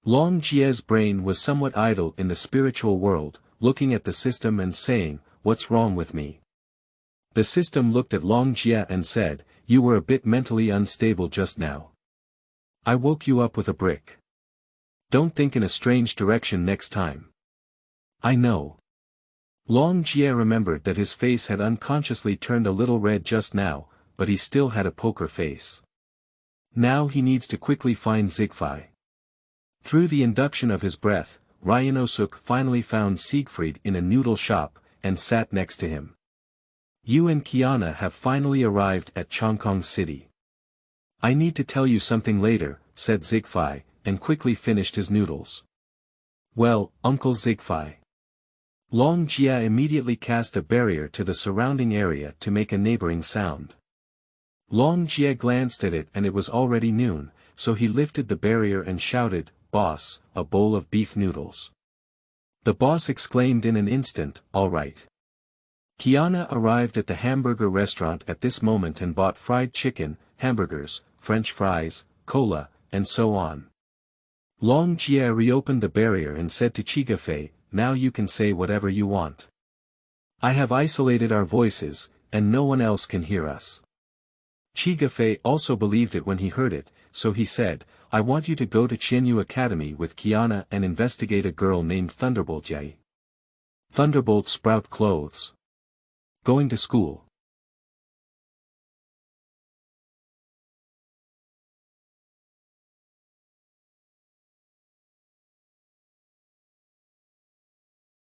Long Jie's brain was somewhat idle in the spiritual world, looking at the system and saying, "What's wrong with me?" The system looked at Long Jie and said, "You were a bit mentally unstable just now. I woke you up with a brick. Don't think in a strange direction next time." "I know." Long Jie remembered that his face had unconsciously turned a little red just now, but he still had a poker face. Now he needs to quickly find Zigfei. Through the induction of his breath, Ryunosuke finally found Siegfried in a noodle shop, and sat next to him. "You and Kiana have finally arrived at Changkong City. I need to tell you something later," said Zigfei, and quickly finished his noodles. "Well, Uncle Zigfei." Long Jie immediately cast a barrier to the surrounding area to make a neighboring sound. Long Jie glanced at it and it was already noon, so he lifted the barrier and shouted, "Boss, a bowl of beef noodles." The boss exclaimed in an instant, "All right." Kiana arrived at the hamburger restaurant at this moment and bought fried chicken, hamburgers, French fries, cola, and so on. Long Jie reopened the barrier and said to Chigafei, "Now you can say whatever you want. I have isolated our voices, and no one else can hear us." Chigafei also believed it when he heard it, so he said, "I want you to go to Chinyu Academy with Kiana and investigate a girl named Thunderbolt Yae. Thunderbolt sprout clothes. Going to school."